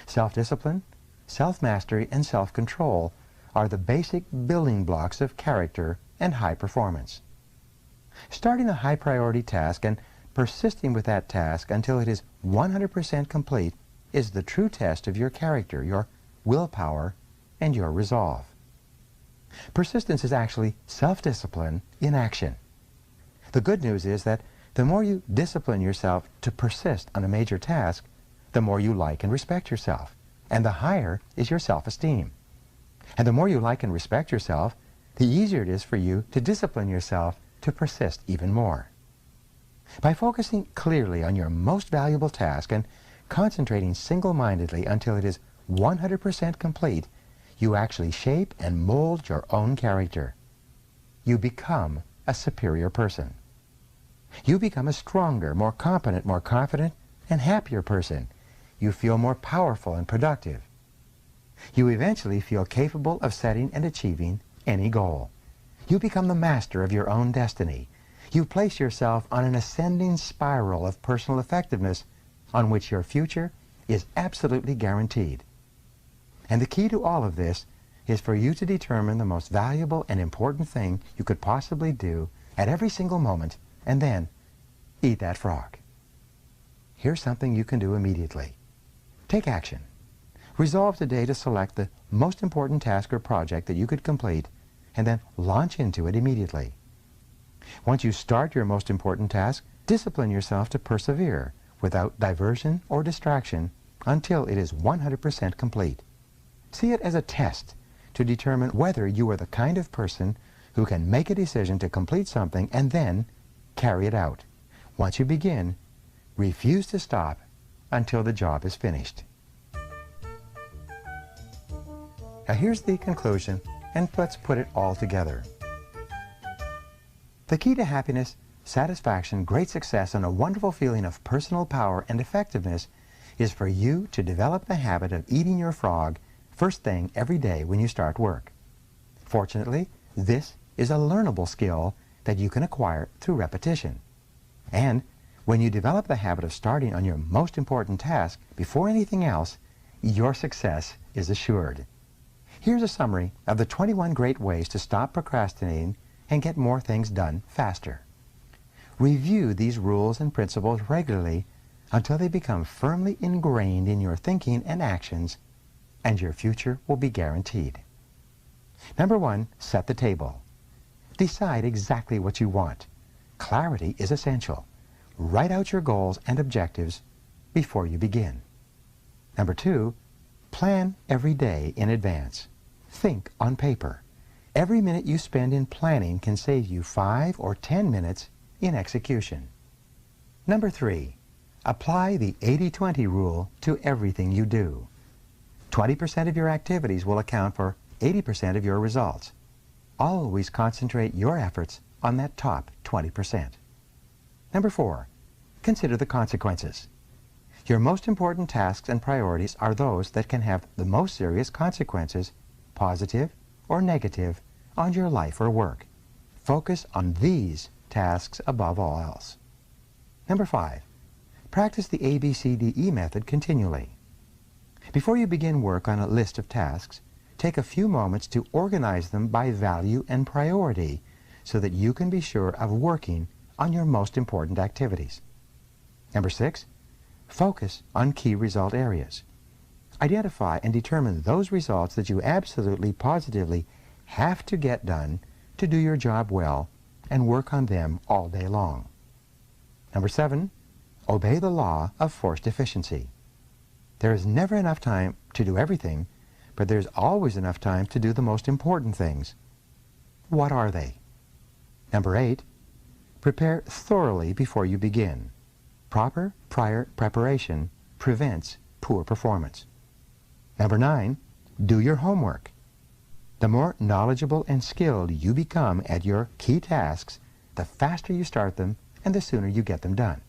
[SPEAKER 1] Self-discipline, self-mastery, and self-control are the basic building blocks of character and high performance. Starting a high-priority task and persisting with that task until it is 100% complete is the true test of your character, your willpower, and your resolve. Persistence is actually self-discipline in action. The good news is that the more you discipline yourself to persist on a major task, the more you like and respect yourself, and the higher is your self-esteem. And the more you like and respect yourself, the easier it is for you to discipline yourself to persist even more. By focusing clearly on your most valuable task and concentrating single-mindedly until it is 100% complete, you actually shape and mold your own character. You become a superior person. You become a stronger, more competent, more confident, and happier person. You feel more powerful and productive. You eventually feel capable of setting and achieving any goal. You become the master of your own destiny. You place yourself on an ascending spiral of personal effectiveness on which your future is absolutely guaranteed. And the key to all of this is for you to determine the most valuable and important thing you could possibly do at every single moment, and then eat that frog. Here's something you can do immediately. Take action. Resolve today to select the most important task or project that you could complete, and then launch into it immediately. Once you start your most important task, discipline yourself to persevere without diversion or distraction until it is 100% complete. See it as a test to determine whether you are the kind of person who can make a decision to complete something and then carry it out. Once you begin, refuse to stop until the job is finished. Now here's the conclusion, and let's put it all together. The key to happiness, satisfaction, great success, and a wonderful feeling of personal power and effectiveness is for you to develop the habit of eating your frog first thing every day when you start work. Fortunately, this is a learnable skill that you can acquire through repetition. And when you develop the habit of starting on your most important task before anything else, your success is assured. Here's a summary of the 21 great ways to stop procrastinating and get more things done faster. Review these rules and principles regularly until they become firmly ingrained in your thinking and actions, and your future will be guaranteed. Number 1, set the table. Decide exactly what you want. Clarity is essential. Write out your goals and objectives before you begin. Number 2, plan every day in advance. Think on paper. Every minute you spend in planning can save you 5 or 10 minutes in execution. Number 3, apply the 80-20 rule to everything you do. 20% of your activities will account for 80% of your results. Always concentrate your efforts on that top 20%. Number 4, consider the consequences. Your most important tasks and priorities are those that can have the most serious consequences, positive or negative, on your life or work. Focus on these tasks above all else. Number 5, practice the ABCDE method continually. Before you begin work on a list of tasks, take a few moments to organize them by value and priority so that you can be sure of working on your most important activities. Number 6, focus on key result areas. Identify and determine those results that you absolutely, positively have to get done to do your job well, and work on them all day long. Number 7, obey the law of forced efficiency. There is never enough time to do everything, but there's always enough time to do the most important things. What are they? Number 8, prepare thoroughly before you begin. Proper prior preparation prevents poor performance. Number 9, do your homework. The more knowledgeable and skilled you become at your key tasks, the faster you start them and the sooner you get them done.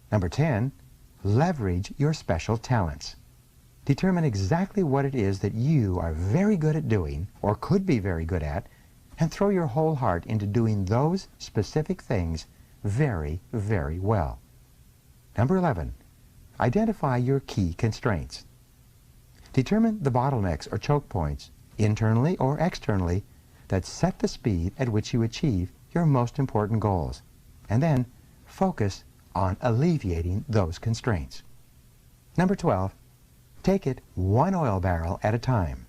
[SPEAKER 1] Number 10, leverage your special talents. Determine exactly what it is that you are very good at doing or could be very good at, and throw your whole heart into doing those specific things very, very well. Number 11, identify your key constraints. Determine the bottlenecks or choke points, internally or externally, that set the speed at which you achieve your most important goals, and then focus on alleviating those constraints. Number 12, take it one oil barrel at a time.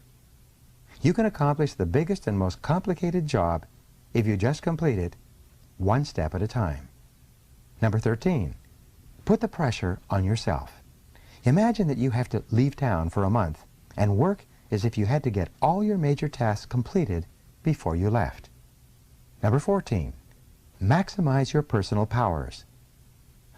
[SPEAKER 1] You can accomplish the biggest and most complicated job if you just complete it one step at a time. Number 13, put the pressure on yourself. Imagine that you have to leave town for a month and work as if you had to get all your major tasks completed before you left. Number 14, maximize your personal powers.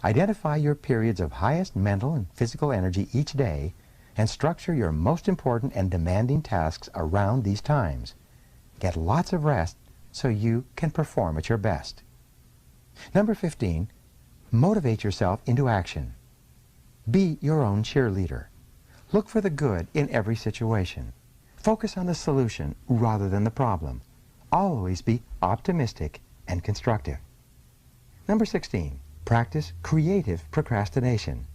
[SPEAKER 1] Identify your periods of highest mental and physical energy each day and structure your most important and demanding tasks around these times. Get lots of rest so you can perform at your best. Number 15, motivate yourself into action. Be your own cheerleader. Look for the good in every situation. Focus on the solution rather than the problem. Always be optimistic and constructive. Number 16, practice creative procrastination.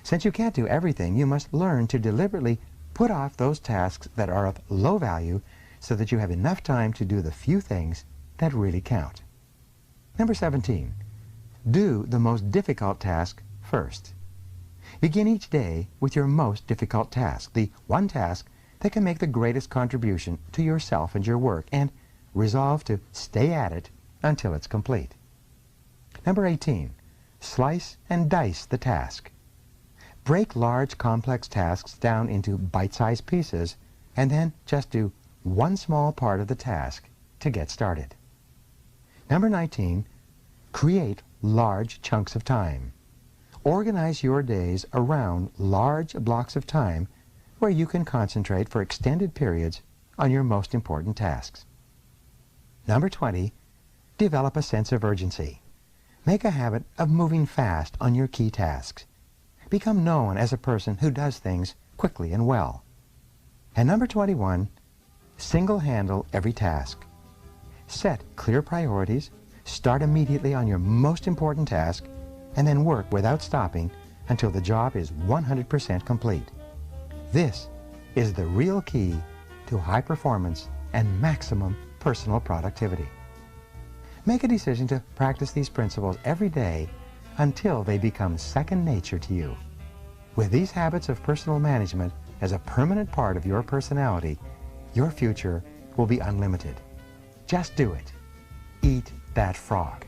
[SPEAKER 1] Since you can't do everything, you must learn to deliberately put off those tasks that are of low value so that you have enough time to do the few things that really count. Number 17, do the most difficult task first. Begin each day with your most difficult task, the one task that can make the greatest contribution to yourself and your work, and resolve to stay at it until it's complete. Number 18, slice and dice the task. Break large, complex tasks down into bite-sized pieces and then just do one small part of the task to get started. Number 19, create large chunks of time. Organize your days around large blocks of time where you can concentrate for extended periods on your most important tasks. Number 20, develop a sense of urgency. Make a habit of moving fast on your key tasks. Become known as a person who does things quickly and well. And number 21, single-handle every task. Set clear priorities, start immediately on your most important task, and then work without stopping until the job is 100% complete. This is the real key to high performance and maximum personal productivity. Make a decision to practice these principles every day until they become second nature to you. With these habits of personal management as a permanent part of your personality, your future will be unlimited. Just do it. Eat that frog.